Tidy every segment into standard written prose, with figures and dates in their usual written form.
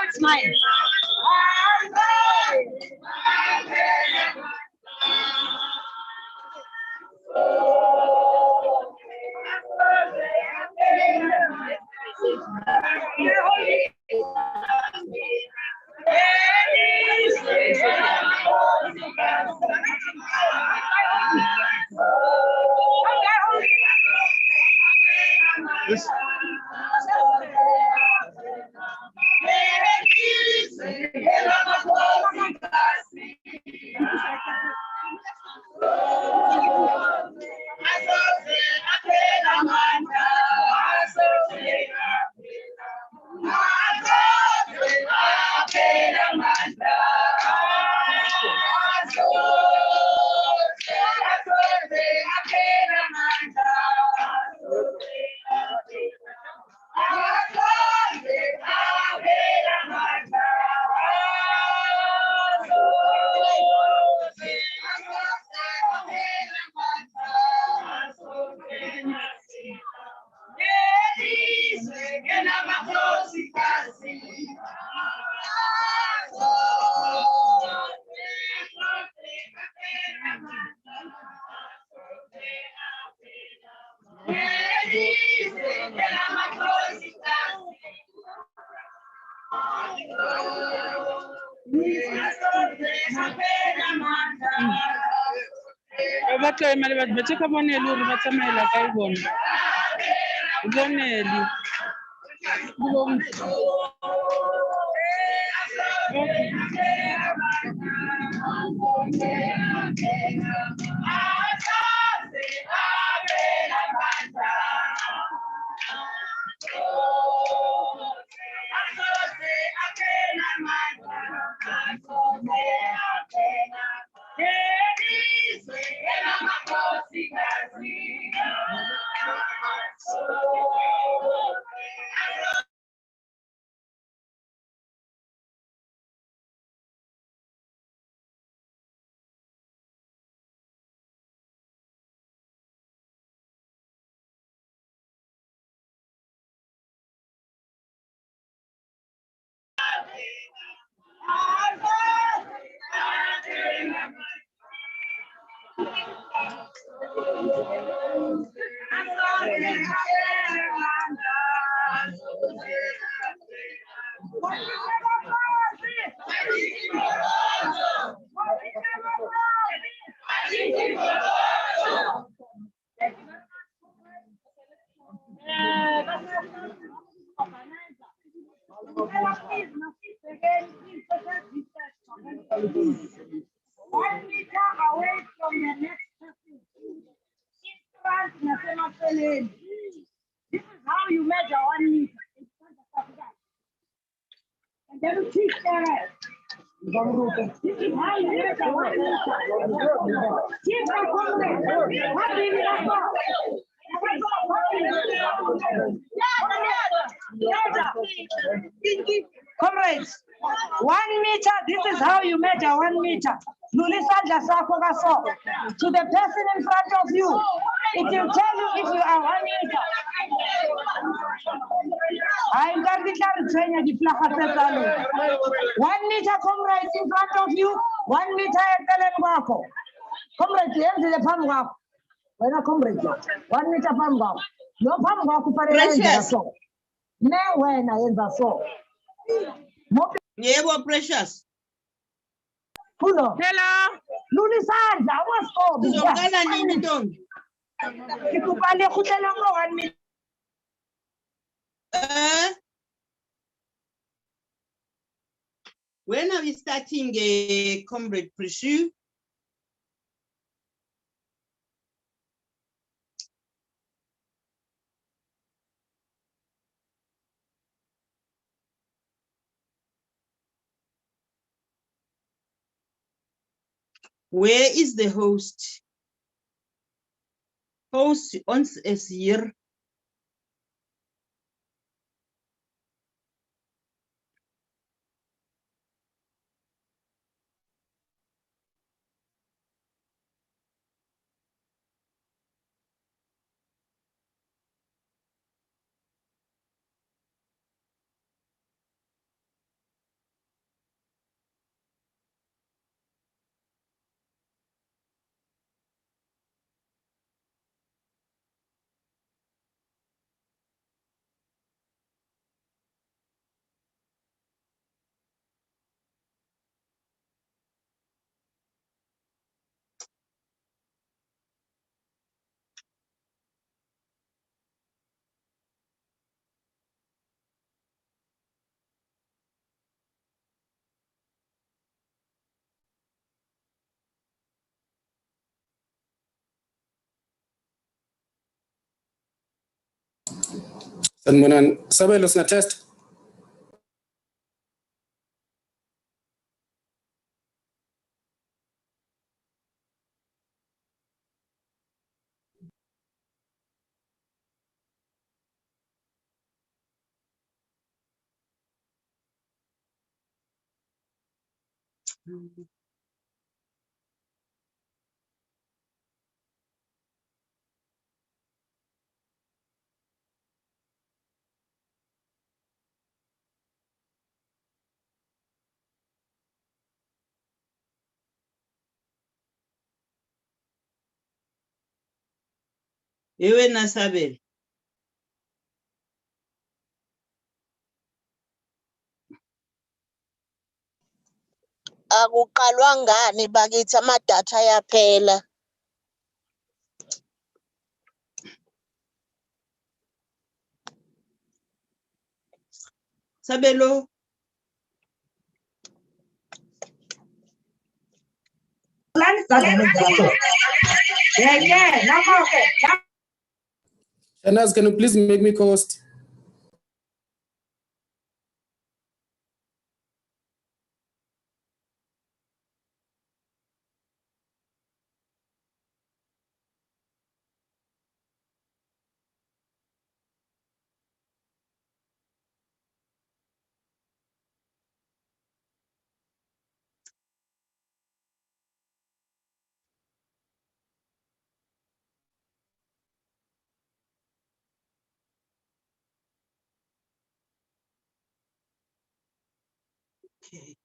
it's mine. Batho imali bathi ka bonele hore ba tsamaela ka e bona. Bonele. This is how you measure 1 meter. And then you teach the rest. This is how you measure 1 meter. Comrades, 1 meter, this is how you measure 1 meter. To the person in front of you, it will tell you if you are 1 meter. I'm going to train you. 1 meter, comrades, in front of you, 1 meter at the comrades, the palm. When a comrade, 1 meter palm. No palm walk for Precious. No, when I end so. Yeah, precious. Hello. Lulisandla, what's up? Sizongala nini ntombi? Sikubale kutela ngo 1 minute. When are we starting, Comrade Prishu? Where is the host? Host once a year. Sanibonani. Sabelo sina test. Ewe nasabela. Akuqalwa ngani bakithi amadatha yaphela. Sabelo. Shanaz, can you please make me co-host? Okay.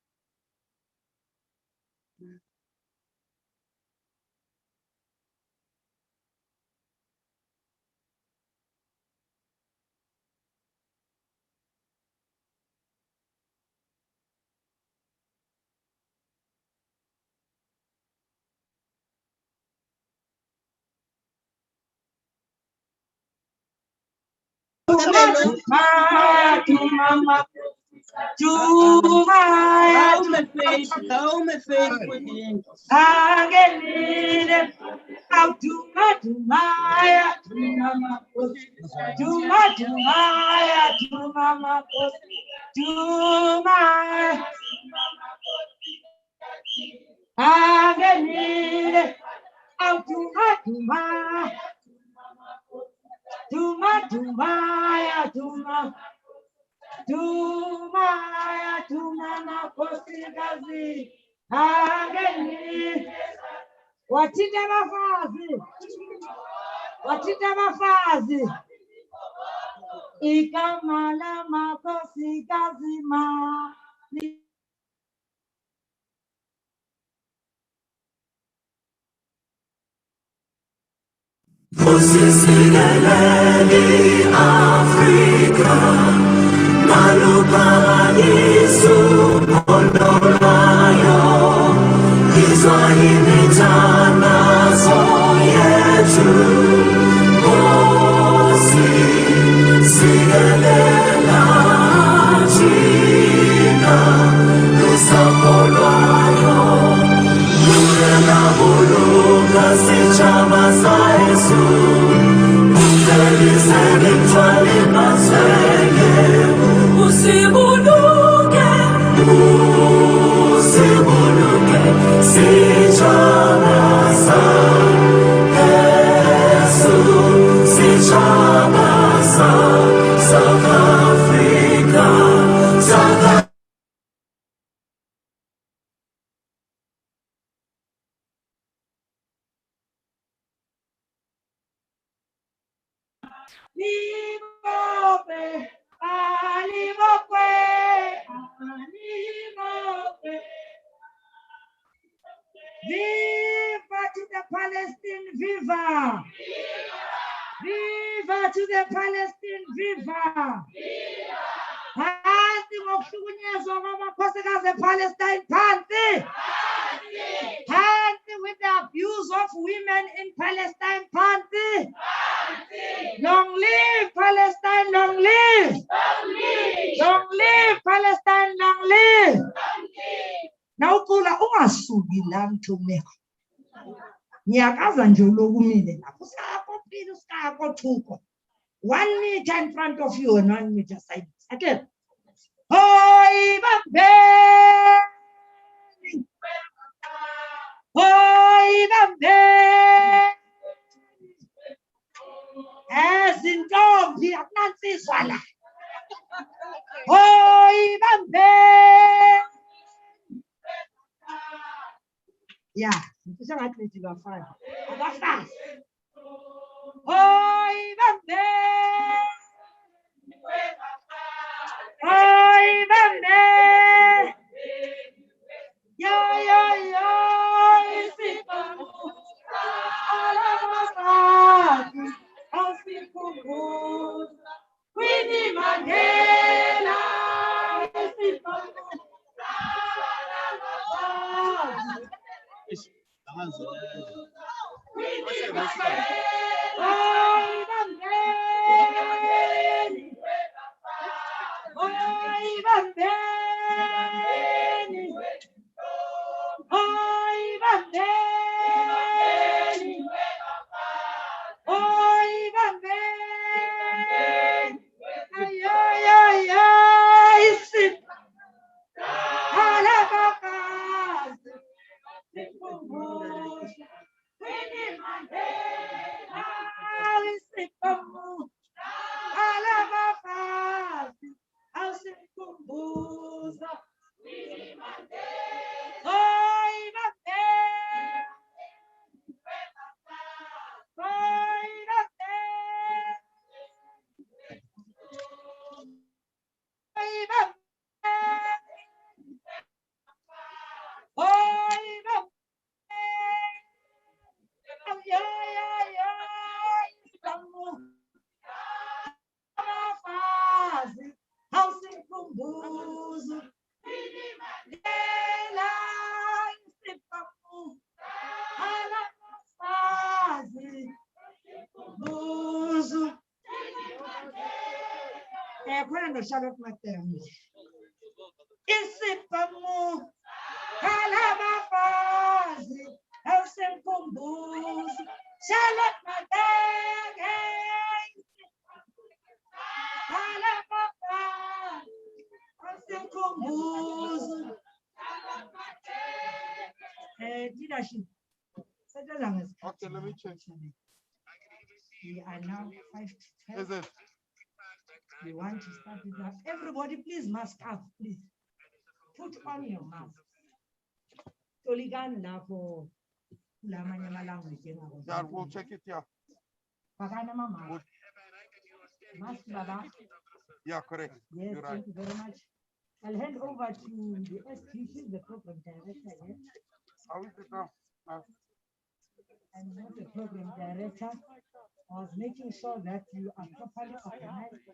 Sabelo. How me faith with him. Watita mafazi ikamala makosi kazima Usisingeleni Afrika Malupanisu Ondolayo Kiswahili tanazo yetu Usisingelela China Lusapolwayo Lurela buluga sichama sa Yesu Usibuluke, sichamasa, Yesu, sichamasa, South Africa, South Africa. Viva to the Palestine, viva! Viva to the Palestine, viva! Phansi ngokuhlukunyezwa kwamakhosikazi ePalestine, phansi! Phansi with the abuse of women in Palestine, phansi! Long live Palestine, long live! Long live Palestine, long live! Now kula ungasuki la Mthumeko. Ngiyakaza nje ulokumile lapho sakho phila usakho thuko. 1 meter in front of you and 1 meter side. Again. Hoy bambeni. Hoy bambeni. Ezintombi akunansizwa la. Hoy bambeni. Yeah, ngifisa ngathi nithi bafana. Abafana. Hoy bambeni. Hoy bambeni. Yo yo yo isifamu. Alabafana. Asikumbuza. Winnie Mandela. Isifamu. Charlotte Maxeke. Isipamu, Kalabafazi, Elsenkumbuz, Charlotte Maxeke. Kalabafazi, Elsenkumbuz. Leadership. Okay, let me check. We are now 5 to 12. Is it? We want to start with that. Everybody, please mask up, please. Put on your mask. Toligan for Yeah, we'll check it here. Mask, Baba. Yeah, correct. Yes, You're right. thank you very much. I'll hand over to the STC, the program director. Yes. How is it now? I'm not the program director. I was making sure that you are properly organized.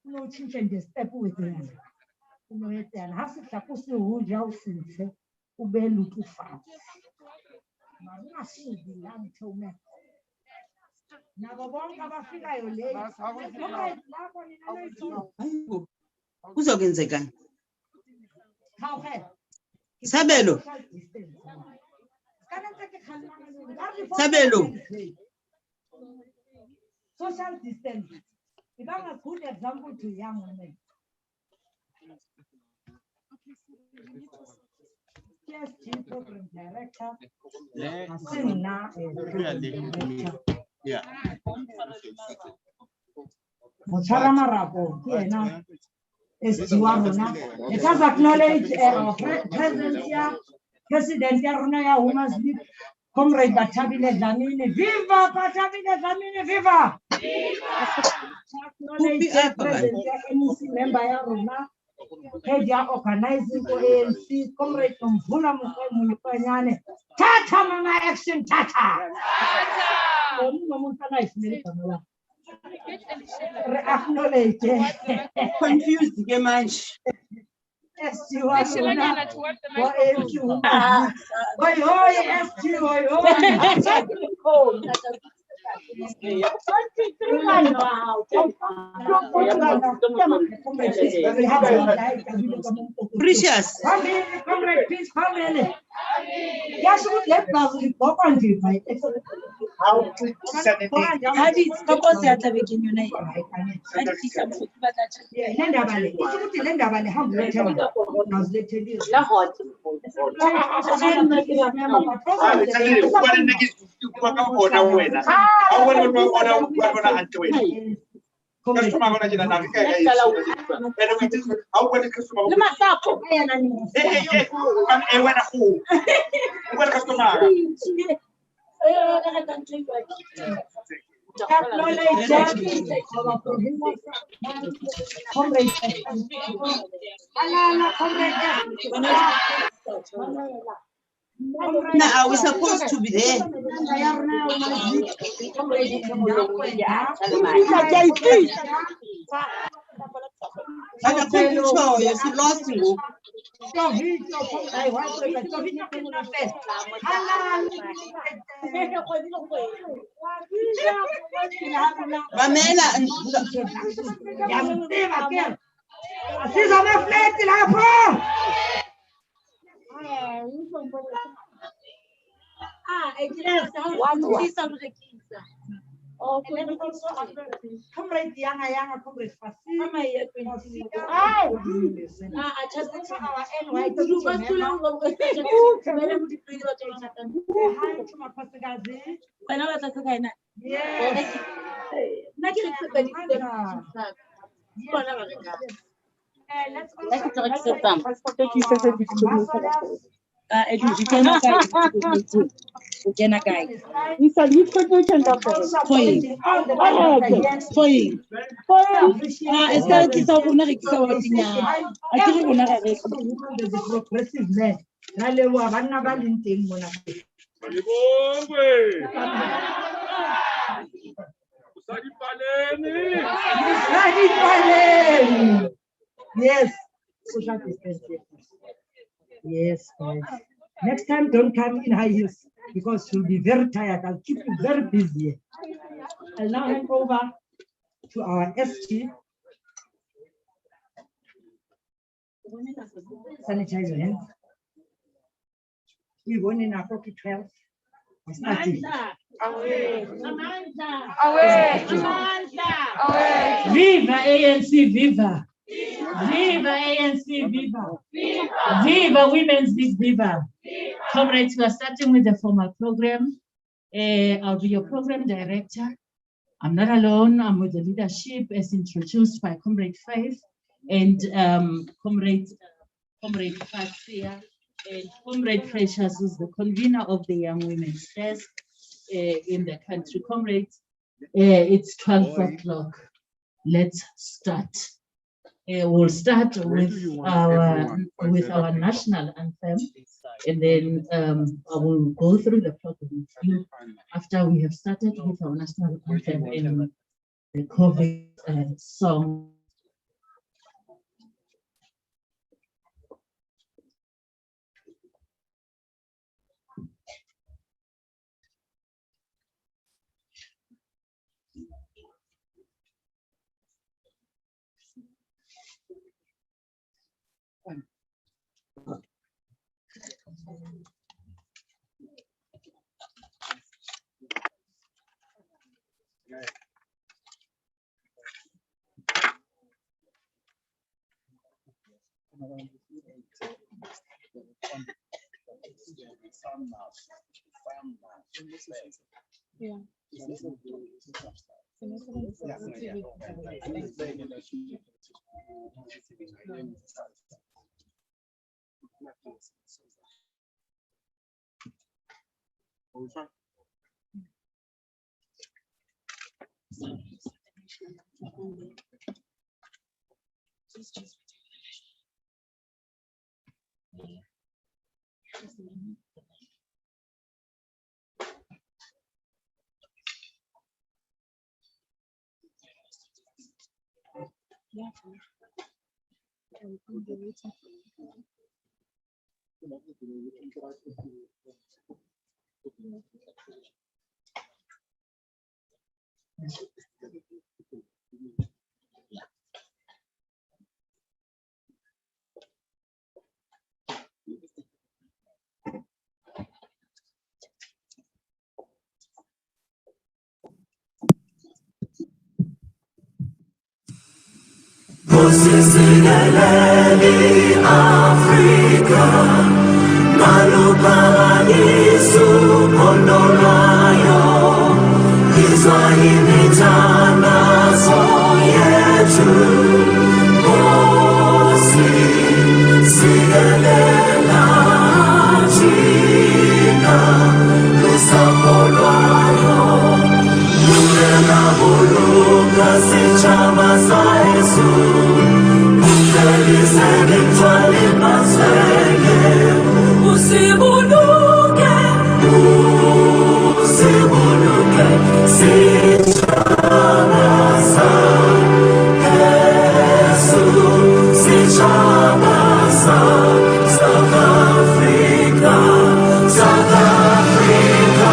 No change in the step with them. And has it supposed to hold your sense? Ubelu too fast. Machine the young to me. Now, the one have a figure you lay. Kuzokwenzekani? How high? Sabelo. Sabelo. Social distance. If I'm a good example to young women. Yes, chief program director. Yeah. Mochara Marapo, here let us acknowledge our president here, President Yarunaya Umasli, Comrade Batabile Zamini, Viva Batabile Zamini, Viva! Acknowledge President MEC member Yaruna, head ya organizing for ANC, Comrade Mvula Mukanyane, Tata Mama Action Tata! Acknowledge. Confused much. Yes, you are. Precious. Family, comrade, peace, family. Yes, we let us report on you, right? Hadi suppose ya tabegin yun na yun. Hadi isa mo ba ta cha? Lenda bale. Isukuti lenda bale hambu tena. Translate this. Now, are we supposed to be there? And I couldn't show you, she lost you. Pamela and comrade Yang, comrade Fasi. Yes, social distancing. Yes, guys. Next time, don't come in high heels because you'll be very tired. I'll keep you very busy. I'll now hand over to our SG. Sanitize your hands. We're going in our pocket 12. We're starting. Viva ANC, viva! Viva ANC, viva! Viva Women's League, viva! Comrades, we are starting with the formal program. I'll be your program director. I'm not alone. I'm with the leadership as introduced by Comrade Faith and Comrade Fasia and Comrade Precious, who's the convener of the Young Women's Desk in the country. Comrades, it's 12 o'clock. Let's start. We'll start with our national anthem, and then I will go through the program with you after we have started with our national anthem and the COVID song. Sisingeleli Africa Maluphakanisu ondolwayo Izwa imithandazo yethu Nkosi sikelela thina lusapho lwayo Lulela bulunga sitshaba sa Yesu Usibuluke, sithabasa, Yesu, sithabasa, South Africa, South Africa.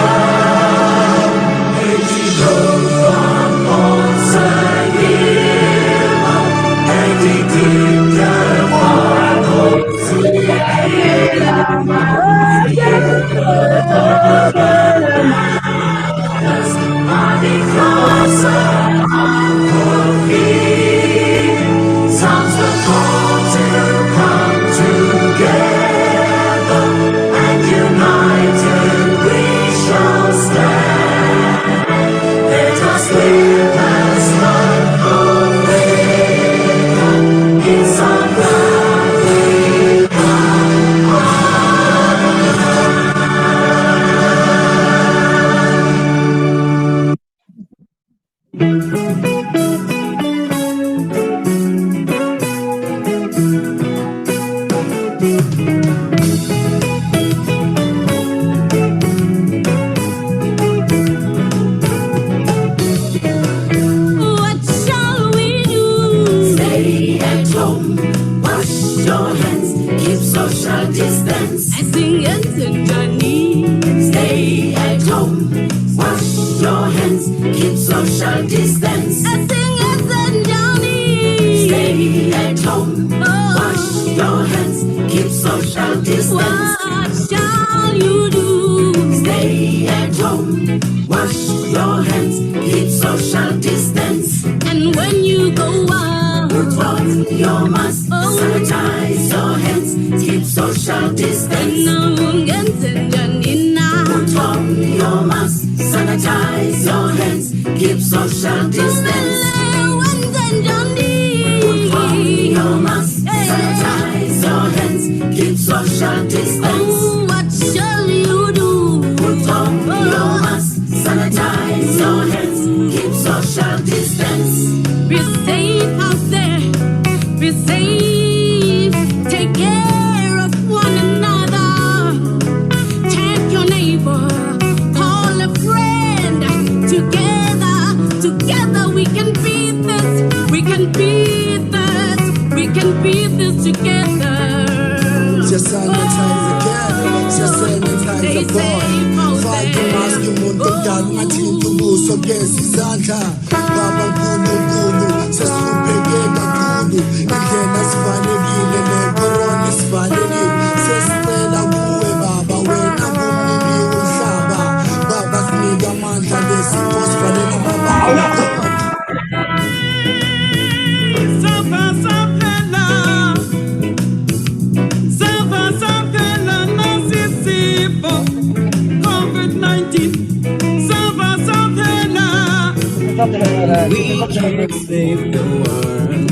We can't save the world,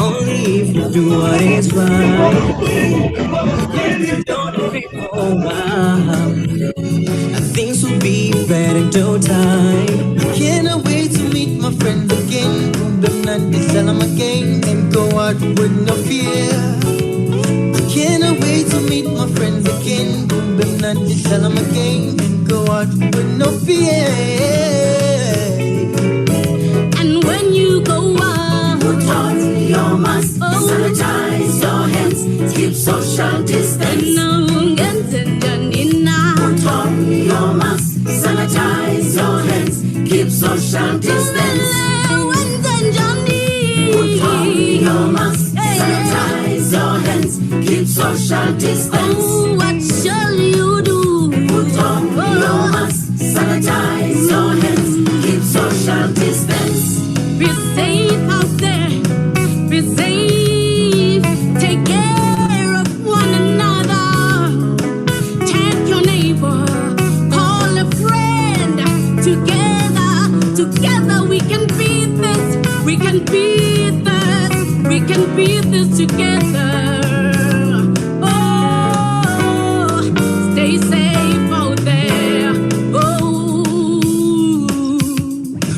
only if we do what is right. Don't people, wow, things will be better in no time. Can't wait to meet my friends again, put them not to tell them again, and go out with no fear. Can't wait to meet my friends again, put them not to tell them again, and go out with no fear. When you go out, put on your mask, sanitize your hands, keep social distance. Put on your mask, sanitize your hands, keep social distance. Put on your mask, sanitize your hands, keep social distance. What shall you do? Put on your mask, sanitize your hands, keep social distance. Be safe out there. can beat this together. Oh, stay safe out there. Oh,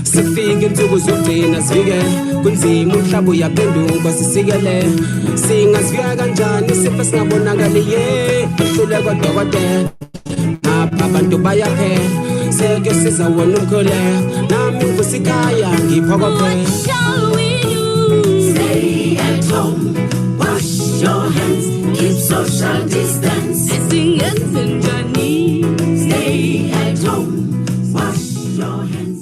Sifike insuku zodina sivike kunzima umhlaba uyaphenduka sisikele singazivika kanjani sifo singabonakaliye uhluleko dokotela apha abantu bayaphela seke siza wona umkhole nami ngikusikhaya ngiphokophela. what shall we do? Stay at home, wash your hands, keep social distance. Sing Anthem, Johnny. Stay at home, wash your hands.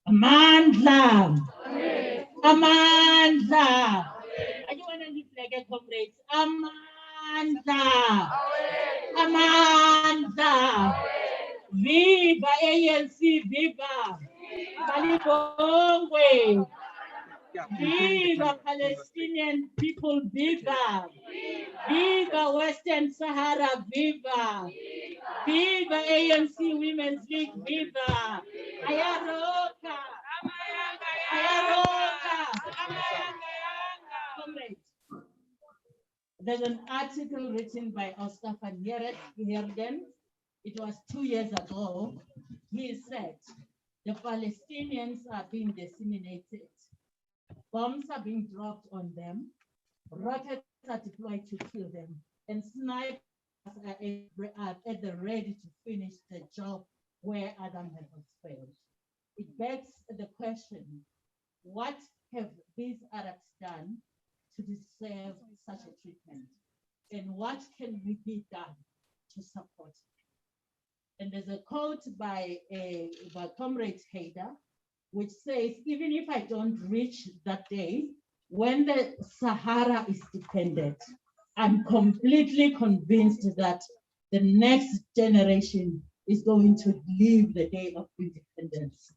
Amandla. Amandla. I just want to lift like a comrade. Amandla. Amandla. Viva ANC, viva. Malibongwe. Viva Palestinian people, viva. Viva Western Sahara, viva. Viva ANC Women's League, viva. Ayaroka. Ayaroka. Comrades, there's an article written by Oscar van Heerden. It was 2 years ago. He said, the Palestinians are being disseminated. Bombs are being dropped on them. Rockets are deployed to kill them. And snipers are at the ready to finish the job where Adam has failed. It begs the question, what have these Arabs done to deserve such a treatment? And what can we be done to support it? And there's a quote by Comrade Hader, which says, even if I don't reach that day, when the Sahara is defended, I'm completely convinced that the next generation is going to live the day of independence.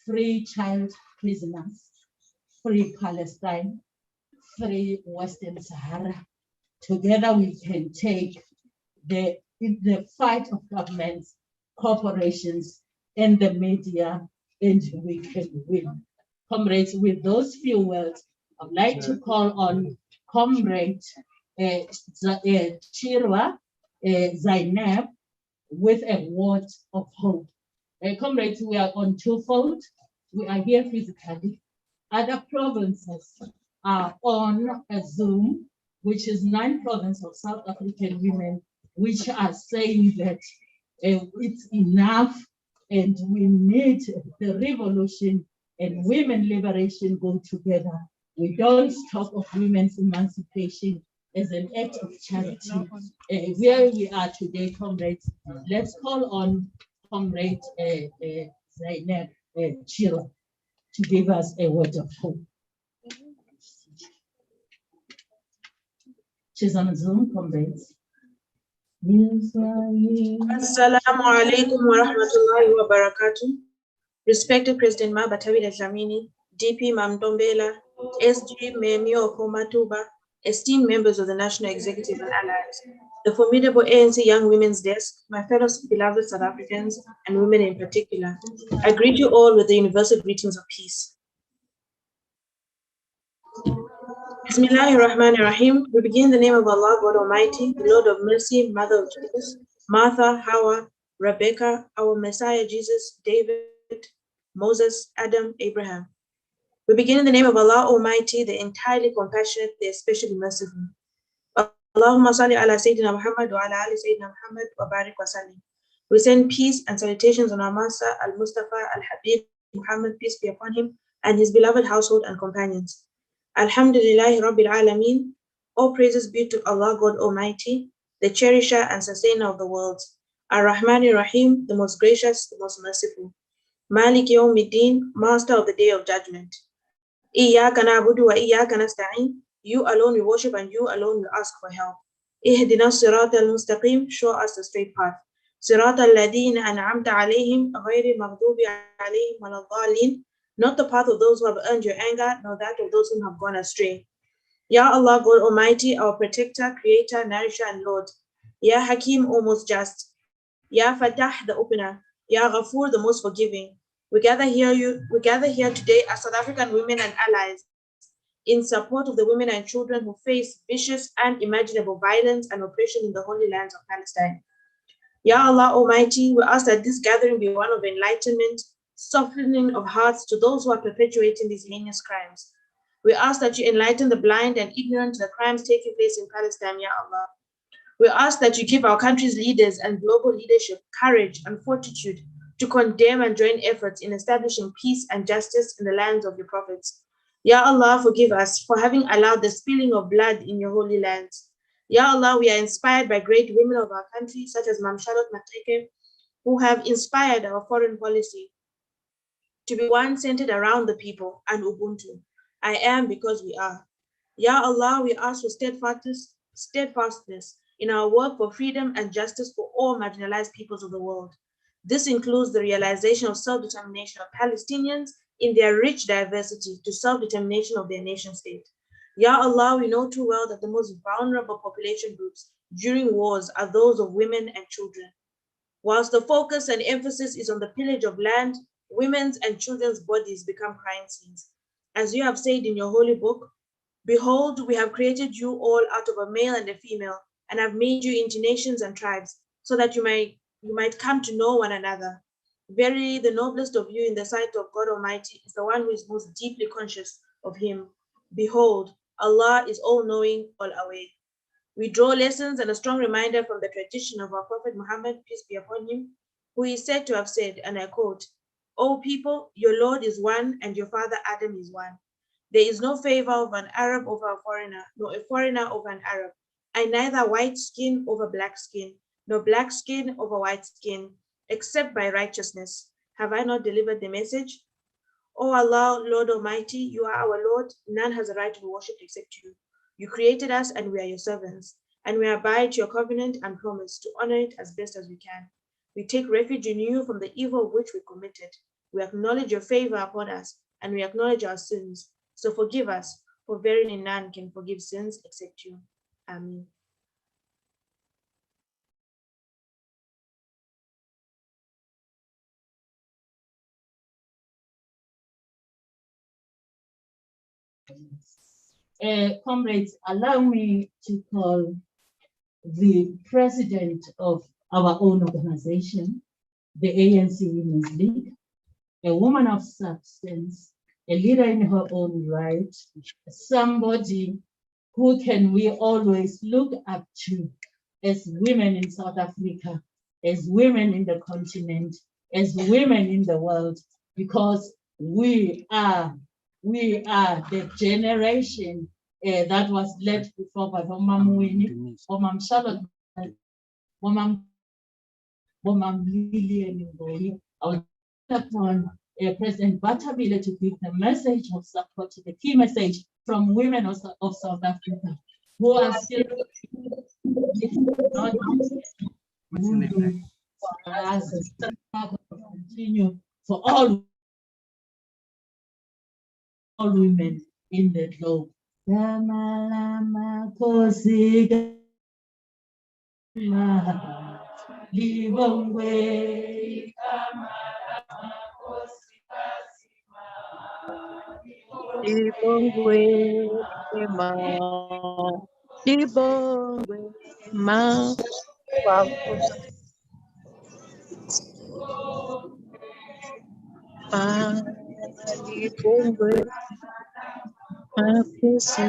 Free child prisoners, free Palestine, free Western Sahara. Together we can take the fight of governments, corporations, and the media, and we can win. Comrades, with those few words, I'd like to call on Comrade Chirwa Zainab with a word of hope. Comrades, we are on twofold. We are here physically. Other provinces are on a Zoom, which is 9 provinces of South African women, which are saying that it's enough and we need the revolution and women liberation go together. We don't talk of women's emancipation as an act of charity. Where we are today, comrades, let's call on Comrade Zainab Chira to give us a word of hope. She's on Zoom, comrades. Assalamu alaikum wa rahmatullahi wa barakatuh. Respected President Mabatawi Dlamini, DP Mamdombela, SG Memio Komatuba, esteemed members of the National Executive and Allies, the formidable ANC Young Women's Desk, my fellow beloved South Africans and women in particular, I greet you all with the universal greetings of peace. Bismillahirrahmanirrahim. We begin in the name of Allah, God Almighty, the Lord of Mercy, Mother of Jesus, Martha, Hawa, Rebecca, our Messiah Jesus, David, Moses, Adam, Abraham. We begin in the name of Allah Almighty, the entirely compassionate, the especially merciful. Allahumma salli ala Sayyidina Muhammad wa ala ali Sayyidina Muhammad wa barik wa sallim. We send peace and salutations on our Master, Al-Mustafa, Al-Habib, Muhammad, peace be upon him, and his beloved household and companions. Alhamdulillahi Rabbil Alameen. All praises be to Allah, God Almighty, the cherisher and sustainer of the worlds. Ar-Rahmanir Rahim, the most gracious, the most merciful. Malik Yawmiddin, master of the day of judgment. Iyyaka na'budu wa iyyaka nasta'in. You alone we worship and you alone we ask for help. Ihdina as-sirata al-mustaqim, show us the straight path. Sirata alladhina an'amta alayhim, ghayri maghdubi alayhim waladhdallin. Not the path of those who have earned your anger, nor that of those who have gone astray. Ya Allah, God Almighty, our protector, creator, nourisher, and Lord. Ya Hakim, O most just. Ya Fatah, the opener. Ya Ghafoor, the most forgiving. We gather here today as South African women and allies in support of the women and children who face vicious and unimaginable violence and oppression in the holy lands of Palestine. Ya Allah Almighty, we ask that this gathering be one of enlightenment, softening of hearts to those who are perpetuating these heinous crimes. We ask that you enlighten the blind and ignorant to the crimes taking place in Palestine, Ya Allah. We ask that you give our country's leaders and global leadership courage and fortitude to condemn and join efforts in establishing peace and justice in the lands of your prophets. Ya Allah, forgive us for having allowed the spilling of blood in your holy lands. Ya Allah, we are inspired by great women of our country, such as Charlotte Maxeke, who have inspired our foreign policy to be one centered around the people and Ubuntu. I am because we are. Ya Allah, we ask for steadfastness in our work for freedom and justice for all marginalized peoples of the world. This includes the realization of self-determination of Palestinians in their rich diversity to self-determination of their nation state. Ya Allah, we know too well that the most vulnerable population groups during wars are those of women and children. Whilst the focus and emphasis is on the pillage of land, women's and children's bodies become crime scenes. As you have said in your holy book, behold, we have created you all out of a male and a female, and have made you into nations and tribes, so that you might come to know one another. Verily, the noblest of you in the sight of God Almighty is the one who is most deeply conscious of him. Behold, Allah is all-knowing, all-aware. We draw lessons and a strong reminder from the tradition of our Prophet Muhammad, peace be upon him, who is said to have said, and I quote, O people, your Lord is one, and your father Adam is one. There is no favor of an Arab over a foreigner, nor a foreigner over an Arab, and neither white skin over black skin, nor black skin over white skin, except by righteousness. Have I not delivered the message? O Allah, Lord Almighty, you are our Lord. None has a right to be worshipped except you. You created us, and we are your servants, and we abide to your covenant and promise to honor it as best as we can. We take refuge in you from the evil which we committed. We acknowledge your favor upon us, and we acknowledge our sins. So forgive us, for verily none can forgive sins except you. Amen. Comrades, allow me to call the president of our own organization, the ANC Women's League, a woman of substance, a leader in her own right, somebody who can we always look up to as women in South Africa, as women in the continent, as women in the world, because we are the generation that was led before by Mom Winnie, Mom Charlotte, Mom Lillian Ngoyi. I will upon President Batabile to give the message of support, the key message from women of South Africa who are still not for us continue for all women in the globe. Libongwe ma, libongwe ma, wakusa ma, libongwe makusi.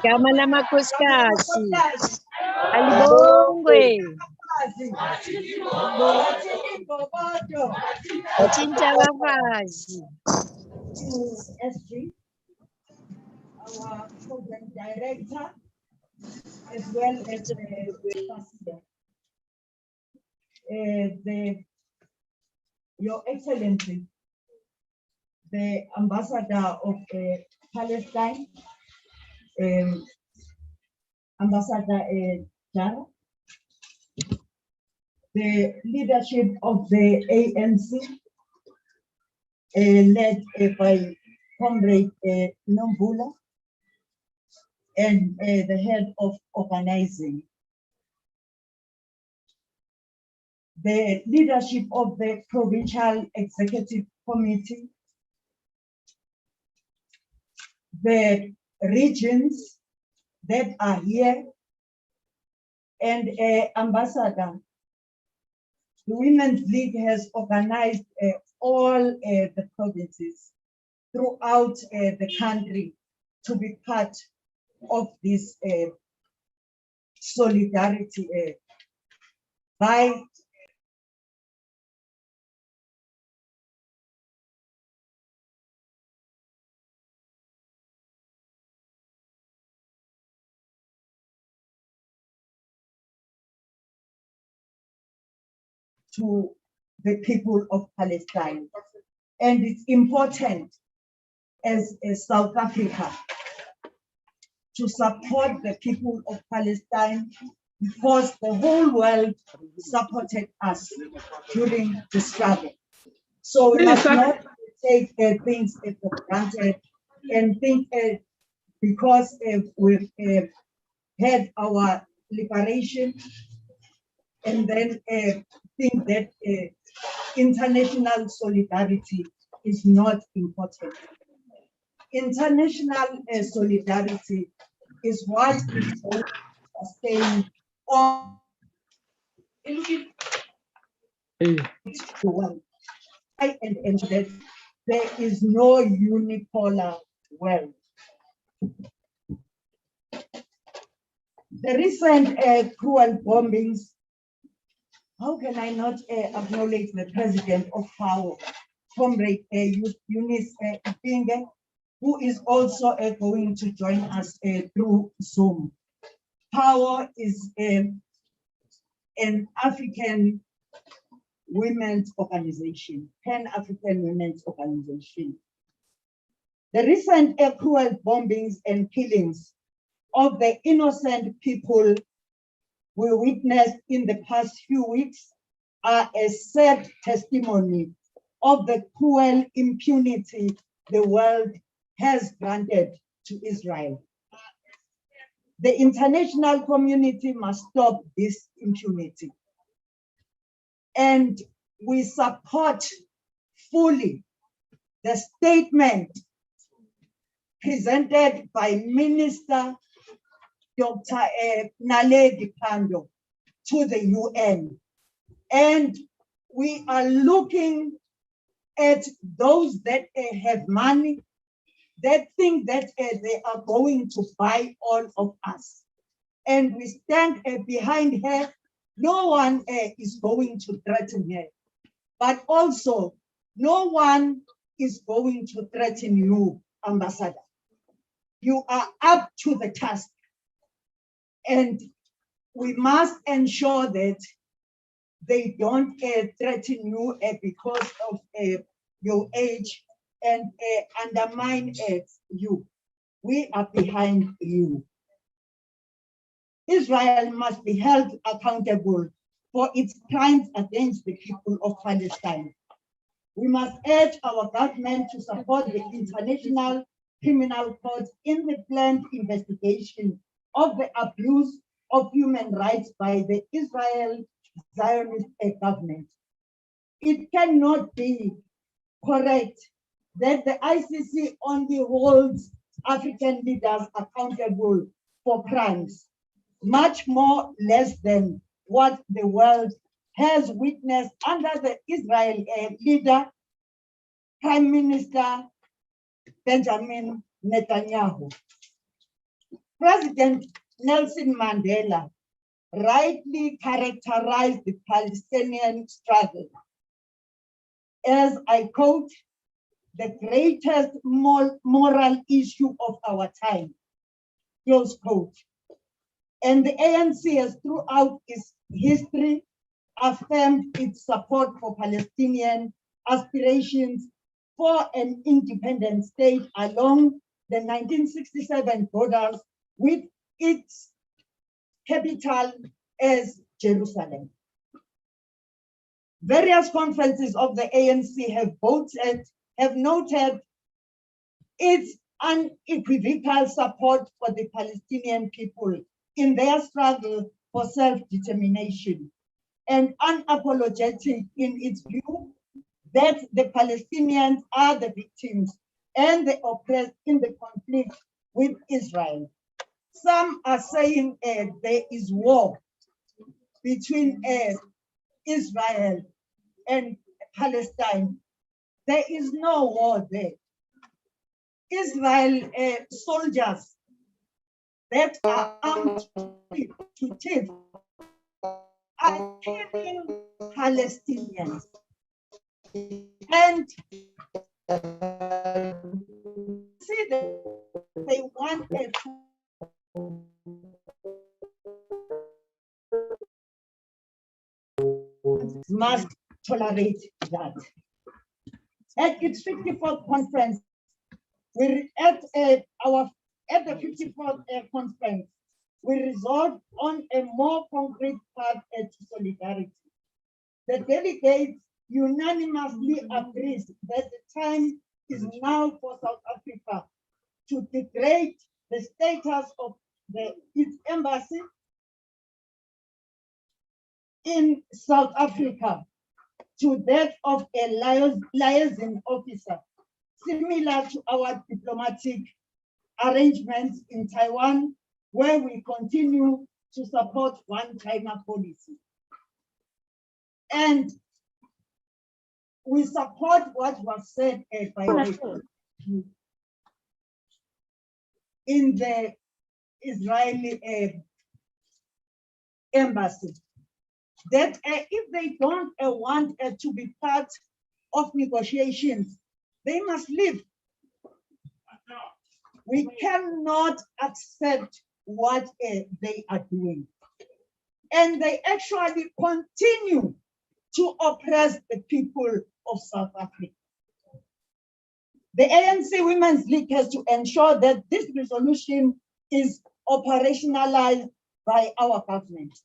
Gama la makuskasi, alibongwe. Chinta bafazi. SG, our program director, as well as the Your Excellency, the Ambassador of Palestine, Ambassador Jara, the leadership of the ANC, led by Comrade Nombula, and the head of organizing. The leadership of the Provincial Executive Committee, the regions that are here, and Ambassador. The Women's League has organized all the provinces throughout the country to be part of this solidarity by to the people of Palestine. And it's important as South Africa to support the people of Palestine because the whole world supported us during the struggle. So we must not take things for granted and think because we've had our liberation and then think that international solidarity is not important. International solidarity is what is going to sustain all and that there is no unipolar world. The recent cruel bombings, how can I not acknowledge the president of FAO, Comrade Eunice Ipinge, who is also going to join us through Zoom. FAO is an African women's organization, Pan-African women's organization. The recent cruel bombings and killings of the innocent people we witnessed in the past few weeks are a sad testimony of the cruel impunity the world has granted to Israel. The international community must stop this impunity. And we support fully the statement presented by Minister Dr. Naledi Pandor to the UN. And we are looking at those that have money, that think that they are going to buy all of us. And we stand behind her. No one is going to threaten her. But also, No one is going to threaten you, Ambassador. You are up to the task. And we must ensure that they don't threaten you because of your age and undermine you. We are behind you. Israel must be held accountable for its crimes against the people of Palestine. We must urge our government to support the International Criminal Court in the planned investigation of the abuse of human rights by the Israel Zionist government. It cannot be correct that the ICC only holds African leaders accountable for crimes, much more less than what the world has witnessed under the Israel leader, Prime Minister Benjamin Netanyahu. President Nelson Mandela rightly characterized the Palestinian struggle as, I quote, the greatest moral issue of our time, close quote. And the ANC has throughout its history affirmed its support for Palestinian aspirations for an independent state along the 1967 borders with its capital as Jerusalem. Various conferences of the ANC have noted its unequivocal support for the Palestinian people in their struggle for self-determination, and unapologetic in its view that the Palestinians are the victims and the oppressed in the conflict with Israel. Some are saying there is war between Israel and Palestine. There is no war there. Israel soldiers that are armed to teeth are killing Palestinians. And see that they want must tolerate that. At its 54th conference, at the 54th conference, we resolved on a more concrete path to solidarity. The delegates unanimously agreed that the time is now for South Africa to degrade the status of its embassy in South Africa to that of a liaison officer, similar to our diplomatic arrangements in Taiwan, where we continue to support one China policy. And we support what was said by in the Israeli embassy, that if they don't want to be part of negotiations, they must leave. We cannot accept what they are doing. And they actually continue to oppress the people of South Africa. The ANC Women's League has to ensure that this resolution is operationalized by our government.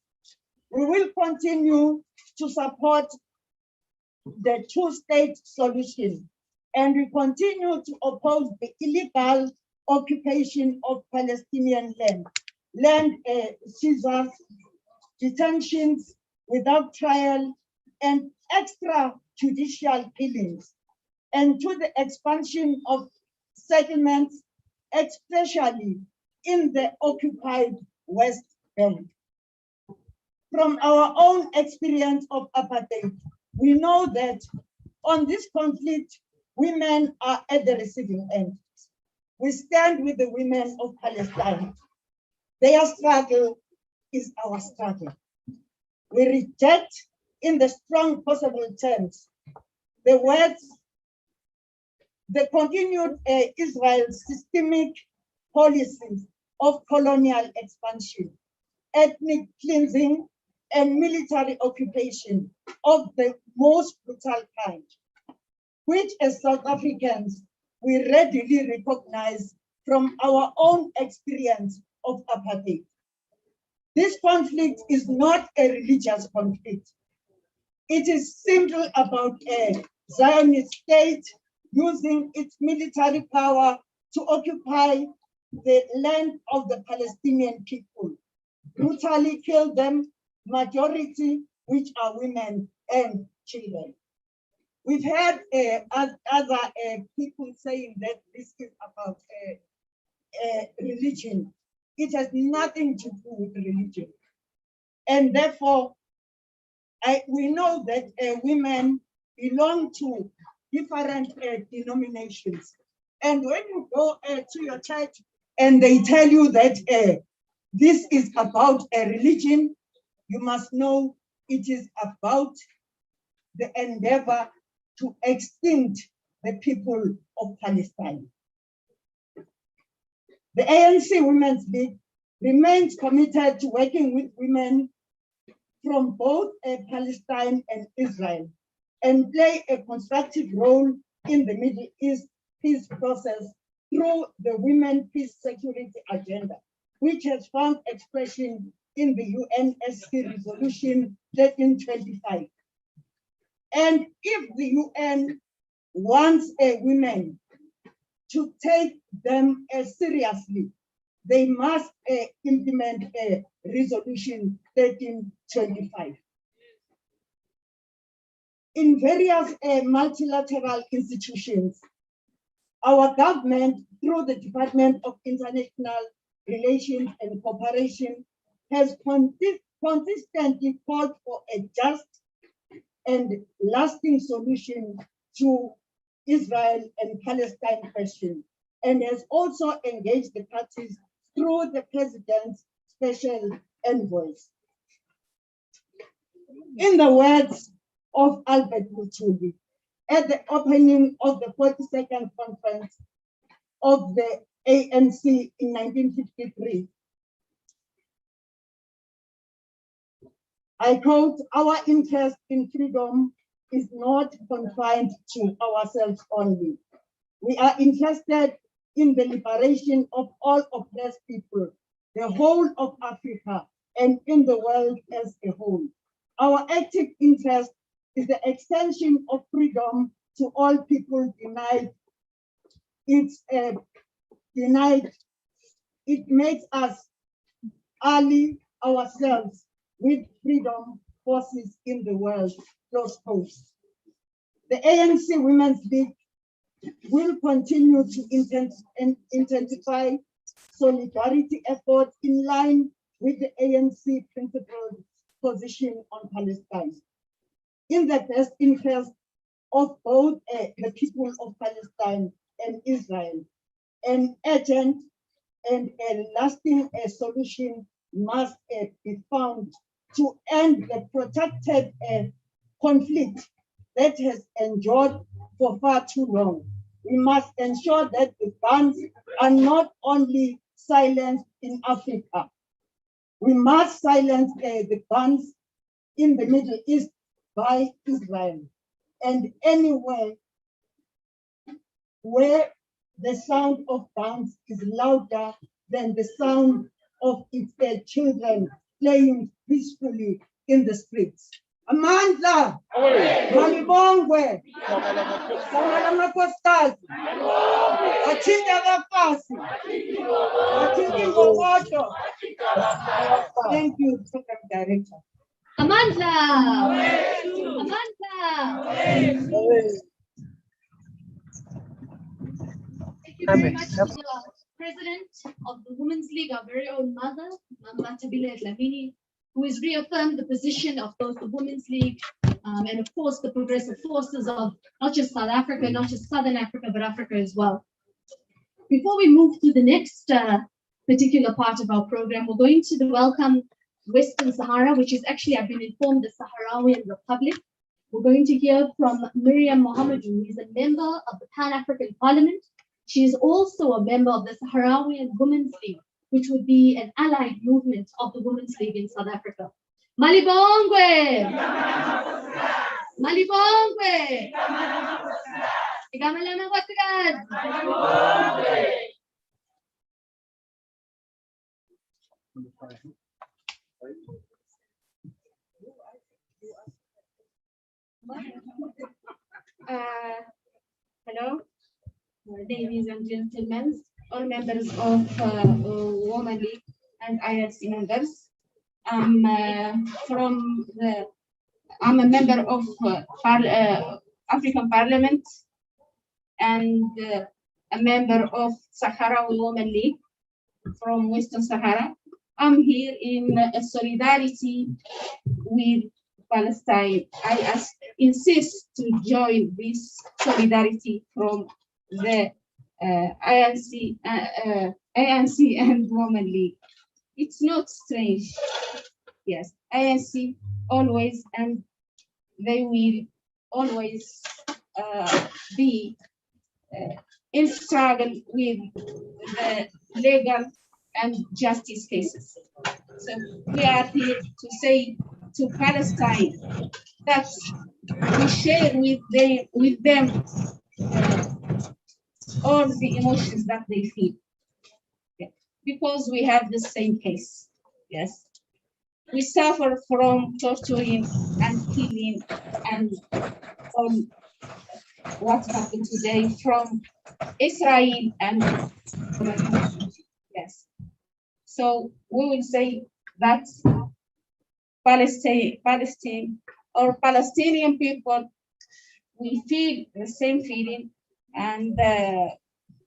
We will continue to support the two-state solution, and we continue to oppose the illegal occupation of Palestinian land seizures, detentions without trial, and extrajudicial killings, and to the expansion of settlements, especially in the occupied West Bank. From our own experience of apartheid, we know that on this conflict, women are at the receiving end. We stand with the women of Palestine. Their struggle is our struggle. We reject in the strong possible terms the words, the continued Israel's systemic policies of colonial expansion, ethnic cleansing, and military occupation of the most brutal kind, which as South Africans, we readily recognize from our own experience of apartheid. This conflict is not a religious conflict. It is simply about a Zionist state using its military power to occupy the land of the Palestinian people, brutally kill them, majority which are women and children. We've heard other people saying that this is about religion. It has nothing to do with religion. And therefore, we know that women belong to different denominations. And when you go to your church and they tell you that this is about a religion, you must know it is about the endeavor to extinct the people of Palestine. The ANC Women's League remains committed to working with women from both Palestine and Israel and play a constructive role in the Middle East peace process through the Women Peace Security Agenda, which has found expression in the UNSC Resolution 1325. And if the UN wants women to take them seriously, they must implement Resolution 1325. In various multilateral institutions, our government, through the Department of International Relations and Cooperation, has consistently called for a just and lasting solution to Israel and Palestine question, and has also engaged the parties through the President's special envoys. In the words of Albert Luthuli, at the opening of the 42nd conference of the ANC in 1953, I quote, "Our interest in freedom is not confined to ourselves only. We are interested in the liberation of all oppressed people, the whole of Africa, and in the world as a whole. Our active interest is the extension of freedom to all people denied. It makes us ally ourselves with freedom forces in the world," close quote. The ANC Women's League will continue to intensify solidarity efforts in line with the ANC principled position on Palestine, in the best interest of both the people of Palestine and Israel. An urgent and a lasting solution must be found to end the protracted conflict that has endured for far too long. We must ensure that the guns are not only silenced in Africa. We must silence the guns in the Middle East by Israel, and anywhere where the sound of guns is louder than the sound of its children playing peacefully in the streets. Amandla, Malibongwe, Samalamakostazi, Achinda Gafasi, Achinda Ngomoto. Thank you, Program Director. Amandla! Amandla! Thank you very much to the President of the Women's League, our very own mother, Mama Tabile Dlamini, who has reaffirmed the position of both the Women's League and of course the progressive forces of not just South Africa, not just Southern Africa, but Africa as well. Before we move to the next particular part of our program, we're going to welcome Western Sahara, which is actually, I've been informed, the Sahrawian Republic. We're going to hear from Miriam Mohammed, who is a member of the Pan-African Parliament. She is also a member of the Sahrawi Women's League, which would be an allied movement of the Women's League in South Africa. Malibongwe! Malibongwe! Igama lami nkosikazi. Hello, ladies and gentlemen, all members of Women League and IRC members. I'm a member of African Parliament and a member of Sahrawi Women League from Western Sahara. I'm here in solidarity with Palestine. I insist to join this solidarity from the ANC and Women League. It's not strange. Yes, ANC always, and they will always be in struggle with the legal and justice cases. So we are here to say to Palestine that we share with them all the emotions that they feel, because we have the same case. Yes, we suffer from torturing and killing and on what happened today from Israel and yes. So we will say that Palestine or Palestinian people, we feel the same feeling, and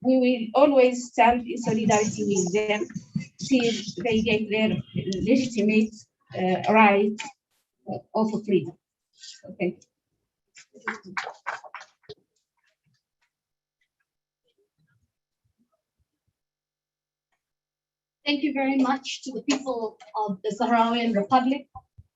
we will always stand in solidarity with them till they get their legitimate right of freedom. Okay. Thank you very much to the people of the Sahrawi Republic.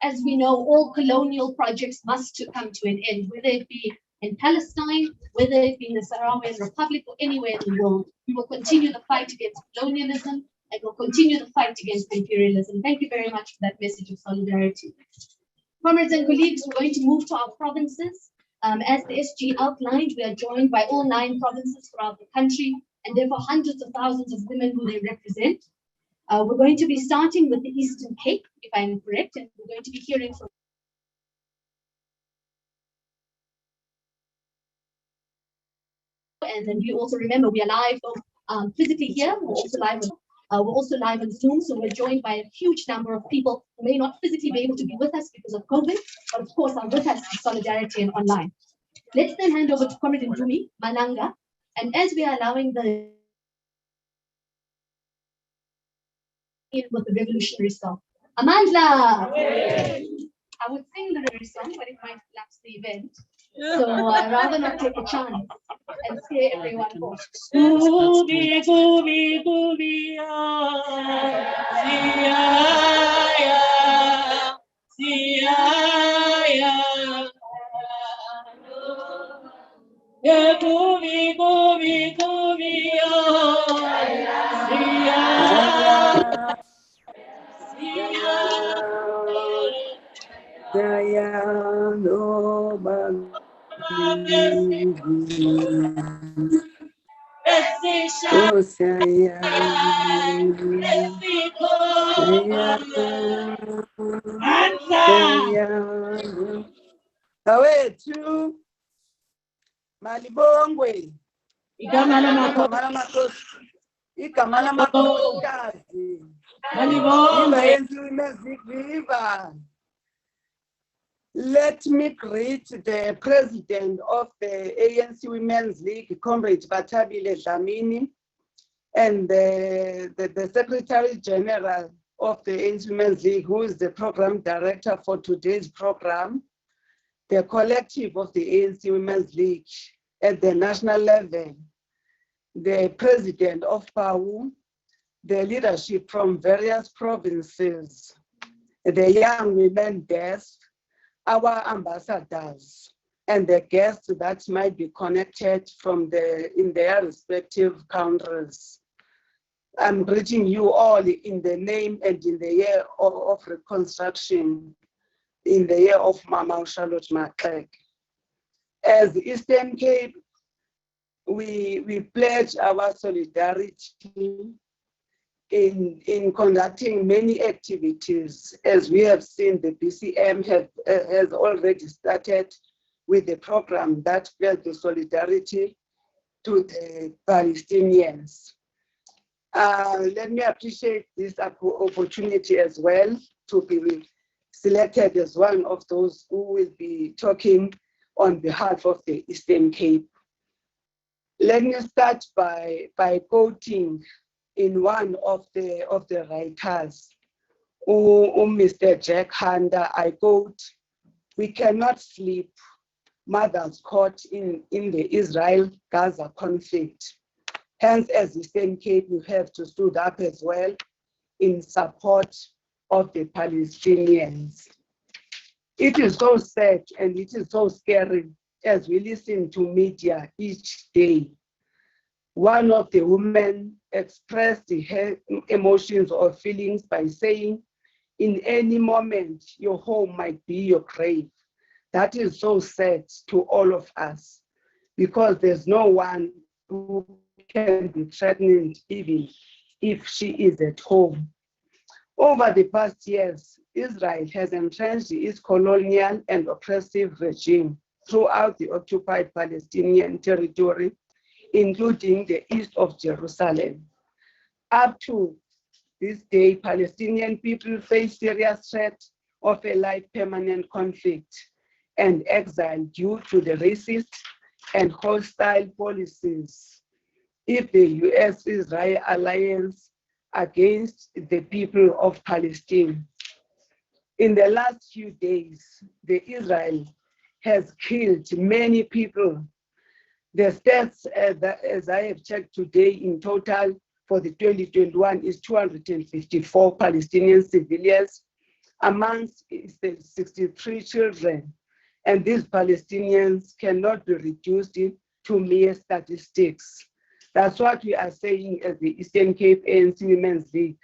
As we know, all colonial projects must come to an end, whether it be in Palestine, whether it be in the Sahrawi Republic or anywhere in the world. We will continue the fight against colonialism and we'll continue the fight against imperialism. Thank you very much for that message of solidarity. Comrades and colleagues, we're going to move to our provinces. As the SG outlined, we are joined by all 9 provinces throughout the country, and therefore hundreds of thousands of women who they represent. We're going to be starting with the Eastern Cape, if I'm correct, and we're going to be hearing from and then you also remember we are live physically here. We're also live on Zoom, so we're joined by a huge number of people who may not physically be able to be with us because of COVID, but of course are with us in solidarity and online. Let's then hand over to Comrade Ndumi Malanga, and as we are allowing the with the revolutionary song. Amandla! I would sing the revolutionary song, but it might lapse the event. So rather not take a chance and scare everyone off. Gooby, gooby, gooby, yeah, gooby, gooby, gooby, Awethu Malibongwe igama lamakhosikazi viva. Let me greet the president of the ANC Women's League, Comrade Batabile Dlamini, and the Secretary General of the ANC Women's League, who is the program director for today's program, the collective of the ANC Women's League at the national level, the president of PAU, the leadership from various provinces, the young women desk, our ambassadors, and the guests that might be connected from in their respective countries. I'm greeting you all in the name and in the year of reconstruction, in the year of Mama Charlotte Maxeke. As the Eastern Cape, we pledge our solidarity in conducting many activities. As we have seen, the BCM has already started with the program that pledges solidarity to the Palestinians. Let me appreciate this opportunity as well to be selected as one of those who will be talking on behalf of the Eastern Cape. Let me start by quoting in one of the writers, Mr. Jack Hunter. I quote, "We cannot sleep, mothers caught in the Israel-Gaza conflict." Hence, as Eastern Cape, we have to stand up as well in support of the Palestinians. It is so sad and it is so scary as we listen to media each day. One of the women expressed her emotions or feelings by saying, "In any moment, your home might be your grave." That is so sad to all of us, because there's no one who can be threatened even if she is at home. Over the past years, Israel has entrenched its colonial and oppressive regime throughout the occupied Palestinian territory, including the east of Jerusalem. Up to this day, Palestinian people face serious threat of a life permanent conflict and exile due to the racist and hostile policies of the US-Israel alliance against the people of Palestine. In the last few days, Israel has killed many people. The stats, as I have checked today, in total for the 2021 is 254 Palestinian civilians, amongst the 63 children. And these Palestinians cannot be reduced to mere statistics. That's what we are saying as the Eastern Cape ANC Women's League.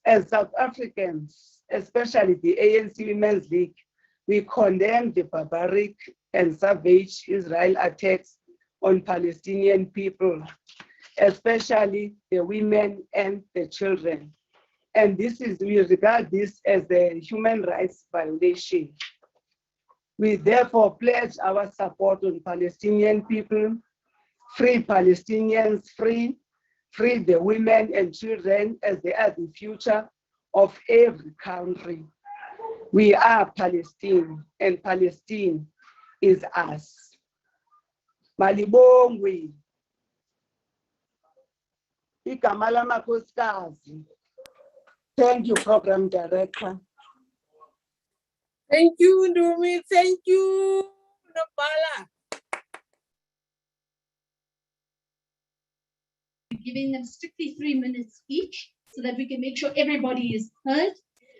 As South Africans, especially the ANC Women's League, we condemn the barbaric and savage Israel attacks on Palestinian people, especially the women and the children. And we regard this as a human rights violation. We therefore pledge our support on Palestinian people. Free Palestinians, free the women and children, as they are the future of every country. We are Palestine, and Palestine is us. Malibongwe. Igama lamakhosikazi. Thank you, Program Director. Thank you, Ndumi. Thank you, Nopala. Giving them strictly 3 minutes each so that we can make sure everybody is heard.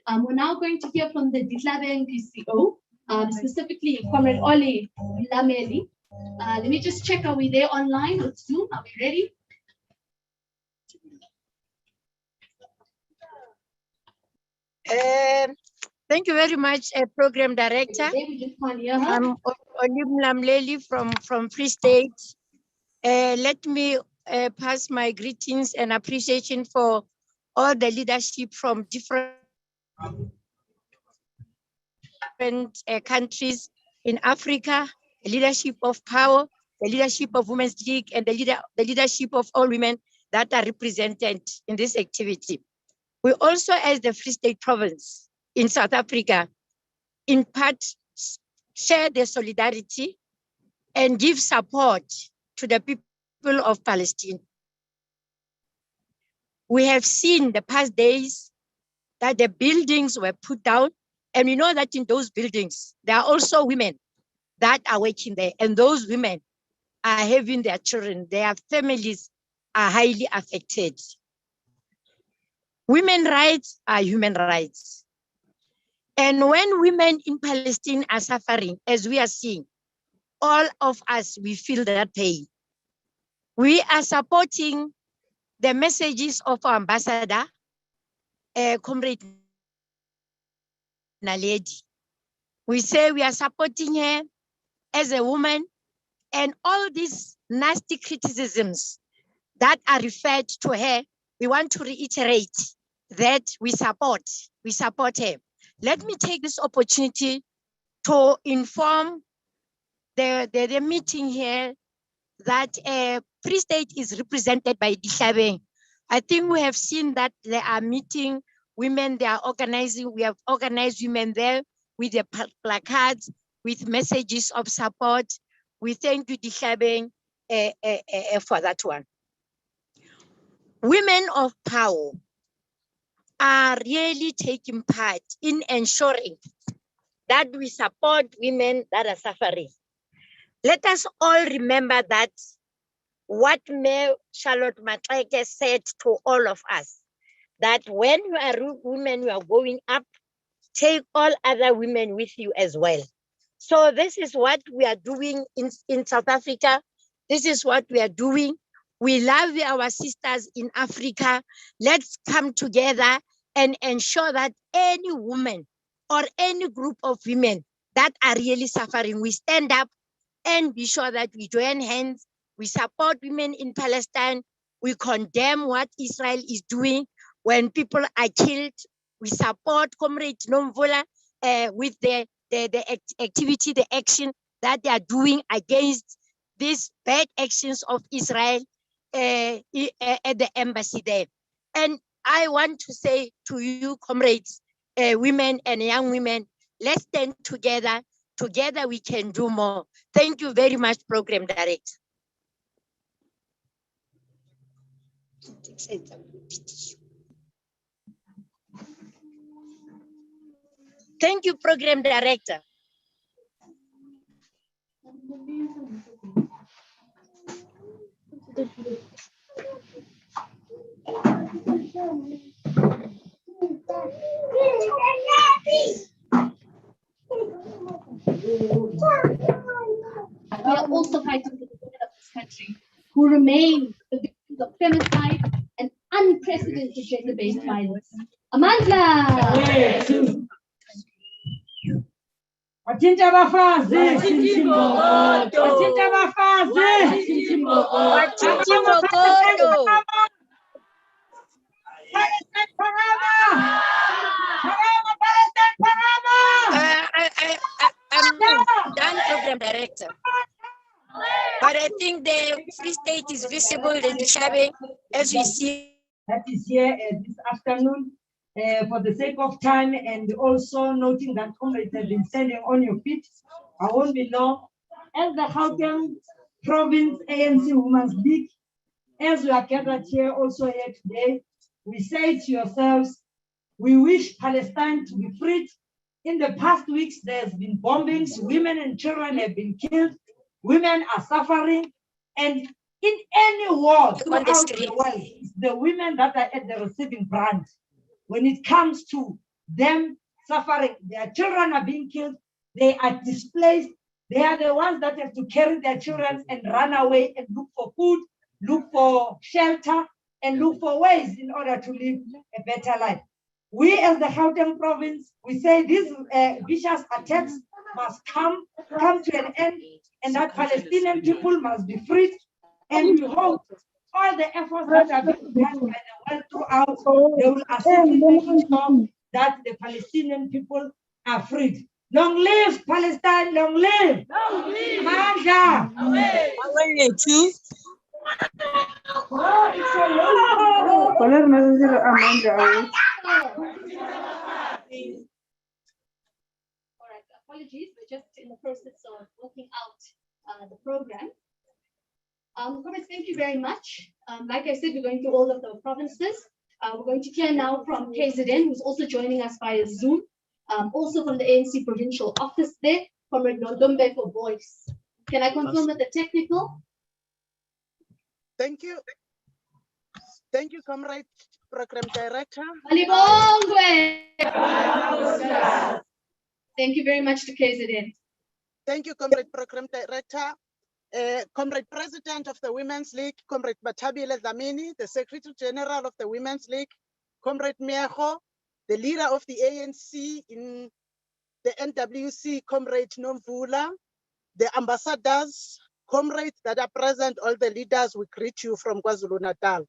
We're now going to hear from the Ditlabeng PCO, specifically Comrade Oli Lameli. Let me just check, are we there online with Zoom? Are we ready? Thank you very much, Program Director. I'm Olim Lamleli from Free State. Let me pass my greetings and appreciation for all the leadership from different countries in Africa, the leadership of Power, the leadership of Women's League, and the leadership of all women that are represented in this activity. We also, as the Free State Province in South Africa, in part share the solidarity and give support to the people of Palestine. We have seen the past days that the buildings were put down, and we know that in those buildings, there are also women that are working there, and those women are having their children, their families are highly affected. Women's rights are human rights. And when women in Palestine are suffering, as we are seeing, all of us, we feel that pain. We are supporting the messages of our ambassador, Comrade Naledi. We say we are supporting her as a woman, and all these nasty criticisms that are referred to her, we want to reiterate that we support her. Let me take this opportunity to inform the meeting here that Free State is represented by Dishabeng. I think we have seen that they are meeting women, they are organizing, we have organized women there with the placards, with messages of support. We thank you, Dishabeng, for that one. Women of power are really taking part in ensuring that we support women that are suffering. Let us all remember that what Mayor Charlotte Maxeke said to all of us, that when you are women, you are going up, take all other women with you as well. So this is what we are doing in South Africa. This is what we are doing. We love our sisters in Africa. Let's come together and ensure that any woman or any group of women that are really suffering, we stand up and be sure that we join hands. We support women in Palestine. We condemn what Israel is doing when people are killed. We support Comrade Nomvula with the activity, the action that they are doing against these bad actions of Israel at the embassy there. And I want to say to you, comrades, women and young women, let's stand together. Together we can do more. Thank you very much, Program Director. Thank you, Program Director. We are also fighting for the women of this country who remain the victims of femicide and unprecedented gender-based violence. Amandla! Wathinta abafazi, wathinta abafazi, wathinta imbokodo. Palestine Parama! Palestine Parama! I'm done, Program Director. But I think the Free State is visible in Dishabeng, as we see. That is here this afternoon. For the sake of time and also noting that comrades have been standing on your feet, I won't be long. As the Gauteng Province ANC Women's League, as we are gathered here also here today, we say to yourselves, we wish Palestine to be freed. In the past weeks, there's been bombings, women and children have been killed, women are suffering, and in any war throughout the world, it's the women that are at the receiving brand. When it comes to them suffering, their children are being killed, they are displaced, they are the ones that have to carry their children and run away and look for food, look for shelter, and look for ways in order to live a better life. We as the Gauteng province, we say these vicious attacks must come to an end, and that Palestinian people must be freed, and we hope all the efforts that are being done by the world throughout, they will assist in making sure that the Palestinian people are freed. Long live Palestine, long live! Long live! Manja! Apologies, we're just in the process of working out the program. Comrades, thank you very much. Like I said, we're going through all of the provinces. We're going to hear now from KZN, who's also joining us via Zoom. Also from the ANC provincial office there, Comrade Nondombe for voice. Can I confirm that the technical? Thank you. Thank you, Comrade Program Director. Thank you very much to KZN. Thank you, Comrade Program Director. Comrade President of the Women's League, Comrade Batabile Dlamini, the Secretary General of the Women's League, Comrade Miajo, the leader of the ANC in the NWC, Comrade Nomvula, the ambassadors, comrades that are present, all the leaders, we greet you from KwaZulu-Natal.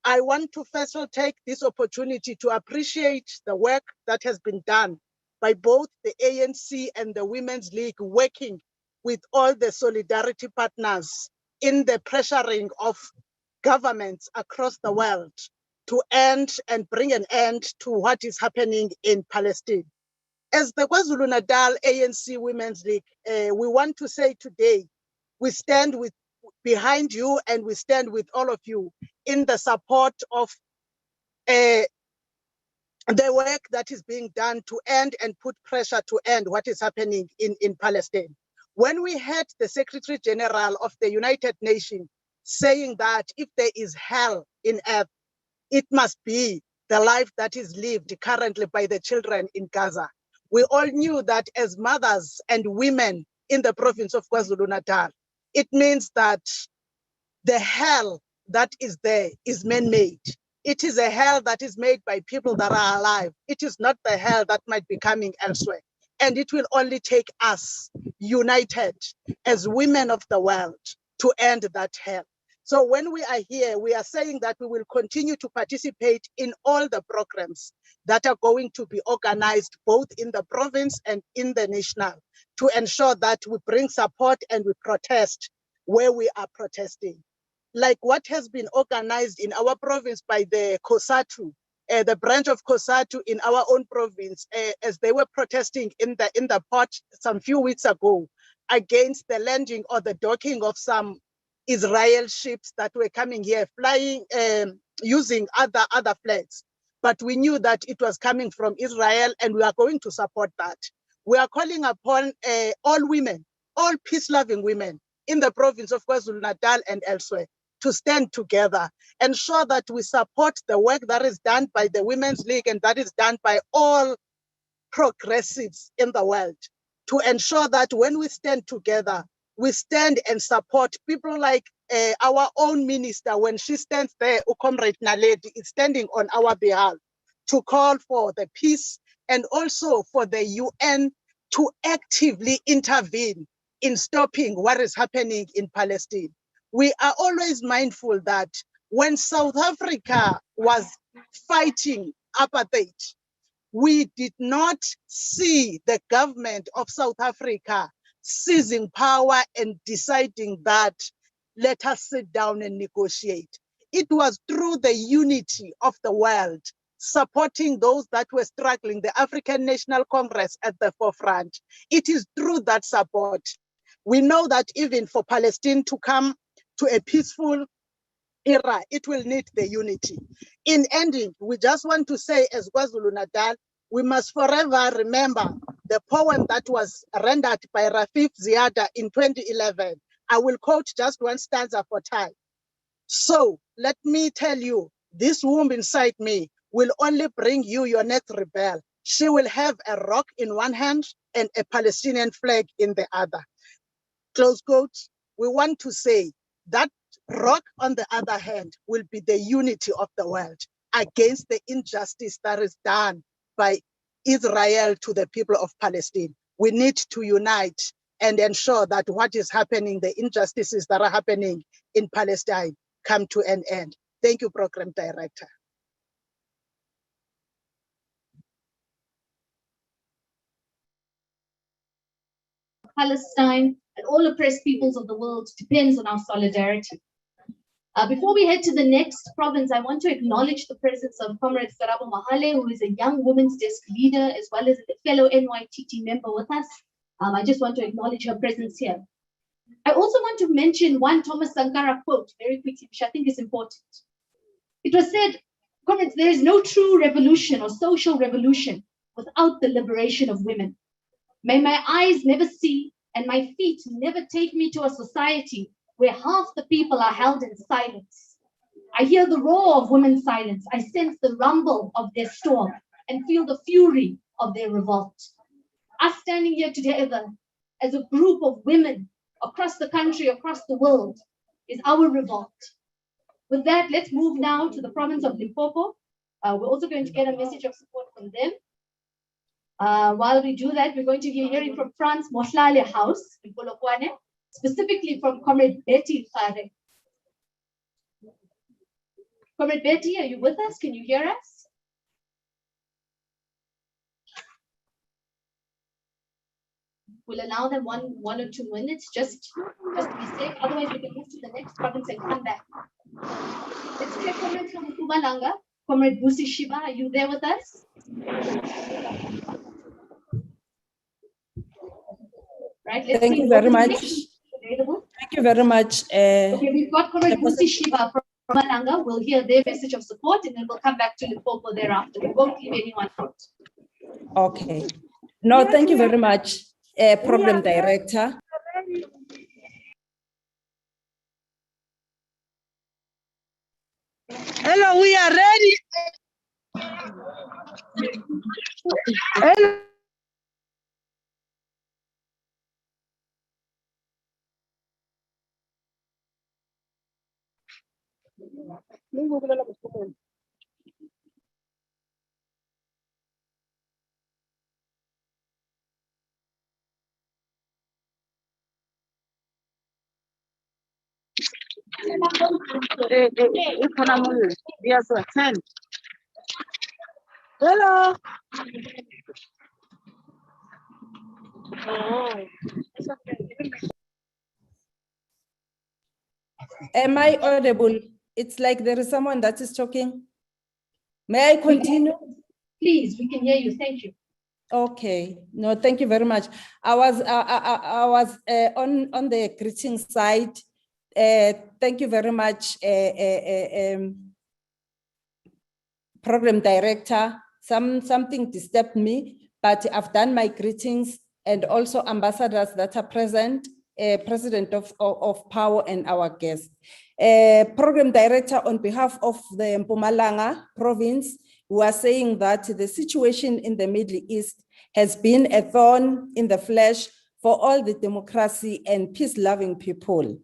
I want to first of all take this opportunity to appreciate the work that has been done by both the ANC and the Women's League, working with all the solidarity partners in the pressuring of governments across the world to end and bring an end to what is happening in Palestine. As the KwaZulu-Natal ANC Women's League, we want to say today, we stand behind you and we stand with all of you in the support of the work that is being done to end and put pressure to end what is happening in Palestine. When we heard the Secretary General of the United Nations saying that if there is hell in earth, it must be the life that is lived currently by the children in Gaza. We all knew that as mothers and women in the province of KwaZulu-Natal, it means that the hell that is there is man-made. It is a hell that is made by people that are alive. It is not the hell that might be coming elsewhere. And it will only take us united as women of the world to end that hell. So when we are here, we are saying that we will continue to participate in all the programs that are going to be organized both in the province and in the national to ensure that we bring support and we protest where we are protesting. Like what has been organized in our province by the COSATU, the branch of COSATU in our own province, as they were protesting in the port some few weeks ago against the landing or the docking of some Israel ships that were coming here, flying, using other flags. But we knew that it was coming from Israel and we are going to support that. We are calling upon all women, all peace-loving women in the province of KwaZulu-Natal and elsewhere to stand together, ensure that we support the work that is done by the Women's League and that is done by all progressives in the world, to ensure that when we stand together, we stand and support people like our own minister, when she stands there, Comrade Naledi is standing on our behalf to call for the peace and also for the UN to actively intervene in stopping what is happening in Palestine. We are always mindful that when South Africa was fighting apartheid, we did not see the government of South Africa seizing power and deciding that let us sit down and negotiate. It was through the unity of the world, supporting those that were struggling, the African National Congress at the forefront. It is through that support. We know that even for Palestine to come to a peaceful era, it will need the unity. In ending, we just want to say as KwaZulu-Natal, we must forever remember the poem that was rendered by Rafik Ziada in 2011. I will quote just one stanza for time. So let me tell you, this womb inside me will only bring you your next rebel. She will have a rock in one hand and a Palestinian flag in the other. Close quotes. We want to say that rock on the other hand will be the unity of the world against the injustice that is done by Israel to the people of Palestine. We need to unite and ensure that what is happening, the injustices that are happening in Palestine, come to an end. Thank you, Program Director. Palestine and all oppressed peoples of the world depends on our solidarity. Before we head to the next province, I want to acknowledge the presence of Comrade Karabo Mahale, who is a young women's desk leader, as well as a fellow NYTT member with us. I just want to acknowledge her presence here. I also want to mention one Thomas Sankara quote very quickly, which I think is important. It was said, comrades, there is no true revolution or social revolution without the liberation of women. May my eyes never see and my feet never take me to a society where half the people are held in silence. I hear the roar of women's silence. I sense the rumble of their storm and feel the fury of their revolt. Us standing here together as a group of women across the country, across the world, is our revolt. With that, let's move now to the province of Limpopo. We're also going to get a message of support from them. While we do that, we're going to be hearing from France Mohlale House in Polokwane, specifically from Comrade Betty Fare. Comrade Betty, are you with us? Can you hear us? We'll allow them one or 2 minutes just to be safe. Otherwise, we can move to the next province and come back. Let's take comments from Mpumalanga. Comrade Busi Shiba, are you there with us? Right. Let's Thank see you very what much. is available. Thank you very much. Okay, we've got Comrade Busi Shiba from Mpumalanga. We'll hear their message of support, and then we'll come back to Limpopo thereafter. We won't leave anyone out. Okay. No, thank you very much, Program Director. Hello, we are ready. Hello. Yes, sir. 10. Hello. Am I audible? It's like there is someone that is talking. May I continue? Please, we can hear you. Thank you. Okay. No, thank you very much. I was on the greeting side. Thank you very much, Program Director. Something disturbed me, but I've done my greetings, and also ambassadors that are present, President of Power and our guest. Program Director, on behalf of the Mpumalanga province, we are saying that the situation in the Middle East has been a thorn in the flesh for all the democracy and peace-loving people.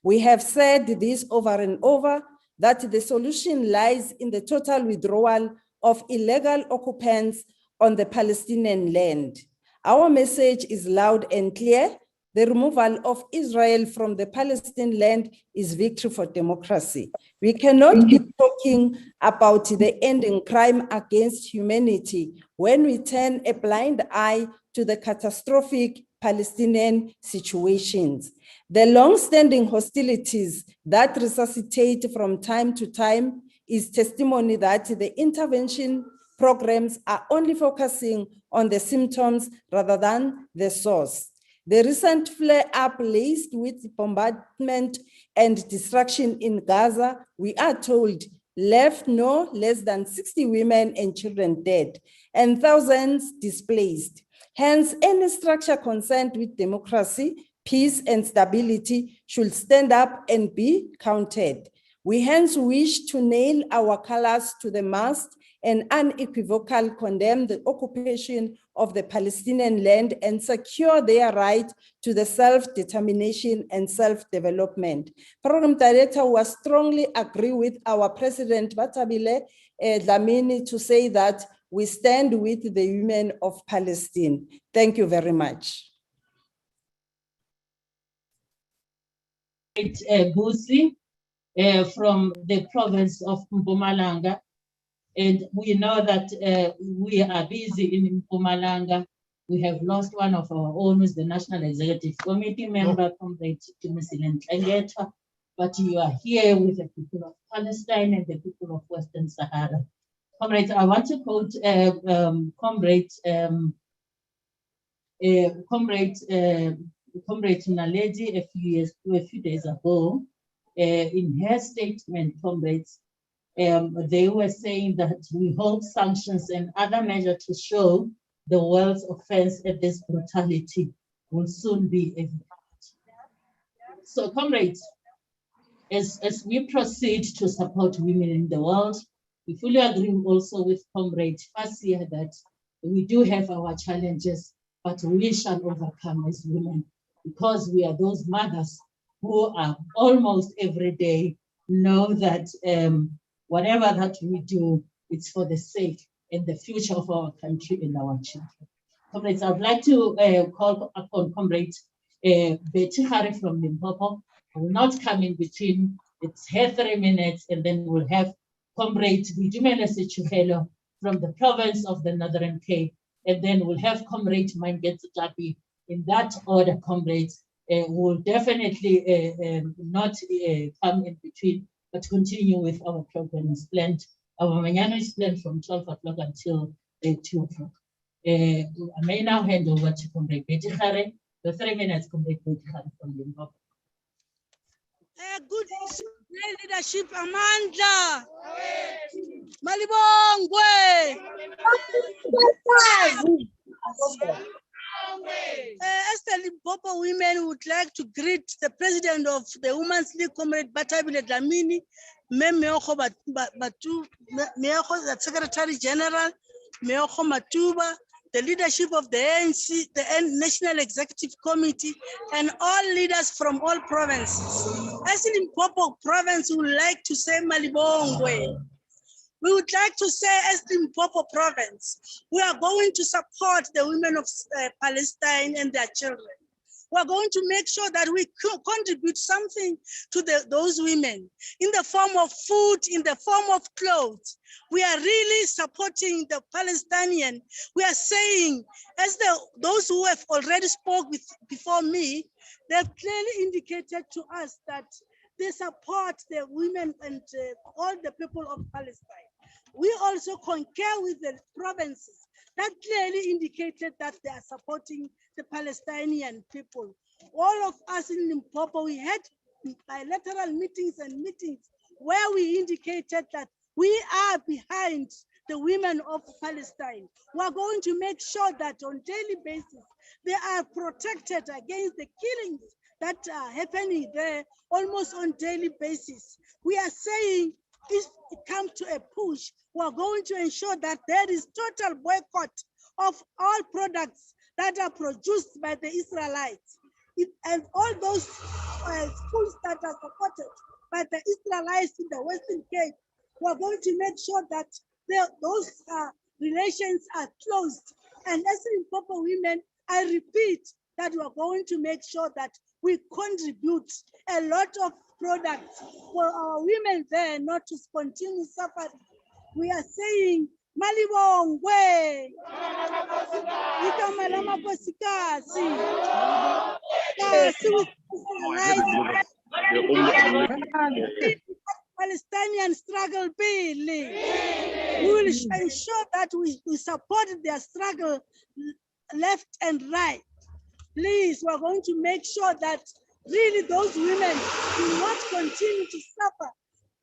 We have said this over and over, that the solution lies in the total withdrawal of illegal occupants on the Palestinian land. Our message is loud and clear. The removal of Israel from the Palestinian land is victory for democracy. We cannot be talking about the ending crime against humanity when we turn a blind eye to the catastrophic Palestinian situations. The long-standing hostilities that resuscitate from time to time is testimony that the intervention programs are only focusing on the symptoms rather than the source. The recent flare-up laced with bombardment and destruction in Gaza, we are told, left no less than 60 women and children dead and thousands displaced. Hence, any structure concerned with democracy, peace, and stability should stand up and be counted. We hence wish to nail our colors to the mast and unequivocally condemn the occupation of the Palestinian land and secure their right to the self-determination and self-development. Program Director will strongly agree with our President Batabile Dlamini to say that we stand with the women of Palestine. Thank you very much. Busi from the province of Mpumalanga. And we know that we are busy in Mpumalanga. We have lost one of our own, who's the National Executive Committee member, Comrade Tumusilen, but you are here with the people of Palestine and the people of Western Sahara. Comrade, I want to quote Comrade Naledi a few days ago. In her statement, comrades, they were saying that we hold sanctions and other measures to show the world's offense at this brutality will soon be evident. So, comrades, as we proceed to support women in the world, we fully agree also with Comrade Fasia that we do have our challenges but we shall overcome as women, because we are those mothers who are almost every day know that whatever that we do, it's for the sake and the future of our country and our children. Comrades, I'd like to call upon Comrade Betty Harry from Limpopo. I will not come in between. It's her 3 minutes, and then we'll have Comrade Vidumele Sichuhelo from the province of the Northern Cape, and then we'll have Comrade Mangetsu Tapi. In that order, comrades, will definitely not come in between, but continue with our program as planned. Our Umanyano is planned from 12 o'clock until 2 o'clock. I may now hand over to Comrade Betty Harry. The 3 minutes, Comrade Betty Harry from Limpopo. Good leadership, Amanda. Malibongwe. As the Limpopo women would like to greet the president of the Women's League, Comrade Batabile Dlamini, Meoko Batu, Meoko, the Secretary General, Meoko Matuba, the leadership of the ANC, the National Executive Committee, and all leaders from all provinces. As in Limpopo province, we would like to say Malibongwe. We would like to say, as the Limpopo province, we are going to support the women of Palestine and their children. We are going to make sure that we contribute something to those women in the form of food, in the form of clothes. We are really supporting the Palestinian. We are saying, as those who have already spoke before me, they've clearly indicated to us that they support the women and all the people of Palestine. We also concur with the provinces that clearly indicated that they are supporting the Palestinian people. All of us in Limpopo, we had bilateral meetings where we indicated that we are behind the women of Palestine. We are going to make sure that on a daily basis, they are protected against the killings that are happening there almost on a daily basis. We are saying, if it comes to a push, we are going to ensure that there is total boycott of all products that are produced by the Israelites. And all those schools that are supported by the Israelites in the Western Cape, we are going to make sure that those relations are closed. And as Limpopo women, I repeat that we are going to make sure that we contribute a lot of products for our women there not to continue suffering. We are saying, Malibongwe, Ikamalama Kosikasi, Palestinian struggle bill. We will ensure that we support their struggle left and right. Please, we are going to make sure that really those women do not continue to suffer.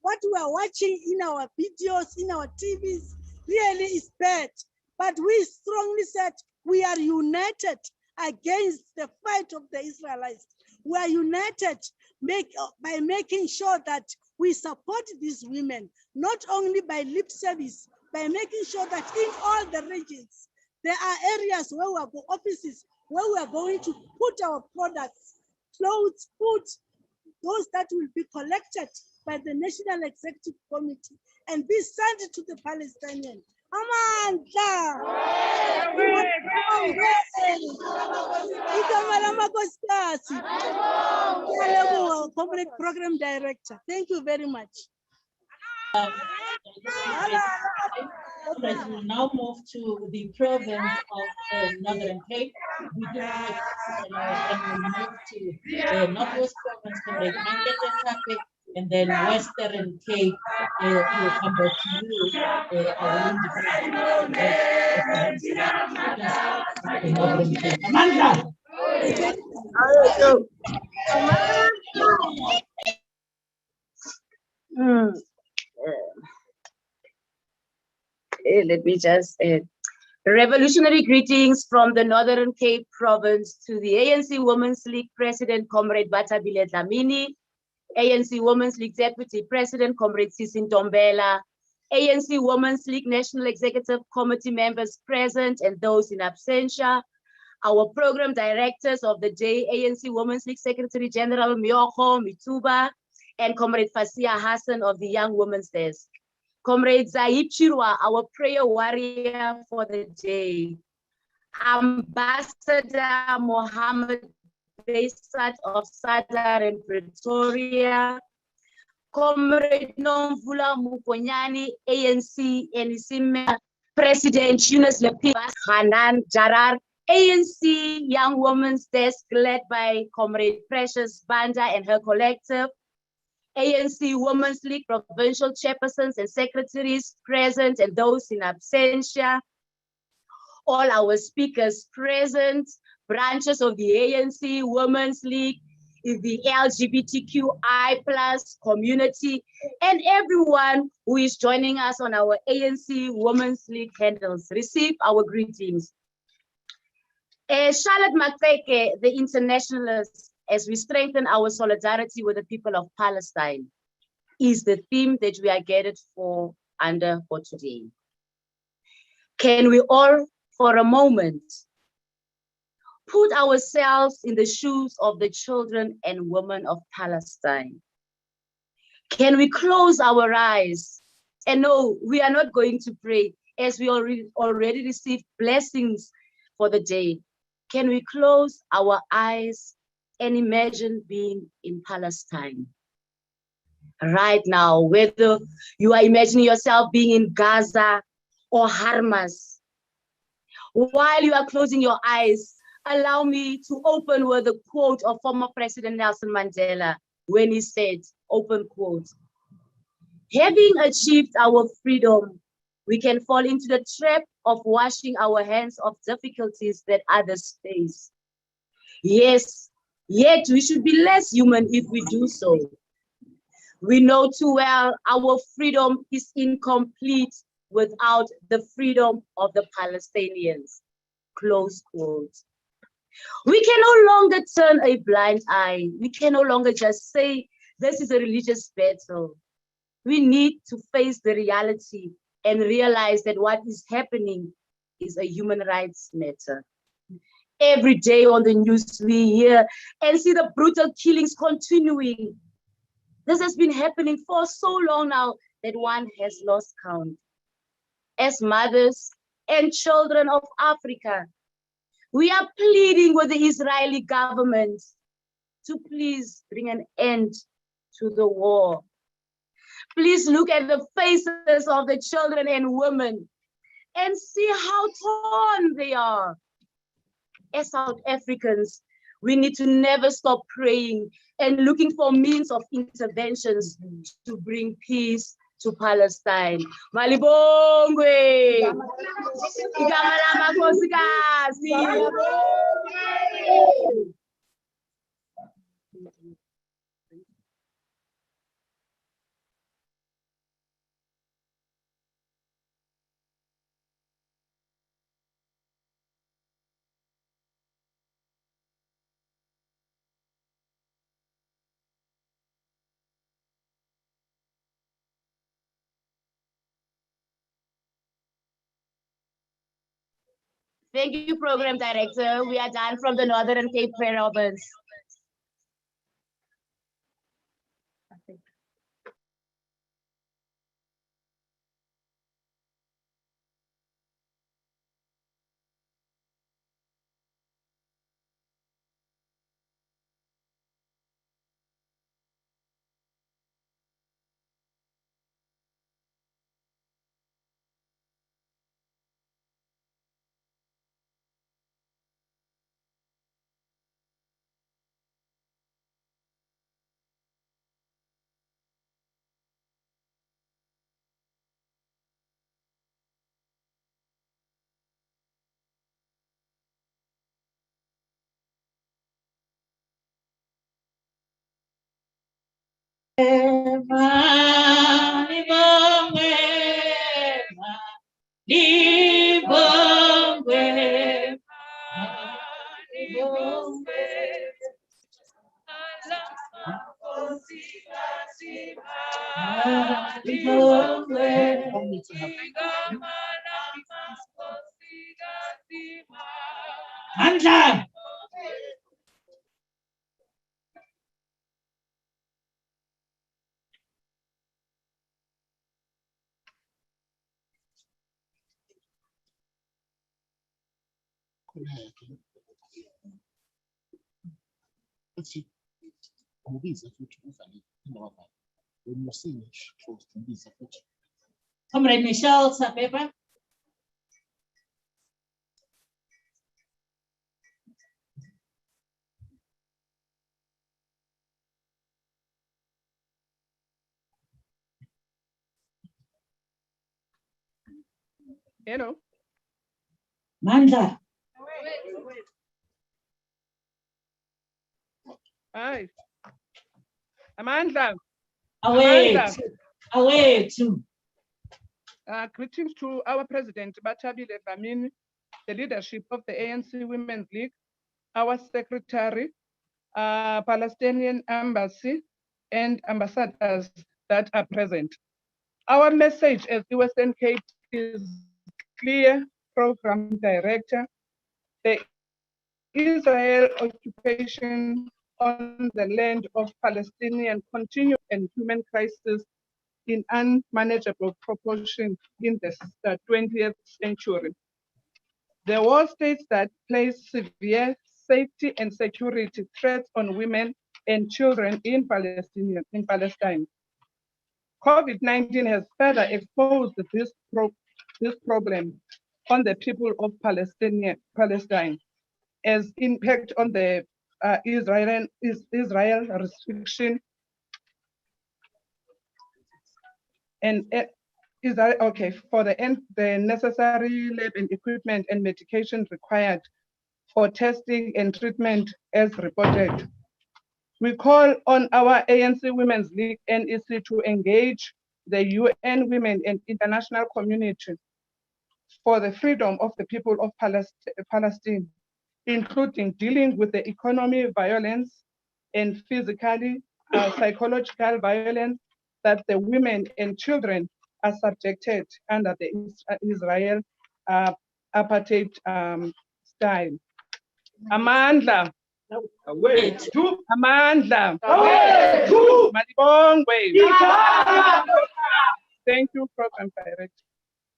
What we are watching in our videos, in our TVs, really is bad. But we strongly said we are united against the fight of the Israelites. We are united by making sure that we support these women, not only by lip service, by making sure that in all the regions, there are areas where we are offices where we are going to put our products, clothes, food, those that will be collected by the National Executive Committee and be sent to the Palestinians. Amandla! Corporate Program Director. Thank you very much. We will now move to the province of Northern Cape. We do have and we move to Northwest Province, Comrade Mangetsu Tapi, and then Western Cape will come back to you. Northern Cape. Amanda! Let me just revolutionary greetings from the Northern Cape province to the ANC Women's League President, Comrade Batabile Dlamini, ANC Women's League Deputy President, Comrade Sisi Ntombela, ANC Women's League National Executive Committee members present and those in absentia, our program directors of the day, ANC Women's League Secretary General Myoko Mituba, and Comrade Fasia Hassan of the Young Women's Desk. Comrade Zaid Chirwa, our prayer warrior for the day. Ambassador Mohammed Besat of Sadar in Pretoria. Comrade Nomvula Mukonyani, ANC NEC President Yunus Lepibas Hanan Jarar, ANC Young Women's Desk led by Comrade Precious Banda and her collective, ANC Women's League provincial chairpersons and secretaries present and those in absentia, all our speakers present, branches of the ANC Women's League, the LGBTQI+ community, and everyone who is joining us on our ANC Women's League handles. Receive our greetings. Charlotte Maxeke, the internationalist, as we strengthen our solidarity with the people of Palestine, is the theme that we are gathered for today. Can we all, for a moment, put ourselves in the shoes of the children and women of Palestine? Can we close our eyes? And no, we are not going to pray as we already received blessings for the day. Can we close our eyes and imagine being in Palestine? Right now, whether you are imagining yourself being in Gaza or Hamas, while you are closing your eyes, allow me to open with a quote of former President Nelson Mandela when he said, open quote, "Having achieved our freedom, we can fall into the trap of washing our hands of difficulties that others face. Yes, yet we should be less human if we do so. We know too well our freedom is incomplete without the freedom of the Palestinians." Close quote. We can no longer turn a blind eye. We can no longer just say this is a religious battle. We need to face the reality and realize that what is happening is a human rights matter. Every day on the news we hear and see the brutal killings continuing. This has been happening for so long now that one has lost count. As mothers and children of Africa, we are pleading with the Israeli government to please bring an end to the war. Please look at the faces of the children and women and see how torn they are. As South Africans, we need to never stop praying and looking for means of interventions to bring peace to Palestine. Malibongwe! Igama lamakhosikazi! Thank you, Program Director. We are done from the Northern Cape Province. Mandla. Comrade Michelle Sapeba. Hello. Mandla. Hi. Amandla. Away. Amandla. Away too. Greetings to our President Batabile Dlamini, the leadership of the ANC Women's League, our Secretary, Palestinian Embassy, and ambassadors that are present. Our message as the Western Cape is clear, Program Director. The Israel occupation on the land of Palestinian continue and human crisis in unmanageable proportion in the 20th century. The war states that place severe safety and security threats on women and children in Palestine. COVID-19 has further exposed this problem on the people of Palestine as impact on the Israel restriction and for the necessary lab and equipment and medication required for testing and treatment as reported. We call on our ANC Women's League NEC to engage the UN Women and international community for the freedom of the people of Palestine, including dealing with the economic violence and physically, psychological violence that the women and children are subjected under the Israel apartheid style. Amandla. Away to Amandla. Away to Malibongwe. Thank you, Program Director.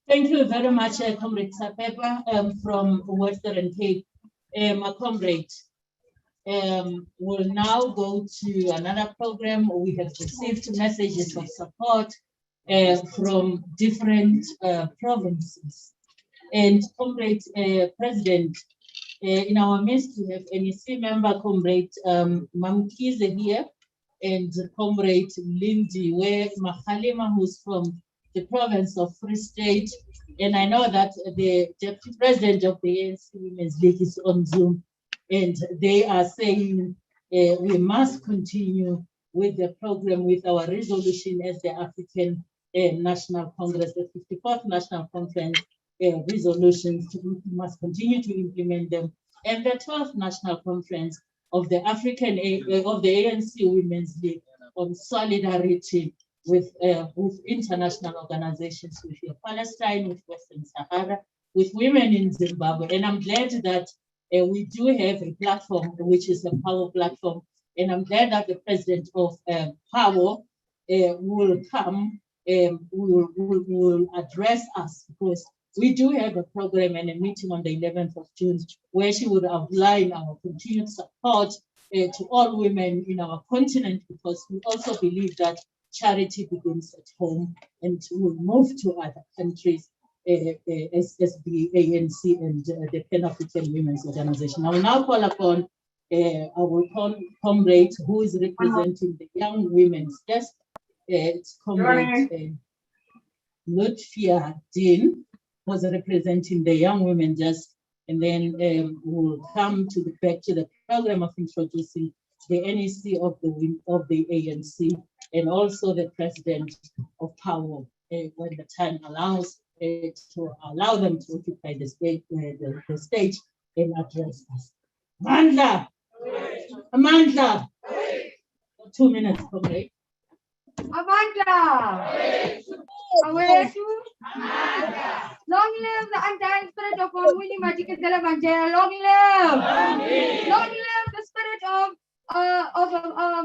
Thank you very much, Comrade Sapeba from Western Cape. My comrade, we'll now go to another program. We have received messages of support from different provinces. And Comrade President, in our midst, we have NEC member, Comrade Mamkize here, and Comrade Lindy Mahalima, who's from the province of Free State. And I know that the Deputy President of the ANC Women's League is on Zoom, and they are saying we must continue with the program, with our resolution as the African National Congress, the 54th National Conference resolutions. We must continue to implement them. And the 12th National Conference of the of the ANC Women's League on solidarity with international organizations, with Palestine, with Western Sahara, with women in Zimbabwe. And I'm glad that we do have a platform, which is a power platform. And I'm glad that the president of Power will come, will address us, because we do have a program and a meeting on the 11th of June where she would outline our continued support to all women in our continent, because we also believe that charity begins at home and will move to other countries as the ANC and the Pan-African Women's Organization. I will now call upon our comrade who is representing the Young Women's Desk. It's Comrade Lutfia Dean, was representing the Young Women Desk, and then we'll come to back to the program of introducing the NEC of the ANC, and also the president of Power, when the time allows, to allow them to occupy the stage and address us. Amandla! Amandla! 2 minutes, comrade. Amandla! Away to Amandla! Long live the undying spirit of women! Winnie Madikizela Mandela, long live! Long live the spirit of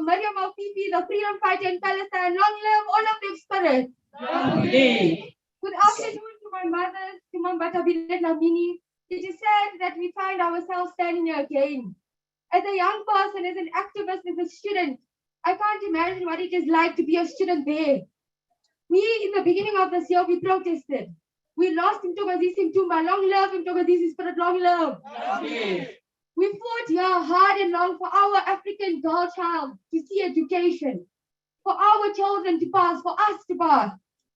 Maria Malpipi, the freedom fighter in Palestine. Long live all of their spirits. Good afternoon to my mother, to Mambata Bilet Lamini. It is sad that we find ourselves standing here again. As a young person, as an activist, as a student, I can't imagine what it is like to be a student there. We, in the beginning of this year, we protested. We lost Mthokozisi Mtumba, long live Mthokozisi spirit, long live. We fought here hard and long for our African girl child to see education, for our children to pass, for us to pass.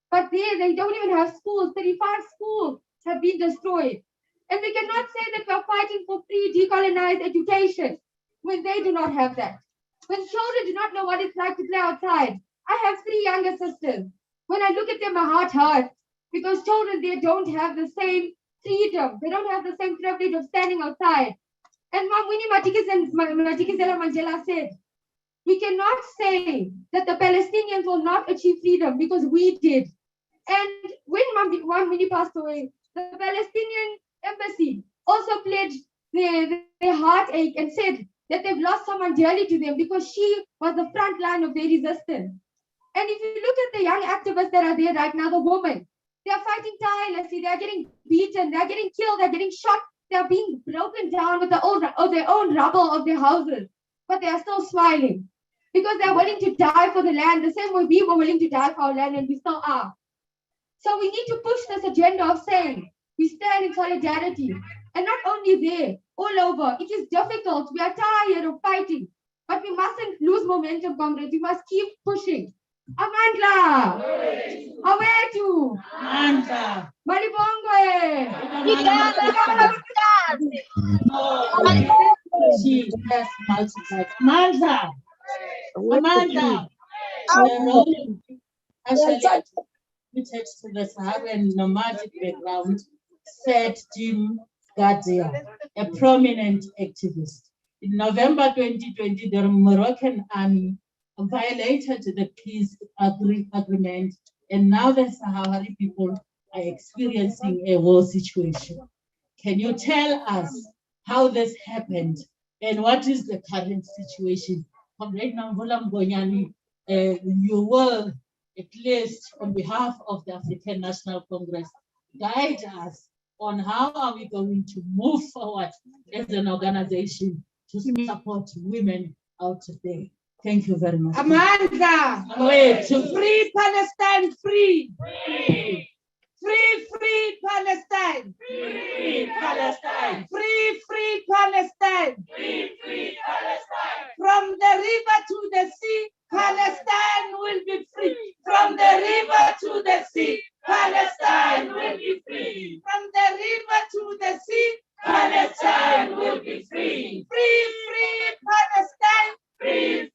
But there, they don't even have schools. 35 schools have been destroyed. And we cannot say that we're fighting for free decolonized education when they do not have that. When children do not know what it's like to play outside. I have 3 younger sisters. When I look at them, my heart hurts because children there don't have the same freedom. They don't have the same privilege of standing outside. And Mom Winnie Madikizela Mandela said, we cannot say that the Palestinians will not achieve freedom because we did. And when Mom Winnie passed away, the Palestinian embassy also pledged their heartache and said that they've lost someone dearly to them because she was the front line of their resistance. And if you look at the young activists that are there right now, the women, they are fighting tirelessly, they are getting beaten, they are getting killed, they are getting shot, they are being broken down with their own rubble of their houses, but they are still smiling because they are willing to die for the land the same way we were willing to die for our land, and we still are. So we need to push this agenda of saying we stand in solidarity, and not only there, all over. It is difficult, we are tired of fighting, but we mustn't lose momentum, comrades. We must keep pushing. Amandla, Awetu, Malibongwe, She has multiplied. Amanda, actually admitted to the Saharan nomadic background, said Jim Gadia, a prominent activist. In November 2020, the Moroccan army violated the peace agreement, and now the Sahrawi people are experiencing a war situation. Can you tell us how this happened and what is the current situation? Comrade Namvula Mgonyani, you will, at least on behalf of the African National Congress, guide us on how are we going to move forward as an organization to support women out there. Thank you very much. Amanda, free Palestine, free. Free Palestine. Free Palestine. Free Palestine. Free Palestine. From the river to the sea, Palestine will be free. From the river to the sea, Palestine will be free. From the river to the sea, Palestine will be free. Free Palestine. Free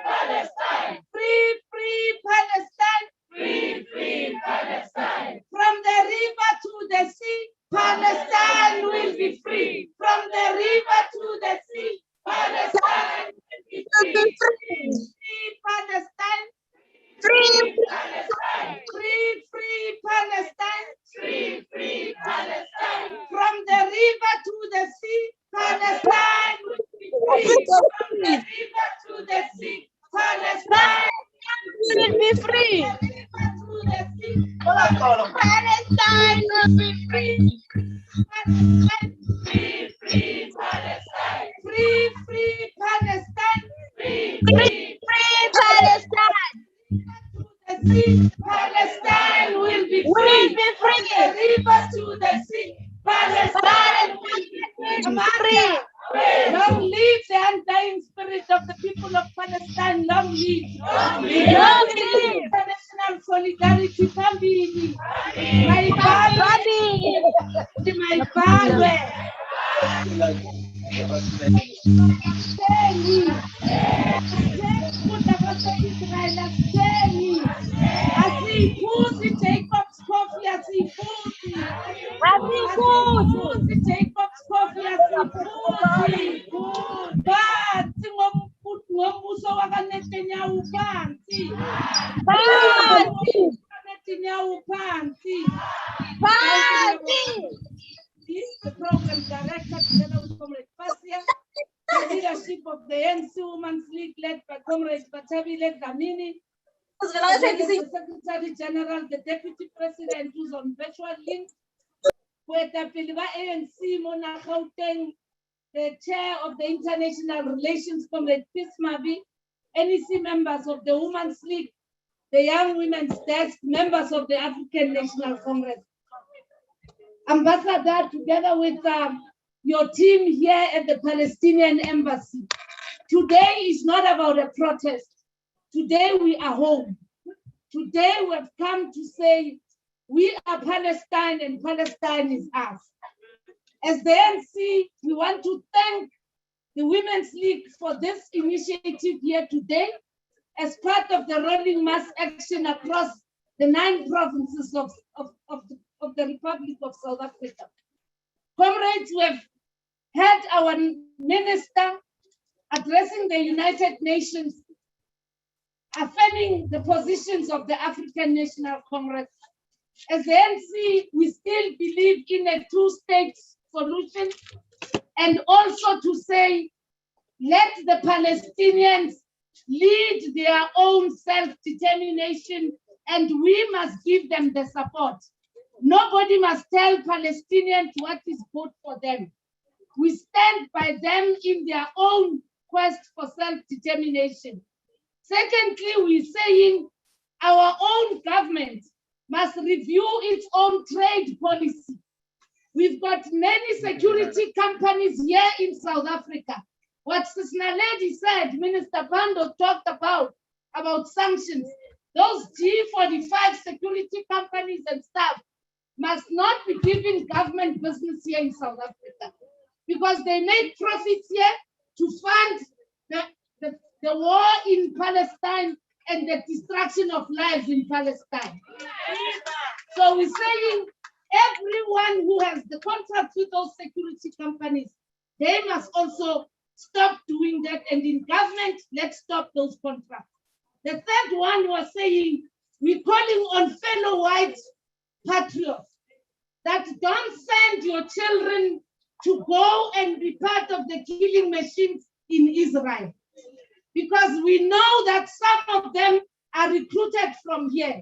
Palestine. Free Palestine. Free Palestine. From the river to the sea, Palestine will be free. From the river to the sea, Palestine will be free. Free Palestine. Free Palestine. Free Palestine. Free Palestine. From the river to the sea, Palestine will be free. From the river to the sea, Palestine will be free. Palestine will be free. Free Palestine. Free Palestine. Free Palestine. Palestine will be free. From the river to the sea, Palestine will be free. Long live the undying spirit of the people of Palestine. Long live. Long live. Long live. International solidarity. Pambili. My father. My father. the program director, together with Comrade Pasia, the leadership of the ANC Women's League led by Comrade Batabile Dlamini, the Secretary General, the Deputy President who's on virtual link, with the ANC Mona Gauteng, the Chair of the International Relations, Comrade Pismavi, NEC members of the Women's League, the Young Women's Desk, members of the African National Congress. Ambassador, together with your team here at the Palestinian Embassy. Today is not about a protest. Today we are home. Today we have come to say we are Palestine and Palestine is us. As the ANC, we want to thank the Women's League for this initiative here today as part of the rolling mass action across the 9 provinces of the Republic of South Africa. Comrades, we have had our minister addressing the United Nations, affirming the positions of the African National Congress. As the ANC, we still believe in a 2-state solution, and also to say, let the Palestinians lead their own self-determination, and we must give them the support. Nobody must tell Palestinians what is good for them. We stand by them in their own quest for self-determination. Secondly, we're saying our own government must review its own trade policy. We've got many security companies here in South Africa. What Naledi said, Minister Bando talked about sanctions. Those G45 security companies and staff must not be giving government business here in South Africa because they make profits here to fund the war in Palestine and the destruction of lives in Palestine. So we're saying everyone who has the contract with those security companies, they must also stop doing that, and in government, let's stop those contracts. The third one was saying, we're calling on fellow white patriots that don't send your children to go and be part of the killing machines in Israel. Because we know that some of them are recruited from here.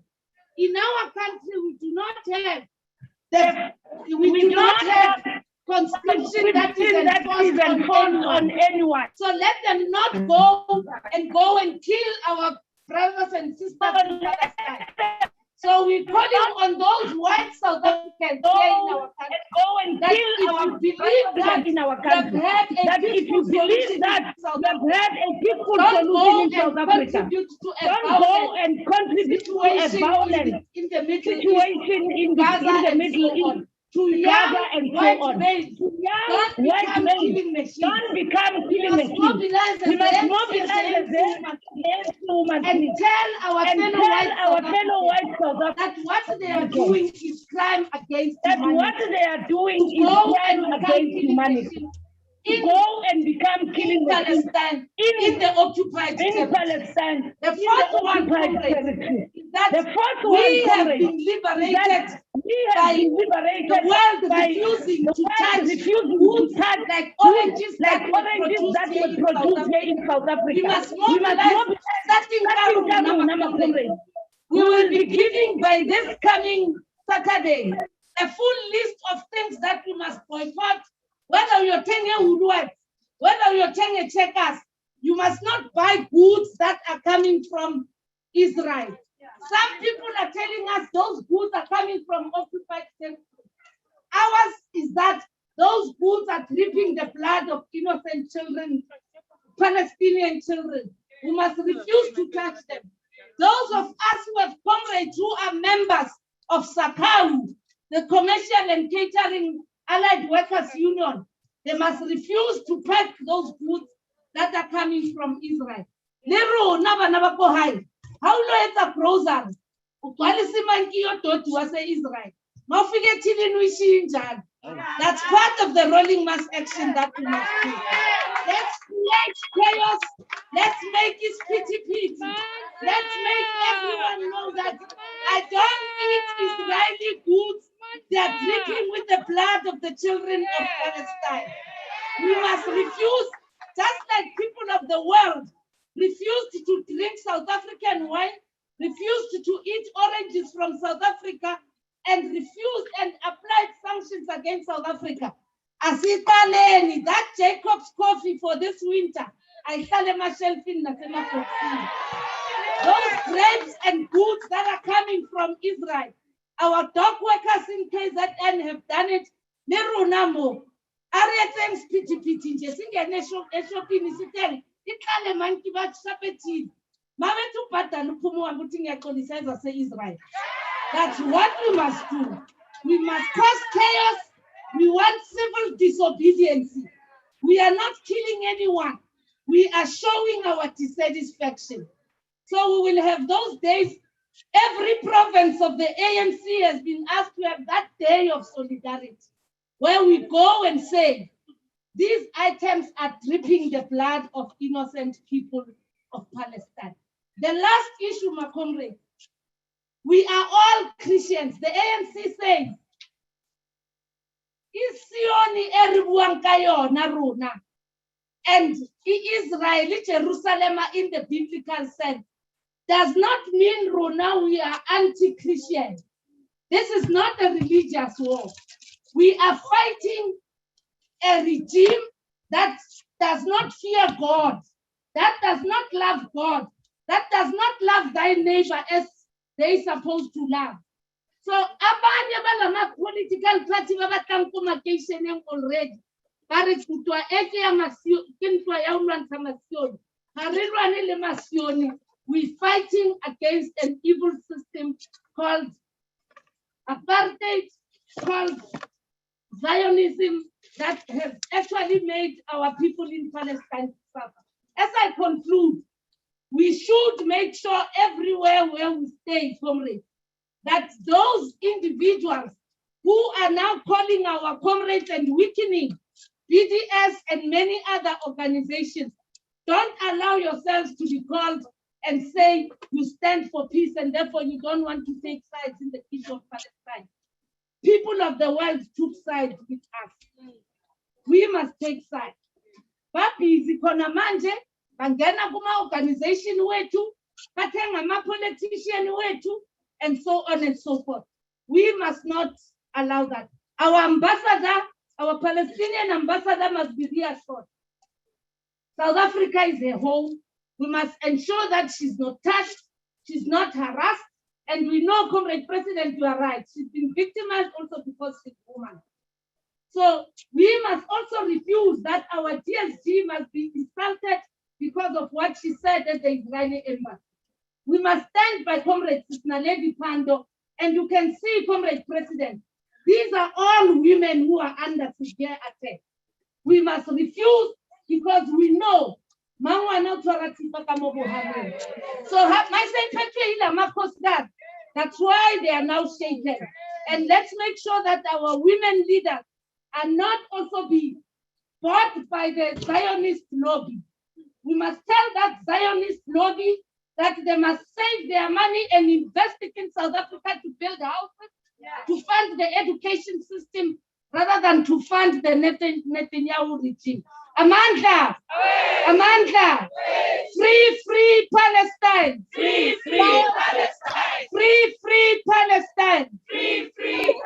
In our country, we do not have conscription that is enforced on anyone. So let them not go and kill our brothers and sisters in Palestine. So we're calling on those white South Africans here in our country that if you believe that in our country, that if you believe that we've had a peaceful solution in South Africa, don't go and contribute to a violent situation in the Middle East. To Gaza and so on. Don't become killing machines. We must mobilize and tell our fellow white South Africans that what they are doing is crime against humanity. What they are doing is crime against humanity. Go and become killing Palestine in the occupied Palestine. The fourth one is that we have been liberated the world refusing to touch like oranges that were produced here in South Africa. We must mobilize we will be giving by this coming Saturday a full list of things that we must boycott. Whether you're taking woodwork, whether you're taking checkers, you must not buy goods that are coming from Israel. Some people are telling us those goods are coming from occupied territory. Ours is that those goods are dripping the blood of innocent children, Palestinian children. We must refuse to touch them. Those of us who have comrades who are members of SACAU, the Commercial and Catering Allied Workers Union, they must refuse to pack those goods that are coming from Israel. Lero naba go high. How lo etsa browser? Uqalisa imankiyo dot wase Israel. Mawufike thini uyishiya njani? That's part of the rolling mass action that we must do. Let's create chaos. Let's make it pity. Let's make everyone know that I don't eat Israeli goods. They are dripping with the the blood of the children of Palestine. We must refuse, just like people of the world refused to drink South African wine, refused to eat oranges from South Africa, and refused and applied sanctions against South Africa. Asitaleni, that Jacob's coffee for this winter, I sell a shelf in those grapes and goods that are coming from Israel. Our dog workers in KZN have done it. Nerunamo. Arieteng piti piti nje singene eshopini sitele. Ikale manki ba chapeti. Mame tu pata nupumu abuti ngekolisa eza Israel. That's what we must do. We must cause chaos. We want civil disobedience. We are not killing anyone. We are showing our dissatisfaction. So we will have those days. Every province of the ANC has been asked to have that day of solidarity, where we go and say, these items are dripping the blood of innocent people of Palestine. The last issue, my comrade, we are all Christians. The ANC says, Isioni eribuang kayo na runa. And Israel, Jerusalem in the biblical sense, does not mean runa we are anti-Christian. This is not a religious war. We are fighting a regime that does not fear God, that does not love God, that does not love thy neighbor as they supposed to love. So abanye balama political party babatlang communication already. Bare kutwa eke ya masio kintwa ya umlanta masioni. Harilwane le masioni. We fighting against an evil system called apartheid, called Zionism, that has actually made our people in Palestine suffer. As I conclude, we should make sure everywhere where we stay, comrades, that those individuals who are now calling our comrades and weakening BDS and many other organizations, don't allow yourselves to be called and say you stand for peace and therefore you don't want to take sides in the issue of Palestine. People of the world took sides with us. We must take sides. Babizi kona manje, bangena kuma organization wetu, batenga ma politician wetu, and so on and so forth. We must not allow that. Our ambassador, our Palestinian ambassador must be reassured. South Africa is a home. We must ensure that she's not touched, she's not harassed, and we know, Comrade President, you are right. She's been victimized also because she's a woman. So we must also refuse that our DSG must be insulted because of what she said at the Israeli embassy. We must stand by Comrade Naledi Pando, and you can see, Comrade President, these are all women who are under severe attack. We must refuse because we know so that's why they are now shaken. And let's make sure that our women leaders are not also be bought by the Zionist lobby. We must tell that Zionist lobby that they must save their money and invest it in South Africa to build houses, to fund the education system, rather than to fund the Netanyahu regime. Amandla! Amandla! Free Palestine! Free Palestine! Free Palestine! Free Palestine!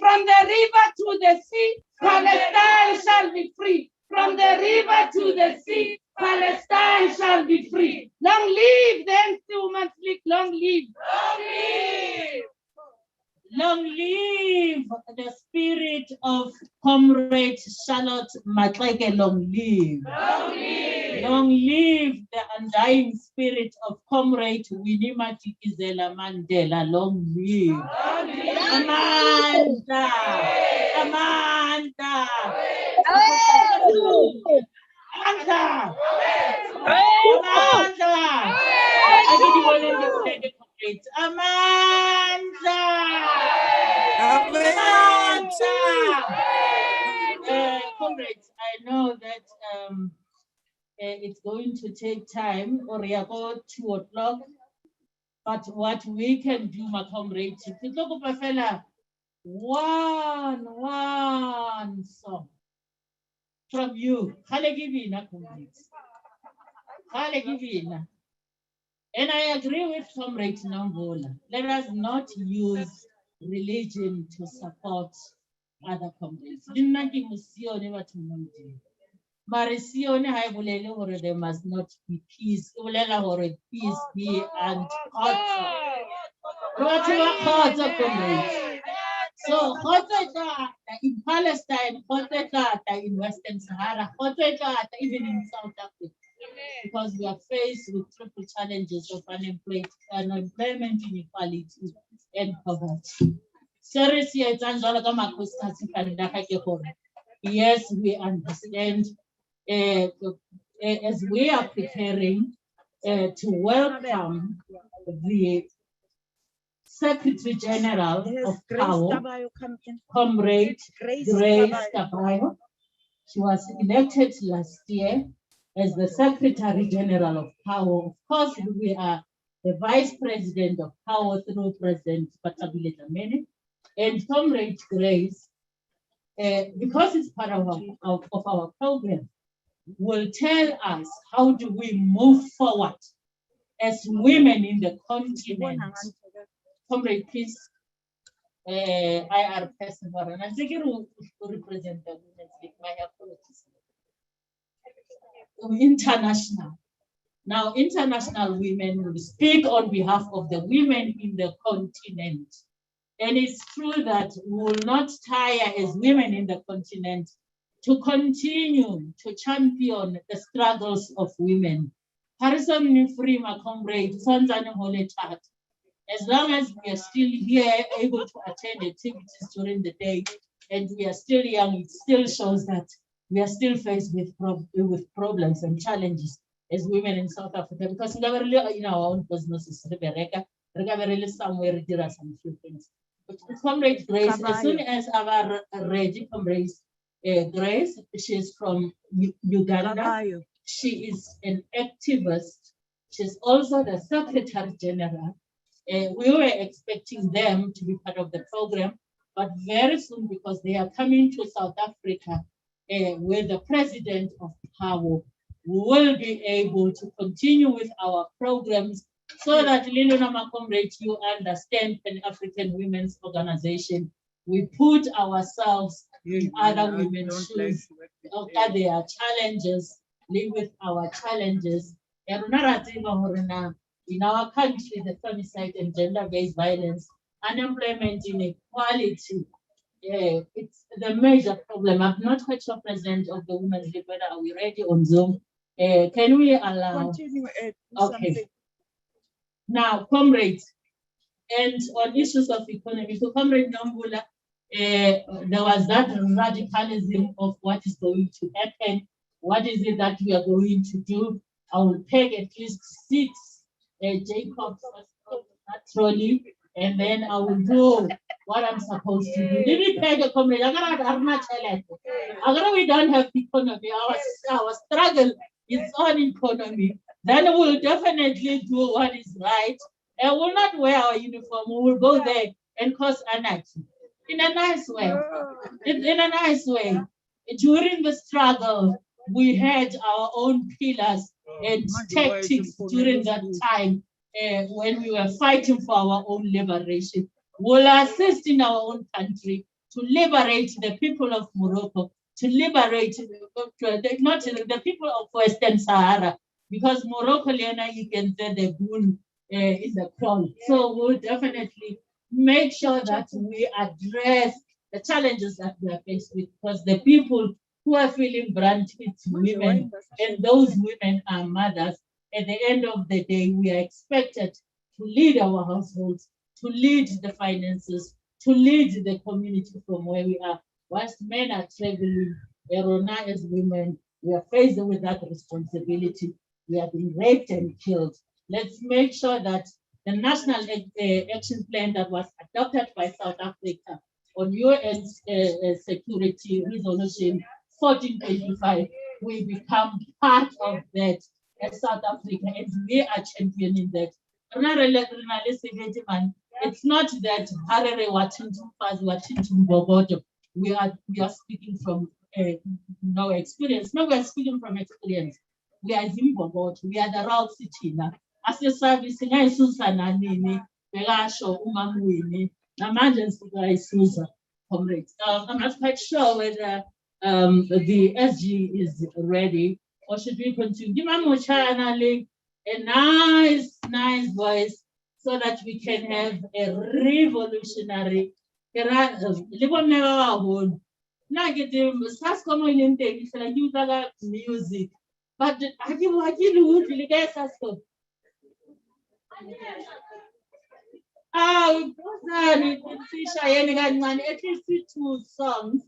From the river to the sea, Palestine shall be free. From the river to the sea, Palestine shall be free. Long live the ANC Women's League, long live! Long live! Long live the spirit of Comrade Charlotte Maxeke, long live. Long live. Long live the undying spirit of Comrade Winnie Madikizela Mandela, long live. Long live. Amanda! Amanda! Amanda! Amanda! Amanda! Comrades, I know that it's going to take time, or we are going 2 o'clock. But what we can do, my comrades, one song from you. Khale ke bina, comrades. Khale ke bina. And I agree with Comrade Nambola. Let us not use religion to support other comrades. Nna ke mosione batho mo Modimo. Mare sione ha e bolele hore there must not be peace. E bolela hore peace be and kgotso. Re batho ba kgotso, comrades. So kgotso e tlata in Palestine, kgotso e tlata in Western Sahara, kgotso e tlata even in South Africa. Because we are faced with triple challenges of unemployment, inequality, and poverty. Seriously, yes, we understand as we are preparing to welcome the Secretary General of PAO, Comrade Grace Tabayo. She was elected last year as the Secretary General of PAO. Of course, we are the Vice President of PAO through President Batabile Dlamini. And Comrade Grace, because it's part of our program, will tell us how do we move forward as women in the continent. Comrade, please. IR person, and I think it will represent the women's league. My apologies. International. Now, international women will speak on behalf of the women in the continent. And it's true that we will not tire as women in the continent to continue to champion the struggles of women. Harrison free, my comrade, as long as we are still here, able to attend activities during the day, and we are still young, it still shows that we are still faced with problems and challenges as women in South Africa, because we never really in our own businesses, we never really somewhere to do some few things. But Comrade Grace, as soon as our ready Comrade Grace, she is from Uganda. She is an activist. She's also the Secretary General. We were expecting them to be part of the program, but very soon, because they are coming to South Africa with the president of PAO, we will be able to continue with our programs so that, Lilona comrade, you understand Pan-African Women's Organization. We put ourselves in other women's shoes. Okay, there are challenges, live with our challenges. In our country, the femicide and gender-based violence, unemployment inequality, it's the major problem. I've not heard your president of the Women's League, whether are we ready on Zoom? Can we allow? Continue, Ed. Okay. Now, comrades, and on issues of economy, so Comrade Nambula, there was that radicalism of what is going to happen. What is it that we are going to do? I will peg at least 6 Jacobs trolley, and then I will do what I'm supposed to do. Let me peg a comrade. We don't have economy. Our struggle is on economy. Then we'll definitely do what is right. And we'll not wear our uniform. We will go there and cause anarchy in a nice way. In a nice way. During the struggle, we had our own pillars and tactics during that time when we were fighting for our own liberation. We'll assist in our own country to liberate the people of Morocco, to liberate not the people of Western Sahara, because Morocco, you can say the goon in the crown. So we'll definitely make sure that we address the challenges that we are faced with, because the people who are feeling brand it's women, and those women are mothers. At the end of the day, we are expected to lead our households, to lead the finances, to lead the community from where we are. Whilst men are traveling, as women, we are faced with that responsibility. We have been raped and killed. Let's make sure that the national action plan that was adopted by South Africa on UN Security Resolution 1425, we become part of that as South Africa, and we are championing that. It's not that Harare Watintum Faz Watintum Bogoto. We are speaking from no experience. No, we are speaking from experience. We are Zimbogot. We are the Rao City. As a service, I Susana Nini, Pegasho, Umamuini, emergency guy Susa. Comrades. I'm not quite sure whether the SG is ready or should we continue. Give China link a nice voice so that we can have a revolutionary music. But I give guys Sasko. At least 2 songs.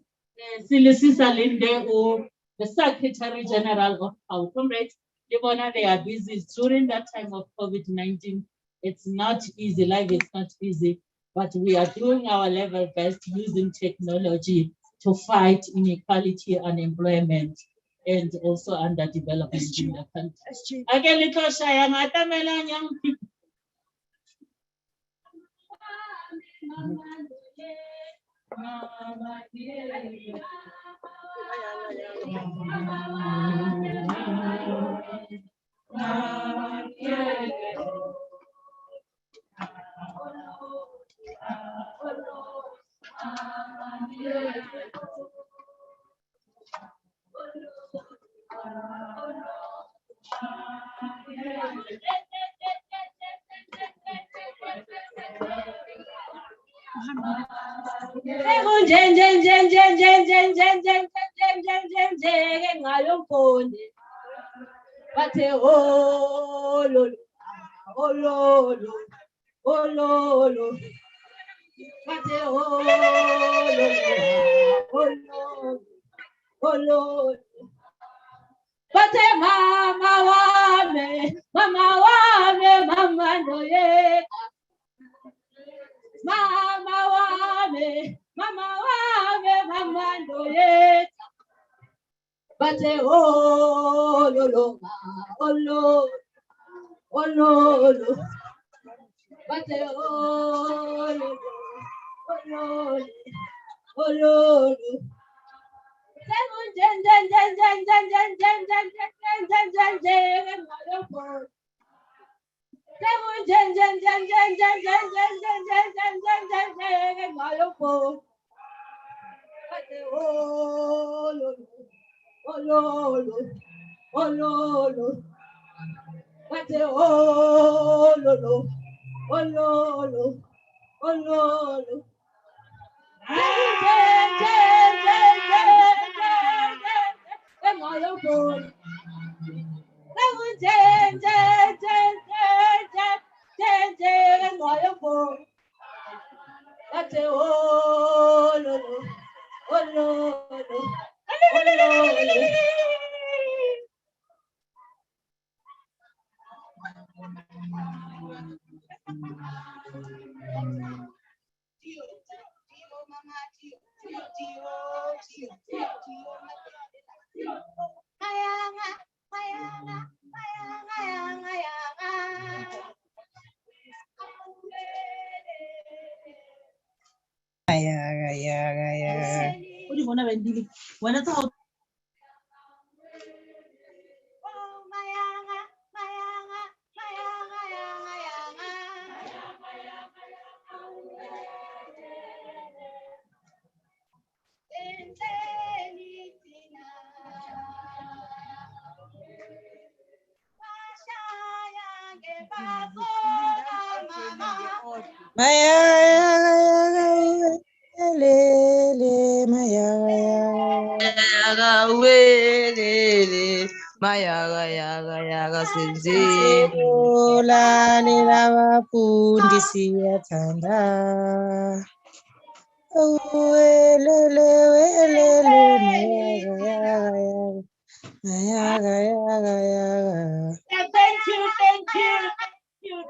Silisisa Linde or the Secretary General of our comrades. They are busy during that time of COVID-19. It's not easy, life is not easy, but we are doing our level best using technology to fight inequality, unemployment, and also underdevelopment in the country. Again, little shy, young people.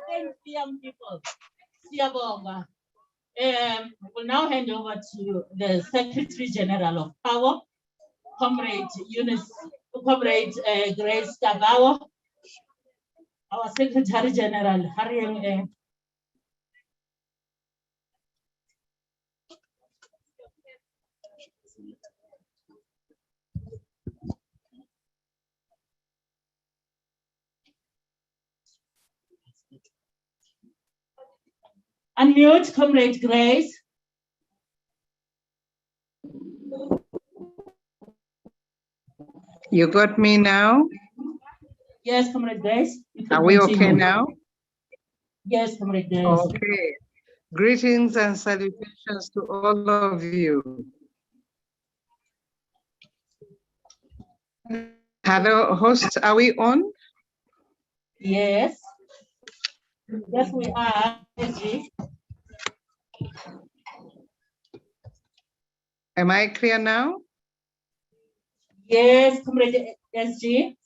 Thank you, young people. We'll now hand over to the Secretary General of Power, Comrade Grace Tabawa, our Secretary General, hurrying Unmute, Comrade Grace. You got me now? Yes, Comrade Grace. Are we okay now? Yes, Comrade Grace. Okay. Greetings and salutations to all of you. Hello, host, are we on? Yes. Yes, we are. SG. Am I clear now? Yes, Comrade SG.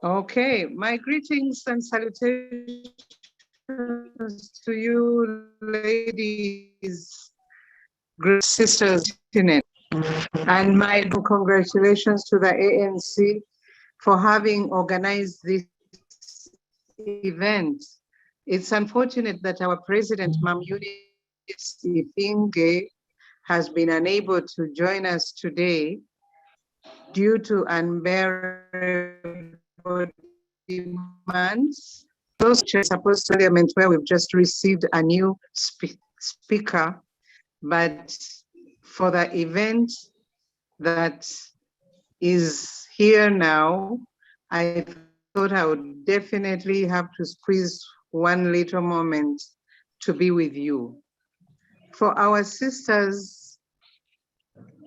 Okay, my greetings and salutations to you, ladies, great sisters, and my congratulations to the ANC for having organized this event. It's unfortunate that our president, Mam Eunice Ipinge, has been unable to join us today due to unbearable demands. Those are supposed to be Parliament where we've just received a new speaker, but for the event that is here now, I thought I would definitely have to squeeze one little moment to be with you. For our sisters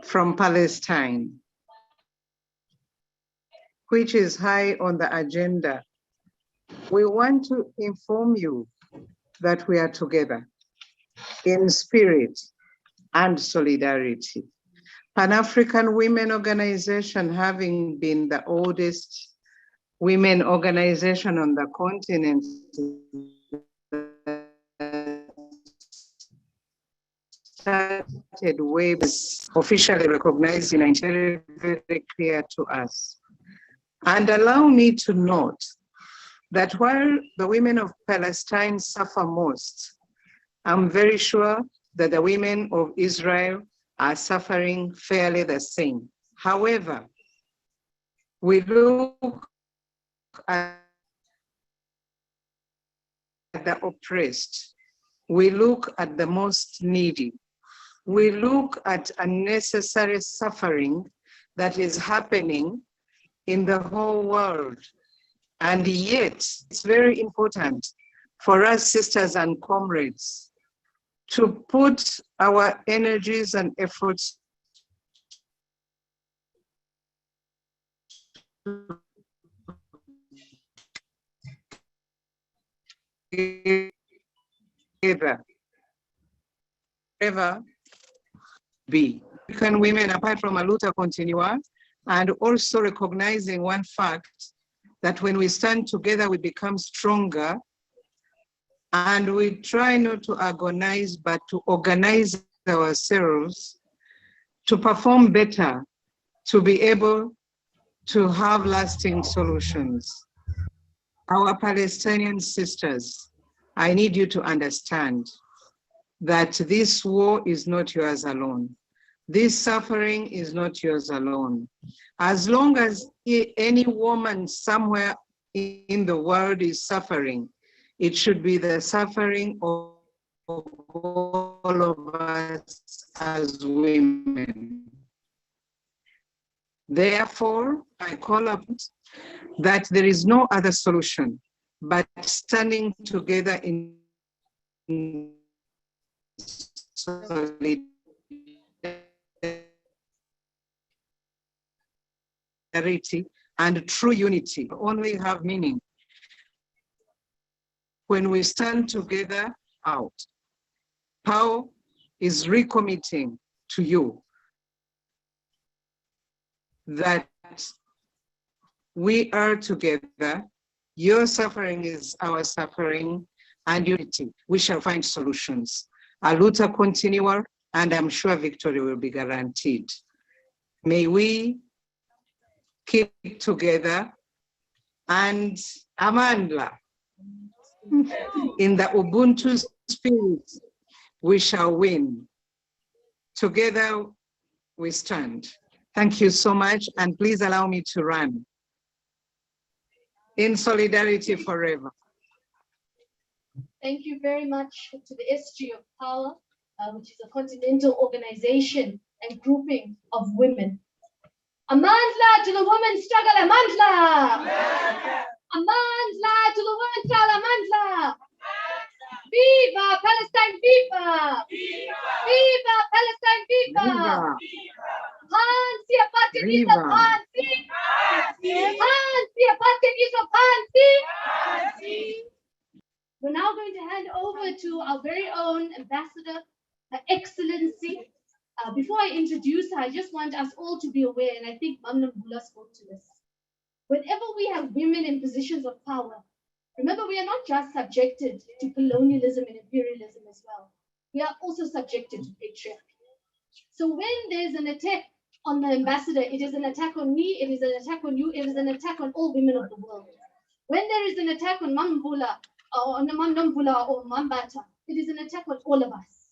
from Palestine, which is high on the agenda, we want to inform you that we are together in spirit and solidarity. Pan-African Women Organization, having been the oldest women organization on the continent, started way officially recognized in Nigeria, very clear to us. And allow me to note that while the women of Palestine suffer most, I'm very sure that the women of Israel are suffering fairly the same. However, we look at the oppressed, we look at the most needy, we look at unnecessary suffering that is happening in the whole world. And yet, it's very important for us, sisters and comrades, to put our energies and efforts together. Ever be. African women, apart from a luta continua, and also recognizing one fact that when we stand together, we become stronger, and we try not to agonize, but to organize ourselves to perform better, to be able to have lasting solutions. Our Palestinian sisters, I need you to understand that this war is not yours alone. This suffering is not yours alone. As long as any woman somewhere in the world is suffering, it should be the suffering of all of us as women. Therefore, I call up that there is no other solution but standing together in solidarity and true unity. Only have meaning when we stand together out. POW is recommitting to you that we are together. Your suffering is our suffering, and unity. We shall find solutions. A luta continua, and I'm sure victory will be guaranteed. May we keep together, and Amandla, in the Ubuntu spirit, we shall win. Together we stand. Thank you so much, and please allow me to run. In solidarity forever. Thank you very much to the SG of Power, which is a continental organization and grouping of women. Amandla to the women's struggle, Amandla! Amandla to the women's struggle, Amandla! Viva Palestine, viva! Viva Palestine, viva! Hansi apartheid is of Hansi! Hansi apartheid is of Hansi! We're now going to hand over to our very own ambassador, Her Excellency. Before I introduce her, I just want us all to be aware, and I think Mamna Mbula spoke to this. Whenever we have women in positions of power, remember, we are not just subjected to colonialism and imperialism as well. We are also subjected to patriarchy. So when there's an attack on the ambassador, it is an attack on me, it is an attack on you, it is an attack on all women of the world. When there is an attack on Mambula, or on Mamnambula or Mambata, it is an attack on all of us.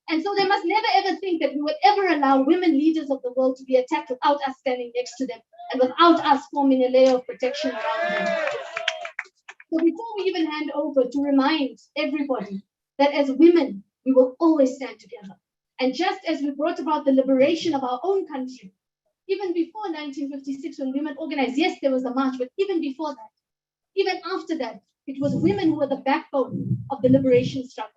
And so they must never ever think that we would ever allow women leaders of the world to be attacked without us standing next to them and without us forming a layer of protection around them. So before we even hand over, to remind everybody that as women, we will always stand together. And just as we brought about the liberation of our own country, even before 1956 when women organized, yes, there was a march, but even before that, even after that, it was women who were the backbone of the liberation struggle.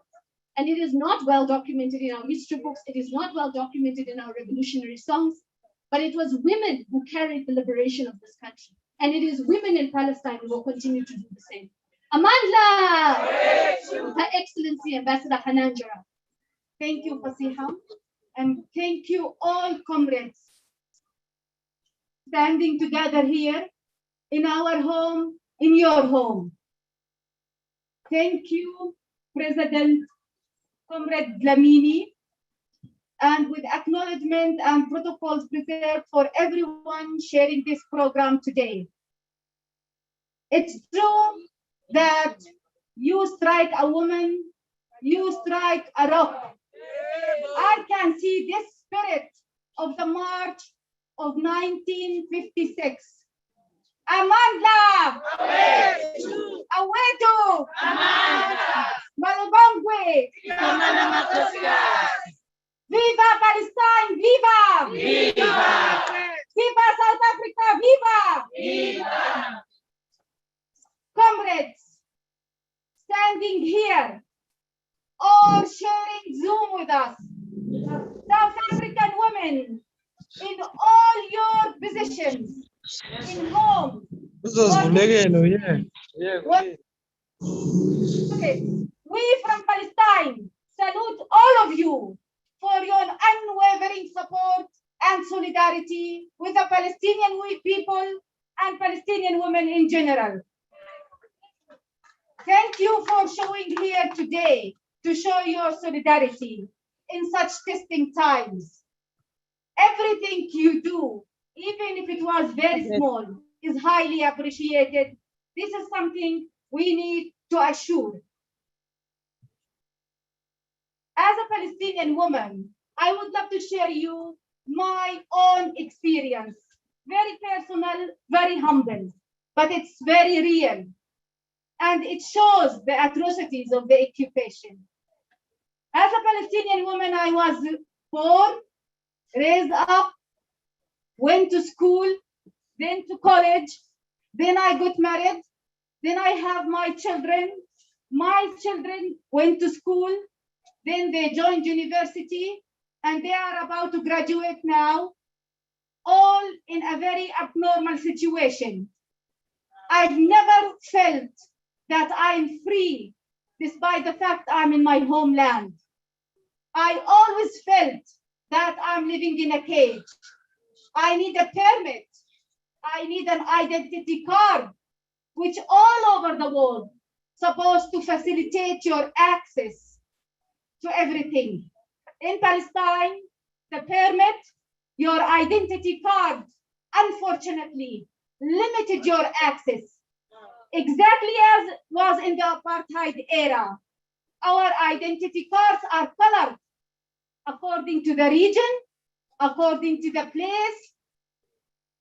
And it is not well documented in our history books, it is not well documented in our revolutionary songs, but it was women who carried the liberation of this country. And it is women in Palestine who will continue to do the same. Amandla! Her Excellency Ambassador Hanan Jarrah. Thank you, Fasiham. And thank you all comrades standing together here in our home, in your home. Thank you, President Comrade Dlamini, and with acknowledgement and protocols prepared for everyone sharing this program today. It's true that you strike a woman, you strike a rock. I can see this spirit of the March of 1956. Amandla! Awetu! Malabangwe! Viva Palestine! Viva! Viva! Viva South Africa! Viva! Viva! Comrades, standing here, all sharing Zoom with us, South African women, in all your positions, in home. Okay. We from Palestine salute all of you for your unwavering support and solidarity with the Palestinian people and Palestinian women in general. Thank you for showing here today to show your solidarity in such testing times. Everything you do, even if it was very small, is highly appreciated. This is something we need to assure. As a Palestinian woman, I would love to share you my own experience. Very personal, very humble, but it's very real. And it shows the atrocities of the occupation. As a Palestinian woman, I was born, raised up, went to school, then to college, then I got married, then I have my children. My children went to school, then they joined university, and they are about to graduate now, all in a very abnormal situation. I've never felt that I'm free, despite the fact I'm in my homeland. I always felt that I'm living in a cage. I need a permit. I need an identity card, which all over the world supposed to facilitate your access to everything. In Palestine, the permit, your identity card, unfortunately, limited your access. Exactly as was in the apartheid era. Our identity cards are colored. according to the region, according to the place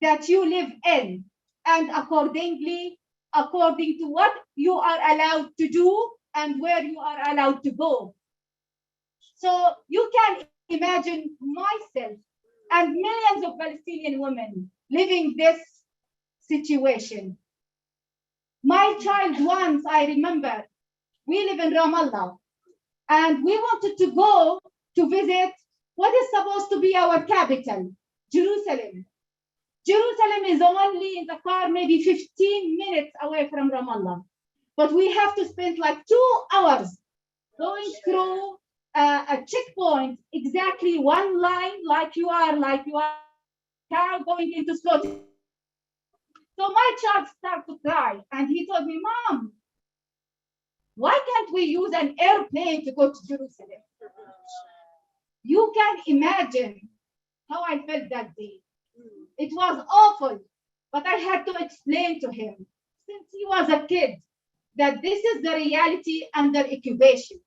that you live in, and accordingly, according to what you are allowed to do and where you are allowed to go. So you can imagine myself and millions of Palestinian women living this situation. My child once, I remember, we live in Ramallah, and we wanted to go to visit what is supposed to be our capital, Jerusalem. Jerusalem is only in the car maybe 15 minutes away from Ramallah, but we have to spend like 2 hours going through a checkpoint, exactly one line, like you are car going into slow. So my child started to cry, and he told me, Mom, why can't we use an airplane to go to Jerusalem? You can imagine how I felt that day. It was awful, but I had to explain to him, since he was a kid, that this is the reality under occupation.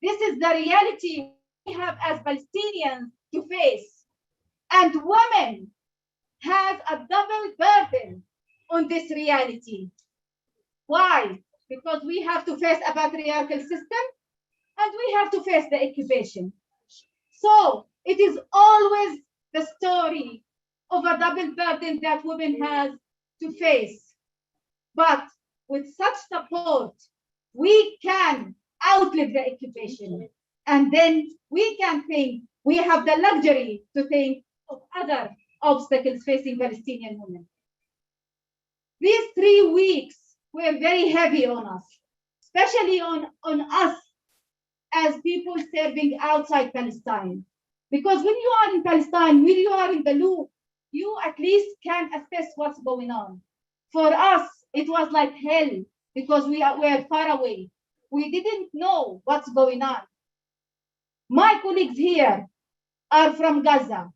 This is the reality we have as Palestinians to face. And women have a double burden on this reality. Why? Because we have to face a patriarchal system and we have to face the occupation. So it is always the story of a double burden that women have to face. But with such support, we can outlive the occupation. And then we can think, we have the luxury to think of other obstacles facing Palestinian women. These 3 weeks were very heavy on us, especially on us as people serving outside Palestine. Because when you are in Palestine, when you are in the loop, you at least can assess what's going on. For us, it was like hell because we were far away. We didn't know what's going on. My colleagues here are from Gaza.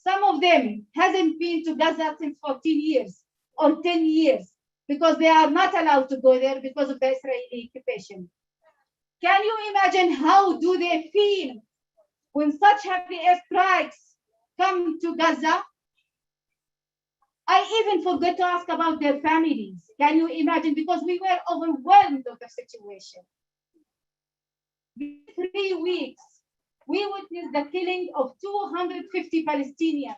Some of them hasn't been to Gaza since 14 years or 10 years because they are not allowed to go there because of the Israeli occupation. Can you imagine how do they feel when such heavy airstrikes come to Gaza? I even forgot to ask about their families. Can you imagine? Because we were overwhelmed of the situation. These 3 weeks, we witnessed the killing of 250 Palestinians,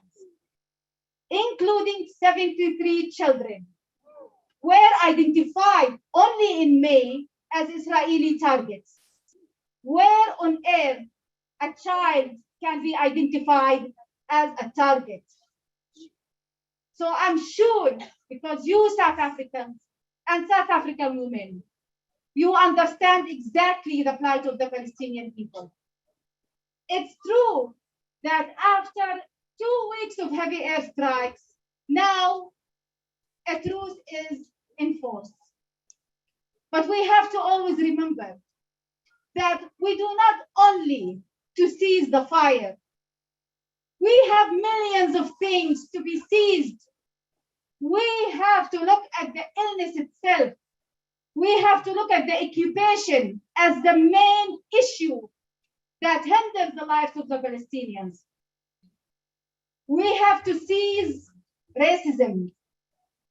including 73 children, were identified only in May as Israeli targets. Where on earth a child can be identified as a target? So I'm sure, because you South Africans and South African women, you understand exactly the plight of the Palestinian people. It's true that after 2 weeks of heavy airstrikes, now a truce is enforced. But we have to always remember that we do not only to cease the fire. We have millions of things to be seized. We have to look at the illness itself. We have to look at the occupation as the main issue that hinders the lives of the Palestinians. We have to seize racism.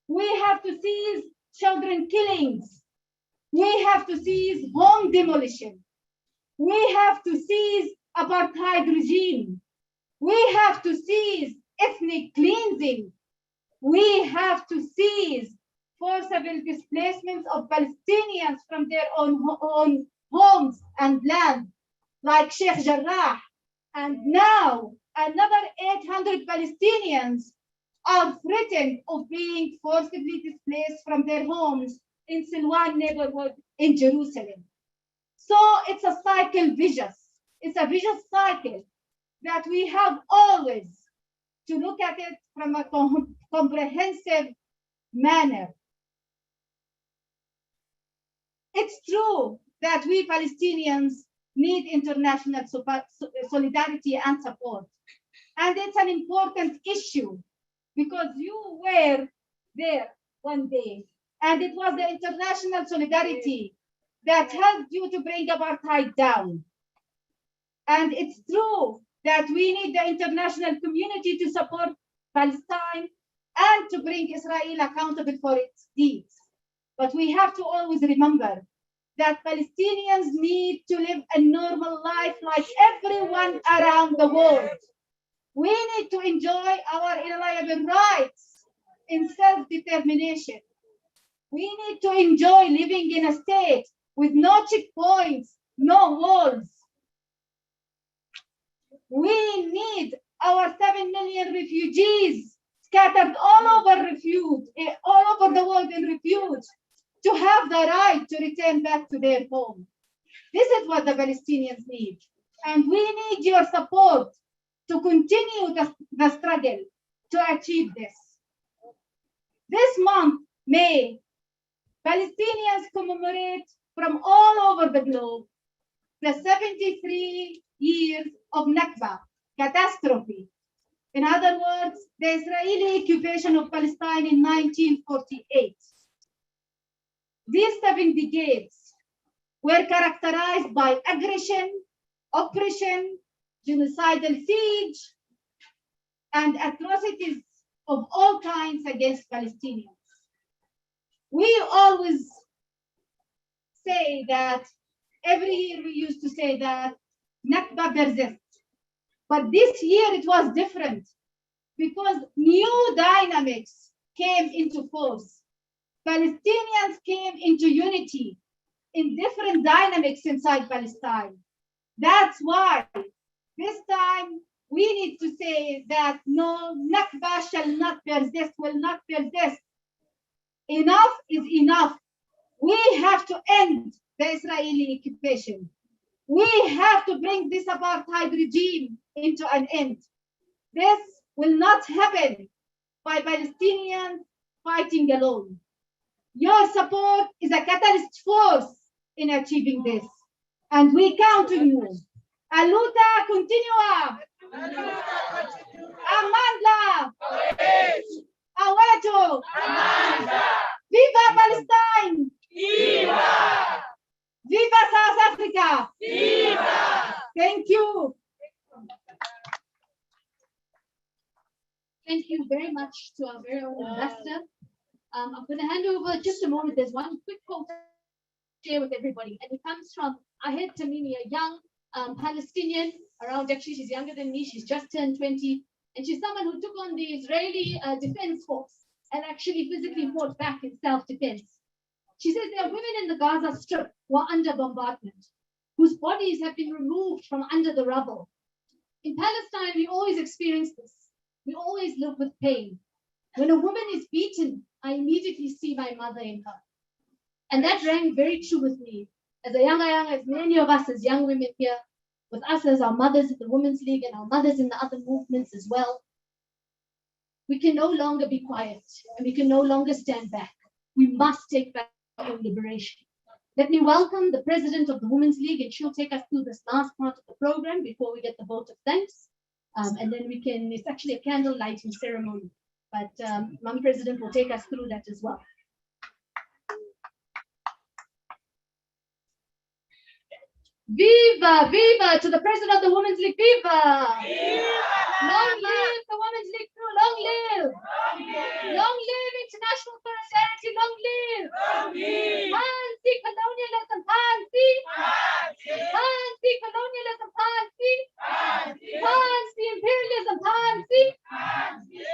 We have to seize children killings. We have to seize home demolition. We have to seize apartheid regime. We have to seize ethnic cleansing. We have to seize forcible displacements of Palestinians from their own homes and land, like Sheikh Jarrah. And now another 800 Palestinians are threatened of being forcibly displaced from their homes in Silwan neighborhood in Jerusalem. So it's a cycle vicious. It's a vicious cycle that we have always to look at it from a comprehensive manner. It's true that we Palestinians need international solidarity and support. And it's an important issue because you were there one day, and it was the international solidarity that helped you to bring apartheid down. And it's true that we need the international community to support Palestine and to bring Israel accountable for its deeds. But we have to always remember that Palestinians need to live a normal life like everyone around the world. We need to enjoy our inalienable rights in self-determination. We need to enjoy living in a state with no checkpoints, no walls. We need our 7 million refugees scattered all over the world in refuge to have the right to return back to their home. This is what the Palestinians need. And we need your support to continue the struggle to achieve this. This month, May, Palestinians commemorate from all over the globe the 73 years of Nakba, catastrophe. In other words, the Israeli occupation of Palestine in 1948. These 7 decades were characterized by aggression, oppression, genocidal siege, and atrocities of all kinds against Palestinians. We always say that, every year we used to say that Nakba persists. But this year it was different because new dynamics came into force. Palestinians came into unity in different dynamics inside Palestine. That's why this time we need to say that no, Nakba shall not persist, will not persist. Enough is enough. We have to end the Israeli occupation. We have to bring this apartheid regime into an end. This will not happen by Palestinians fighting alone. Your support is a catalyst force in achieving this. And we count on you. A luta continua. Amandla. Aweto. Viva Palestine. Viva. Viva South Africa. Viva. Thank you. Thank you very much to our very own ambassador. I'm going to hand over just a moment. There's one quick quote to share with everybody, and it comes from Ahed Tamimi, a young Palestinian, actually she's younger than me, she's just turned 20, and she's someone who took on the Israeli Defense Force and actually physically fought back in self-defense. She says there are women in the Gaza Strip who are under bombardment, whose bodies have been removed from under the rubble. In Palestine, we always experience this. We always live with pain. When a woman is beaten, I immediately see my mother in her. And that rang very true with me. As a young, as many of us as young women here, with us as our mothers in the Women's League and our mothers in the other movements as well, we can no longer be quiet and we can no longer stand back. We must take back our own liberation. Let me welcome the president of the Women's League, and she'll take us through this last part of the program before we get the vote of thanks. And then it's actually a candle lighting ceremony. But Mom President will take us through that as well. Viva, viva to the president of the Women's League, viva! Viva! Long live the Women's League crew, long live! Long live! Long live international solidarity, long live! Long live! Fancy colonialism, fancy! Fancy! Fancy colonialism, fancy! Fancy! Fancy imperialism, fancy! Fancy!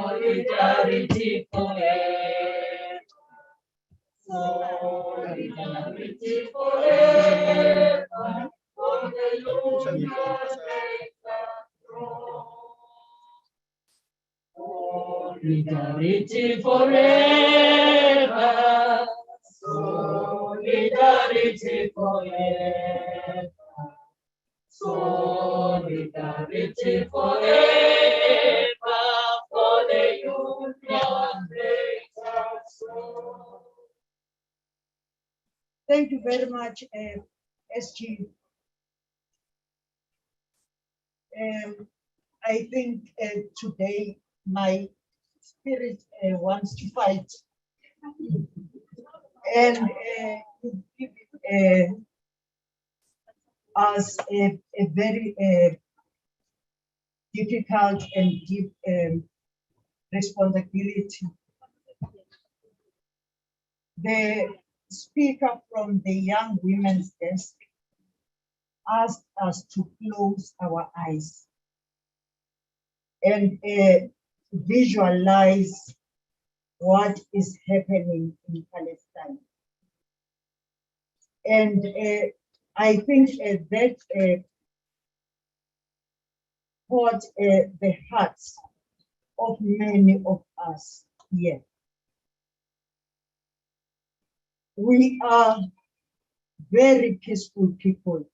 Solidarity forever. Solidarity forever. For the Lord God makes us strong. Solidarity forever. Solidarity forever. Solidarity forever for the union makes us strong. Thank you very much, SG. I think today my spirit wants to fight. And you give it us a very difficult and deep responsibility. The speaker from the Young Women's Desk asked us to close our eyes and visualize what is happening in Palestine. And I think that caught the hearts of many of us here. We are very peaceful people.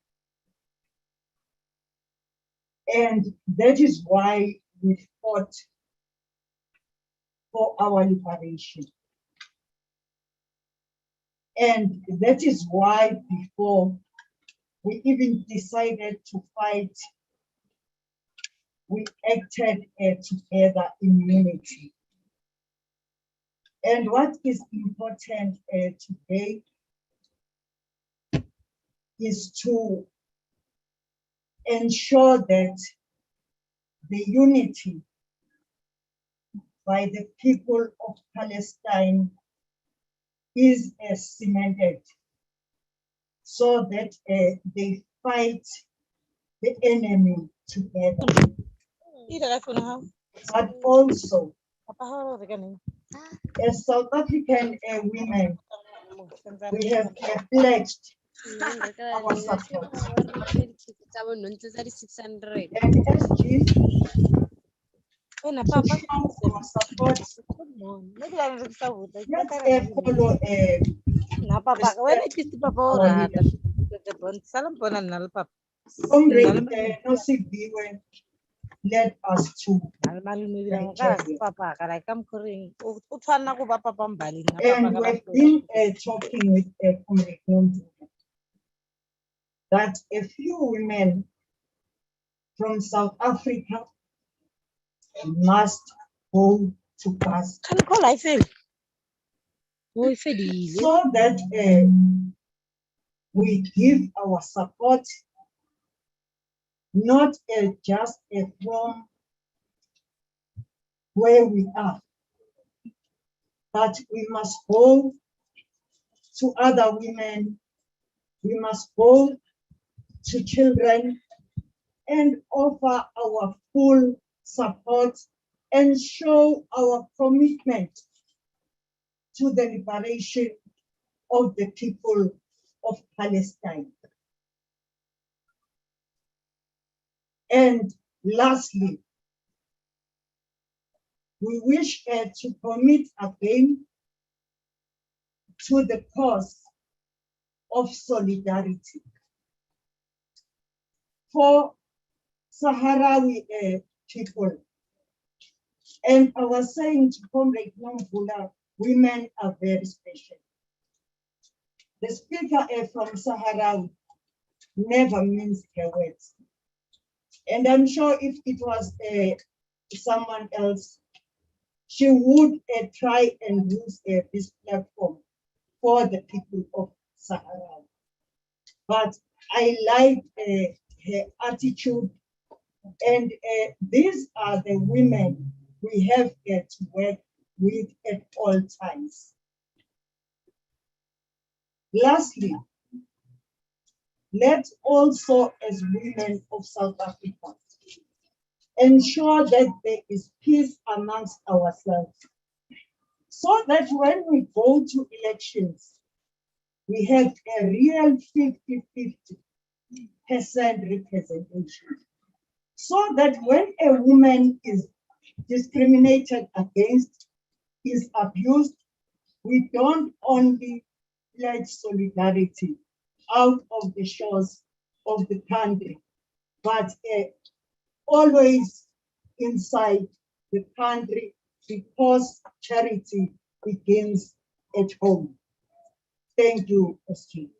And that is why we fought for our liberation. And that is why before we even decided to fight, we acted together in unity. And what is important today is to ensure that the unity by the people of Palestine is cemented so that they fight the enemy together. But also, as South African women, we have pledged our support. And SG, to show our support, let's follow Comrade Nosiviwe led us to Nigeria. And we've been talking with Comrade Nosiviwe that a few women from South Africa must go to Gaza so that we give our support, not just from where we are, but we must go to other women, we must go to children and offer our full support and show our commitment to the liberation of the people of Palestine. And lastly, we wish to commit again to the cause of solidarity for Sahrawi people. And I was saying to Comrade Nomvula, women are very special. The speaker from Sahrawi never means her words. And I'm sure if it was someone else, she would try and use this platform for the people of Sahara. But I like her attitude, and these are the women we have to work with at all times. Lastly, let's also, as women of South Africa, ensure that there is peace amongst ourselves, so that when we go to elections, we have a real 50-50% representation. So that when a woman is discriminated against, is abused, we don't only pledge solidarity out of the shores of the country, but always inside the country, because charity begins at home. Thank you, SG.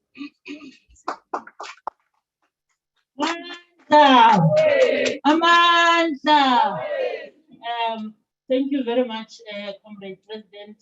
Amandla. Thank you very much, Comrade President.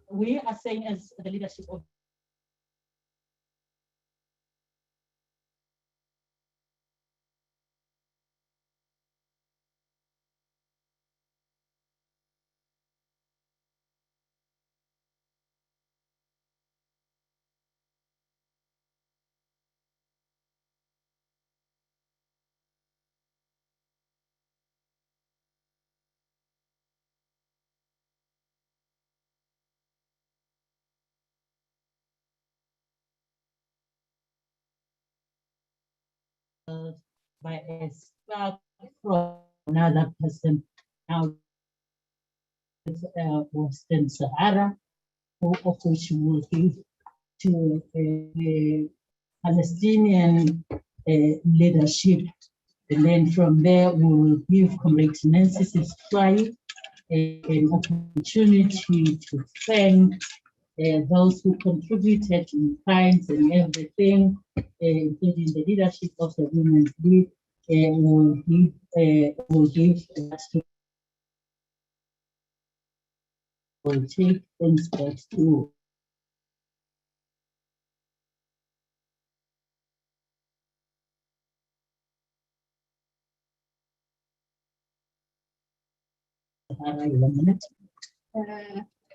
We are saying, as the leadership of by a spark from another person out of Western Sahara, of which we will give to the Palestinian leadership. And then from there, we will give Comrade Nancy Siswai an opportunity to thank those who contributed in kinds and everything, including the leadership of the Women's League. Will give that to, will take things back to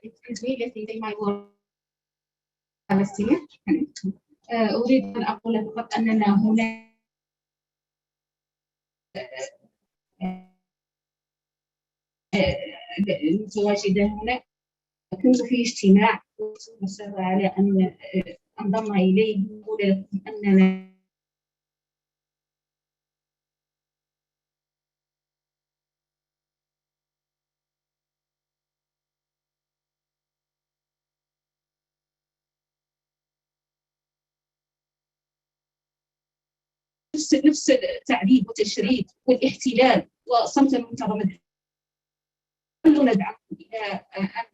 It's me getting my work Palestinian. أريد أن أقول فقط أننا هنا متواجدة هنا. كنت في اجتماع وصر على أن انضم إليه يقول أننا نفس التعذيب والتشريد والاحتلال وصمت المتضامن. كلنا ندعم إلى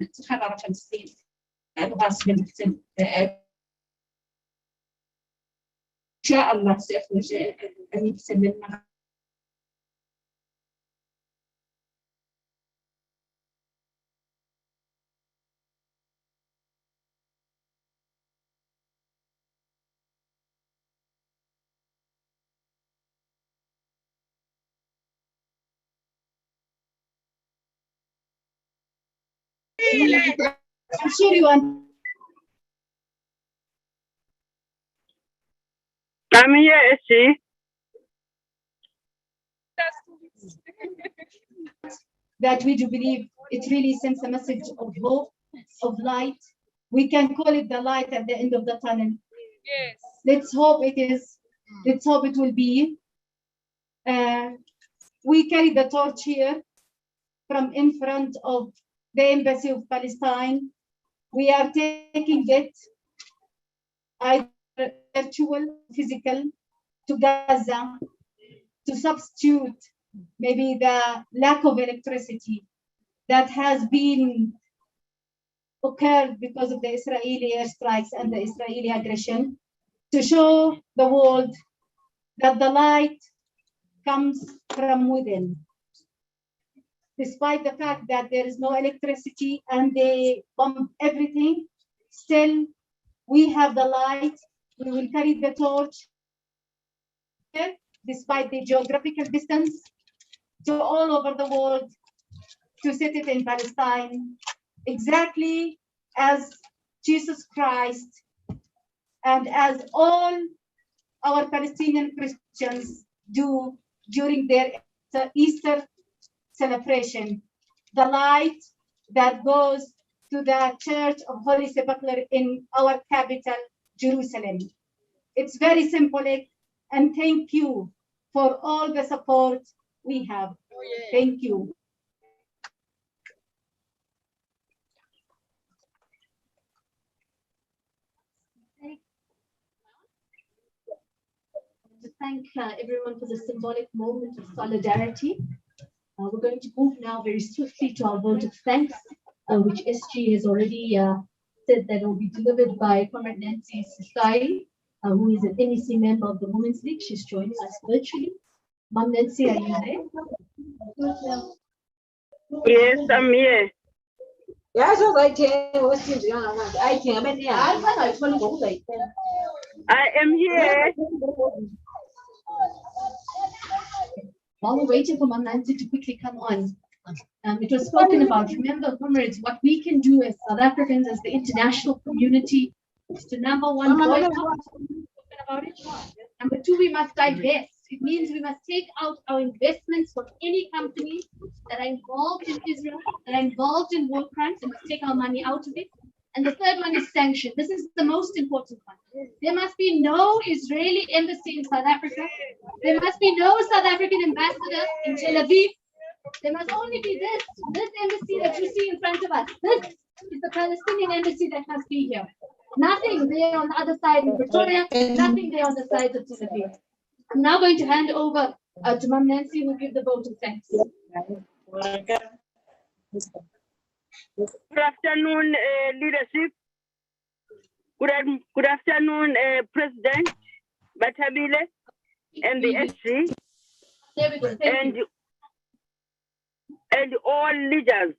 أن تحرر فلسطين الغاصب المحتل. إن شاء الله سيخرج المحتل للمغرب. I'm sure you want. I'm here, SG. That we do believe it really sends a message of hope, of light. We can call it the light at the end of the tunnel. Yes. Let's hope it is. Let's hope it will be. We carry the torch here from in front of the Embassy of Palestine. We are taking it either virtual, physical, to Gaza, to substitute maybe the lack of electricity that has been occurred because of the Israeli airstrikes and the Israeli aggression, to show the world that the light comes from within. Despite the fact that there is no electricity and they bomb everything, still we have the light. We will carry the torch, despite the geographical distance, to all over the world, to set it in Palestine, exactly as Jesus Christ and as all our Palestinian Christians do during their Easter celebration. The light that goes to the Church of Holy Sepulchre in our capital, Jerusalem. It's very symbolic, and thank you for all the support we have. Thank you. To thank everyone for the symbolic moment of solidarity. We're going to move now very swiftly to our vote of thanks, which SG has already said that will be delivered by Comrade Nancy Sisai, who is an NEC member of the Women's League. She's joining us virtually. Mom Nancy, are you there? Yes, I'm here. Yes, I can. I am here. While we're waiting for Mom Nancy to quickly come on, it was spoken about. Remember, comrades, what we can do as South Africans, as the international community, is to number one, boycott. About it. Number two, we must divest. It means we must take out our investments from any companies that are involved in Israel, that are involved in war crimes, and must take our money out of it. And the third one is sanction. This is the most important one. There must be no Israeli embassy in South Africa. There must be no South African ambassador in Tel Aviv. There must only be this embassy that you see in front of us. This is the Palestinian embassy that must be here. Nothing there on the other side in Pretoria, nothing there on the side of Tel Aviv. I'm now going to hand over to Mom Nancy, who will give the vote of thanks. Good afternoon, leadership. Good afternoon, President Batabile and the SG and all leaders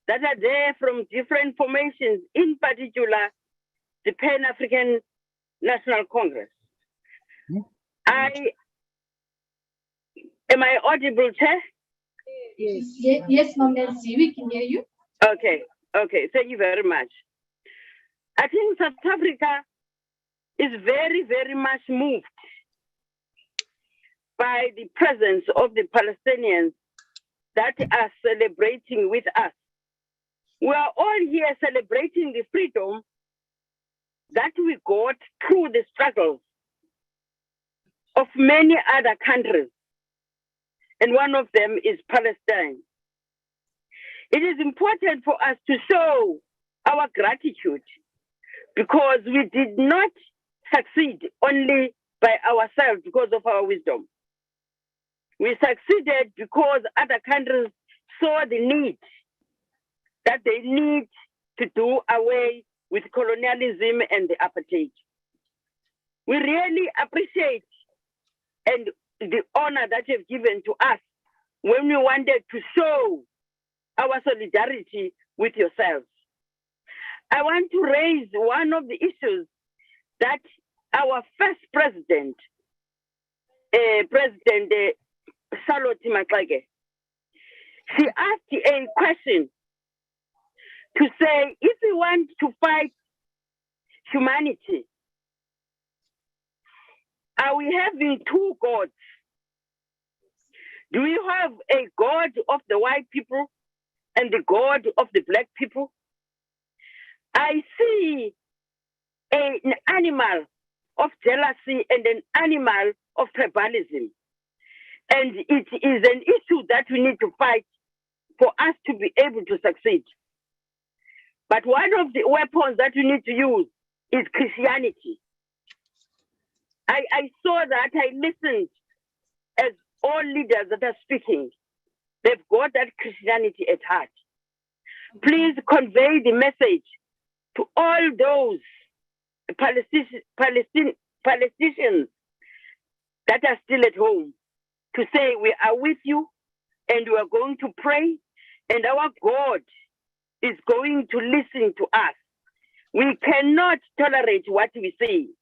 that are there from different formations, in particular the Pan-African National Congress. Am I audible, Chair? Yes, Mom Nancy, we can hear you. Okay, thank you very much. I think South Africa is very, very much moved by the presence of the Palestinians that are celebrating with us. We are all here celebrating the freedom that we got through the struggles of many other countries, and one of them is Palestine. It is important for us to show our gratitude because we did not succeed only by ourselves because of our wisdom. We succeeded because other countries saw the need that they need to do away with colonialism and the apartheid. We really appreciate and the honor that you've given to us when we wanted to show our solidarity with yourselves. I want to raise one of the issues that our first president, Charlotte Maxeke, she asked a question to say, if we want to fight humanity, are we having two gods? Do we have a God of the white people and the God of the black people? I see an animal of jealousy and an animal of tribalism. And it is an issue that we need to fight for us to be able to succeed. But one of the weapons that we need to use is Christianity. I saw that, I listened as all leaders that are speaking, they've got that Christianity at heart. Please convey the message to all those Palestinians that are still at home to say we are with you and we are going to pray and our God is going to listen to us. We cannot tolerate what we see.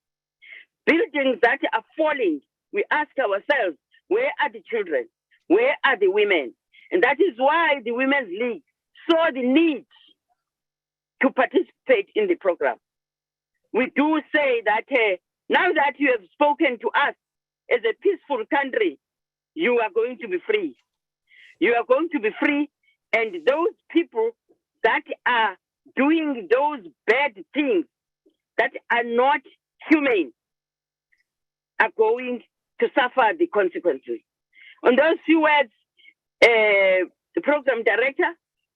Buildings that are falling, we ask ourselves, where are the children? Where are the women? And that is why the Women's League saw the need to participate in the program. We do say that now that you have spoken to us as a peaceful country, you are going to be free. You are going to be free, and those people that are doing those bad things that are not humane are going to suffer the consequences. On those few words, the program director,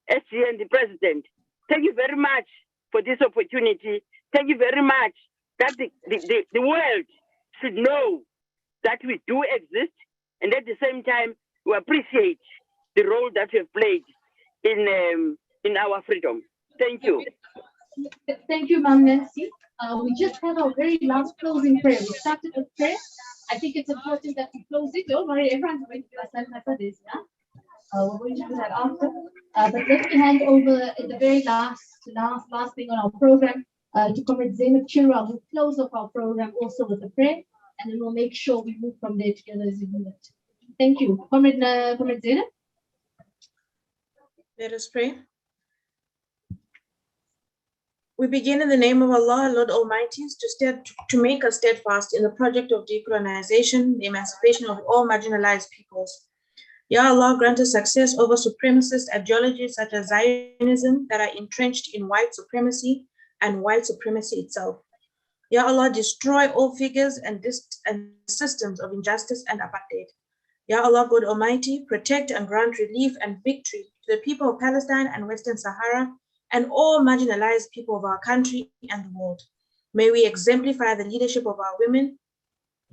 SG, and the president, thank you very much for this opportunity. Thank you very much that the world should know that we do exist, and at the same time, we appreciate the role that we have played in our freedom. Thank you. Thank you, Ma'am Nancy. We just had our very last closing prayer. We started with prayer. I think it's important that we close it. Don't worry, everyone's going to do this, yeah? We're going to do that after. But let me hand over the very last thing on our program to Comrade Zainab Chirwa. We'll close off our program also with a prayer, and then we'll make sure we move from there together as a unit. Thank you. Comrade Zainab. Let us pray. We begin in the name of Allah, Lord Almighty, to make us steadfast in the project of decolonization, the emancipation of all marginalized peoples. Ya Allah, grant us success over supremacist ideologies such as Zionism that are entrenched in white supremacy and white supremacy itself. Ya Allah, destroy all figures and systems of injustice and apartheid. Ya Allah, God Almighty, protect and grant relief and victory to the people of Palestine and Western Sahara and all marginalized people of our country and the world. May we exemplify the leadership of our women,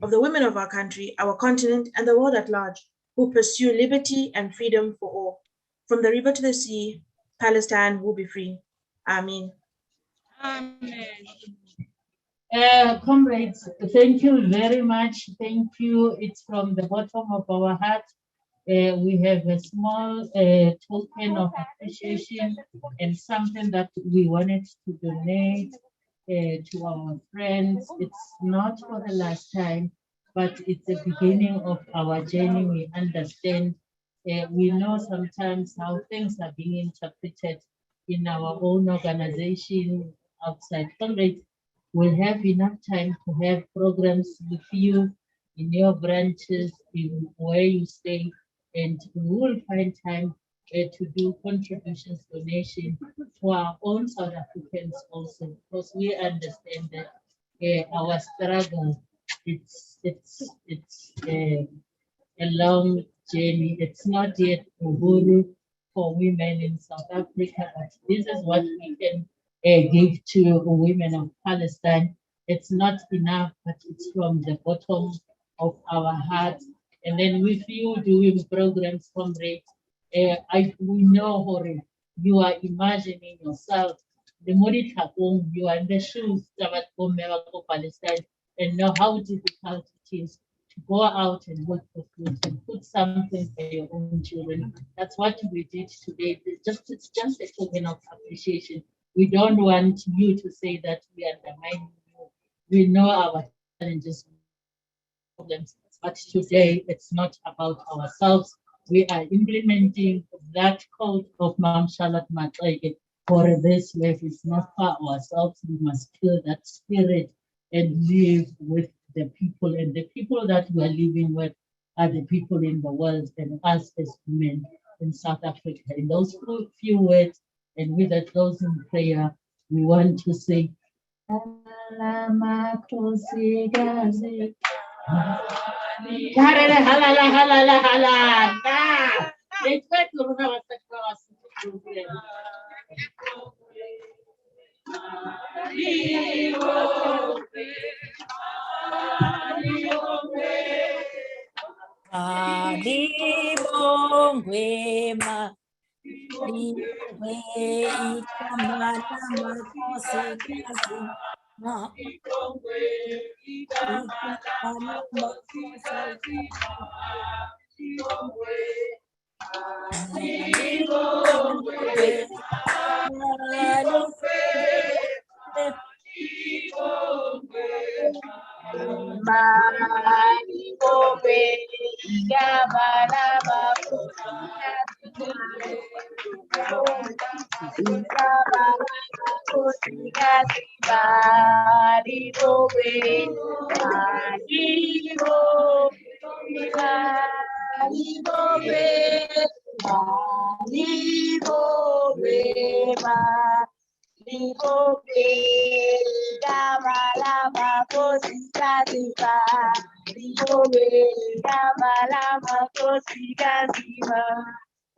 of the women of our country, our continent, and the world at large, who pursue liberty and freedom for all. From the river to the sea, Palestine will be free. Amen. Amen. Comrades, thank you very much. Thank you. It's from the bottom of our heart. We have a small token of appreciation and something that we wanted to donate to our friends. It's not for the last time, but it's the beginning of our journey. We understand, we know sometimes how things are being interpreted in our own organization outside. Comrades, we'll have enough time to have programs with you in your branches, in where you stay, and we will find time to do contributions, donation for our own South Africans also, because we understand that our struggle, it's a long journey. It's not yet uhuru for women in South Africa, but this is what we can give to women of Palestine. It's not enough, but it's from the bottom of our hearts. And then with you doing programs, comrades, we know, Hore, you are imagining yourself, the monitor home, you are in the shoes of Palestine, and know how difficult it is to go out and work for food and put something for your own children. That's what we did today. It's just a token of appreciation. We don't want you to say that we undermine you. We know our challenges, problems. But today, it's not about ourselves. We are implementing that code of Ma'am Charlotte Maxeke for this life. It's not for ourselves. We must kill that spirit and live with the people. And the people that we are living with are the people in the world and us as women in South Africa. In those few words, and with a closing prayer, we want to say,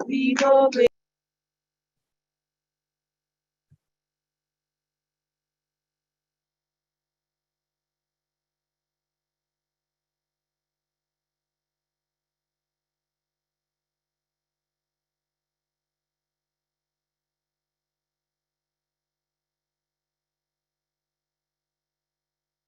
Vivo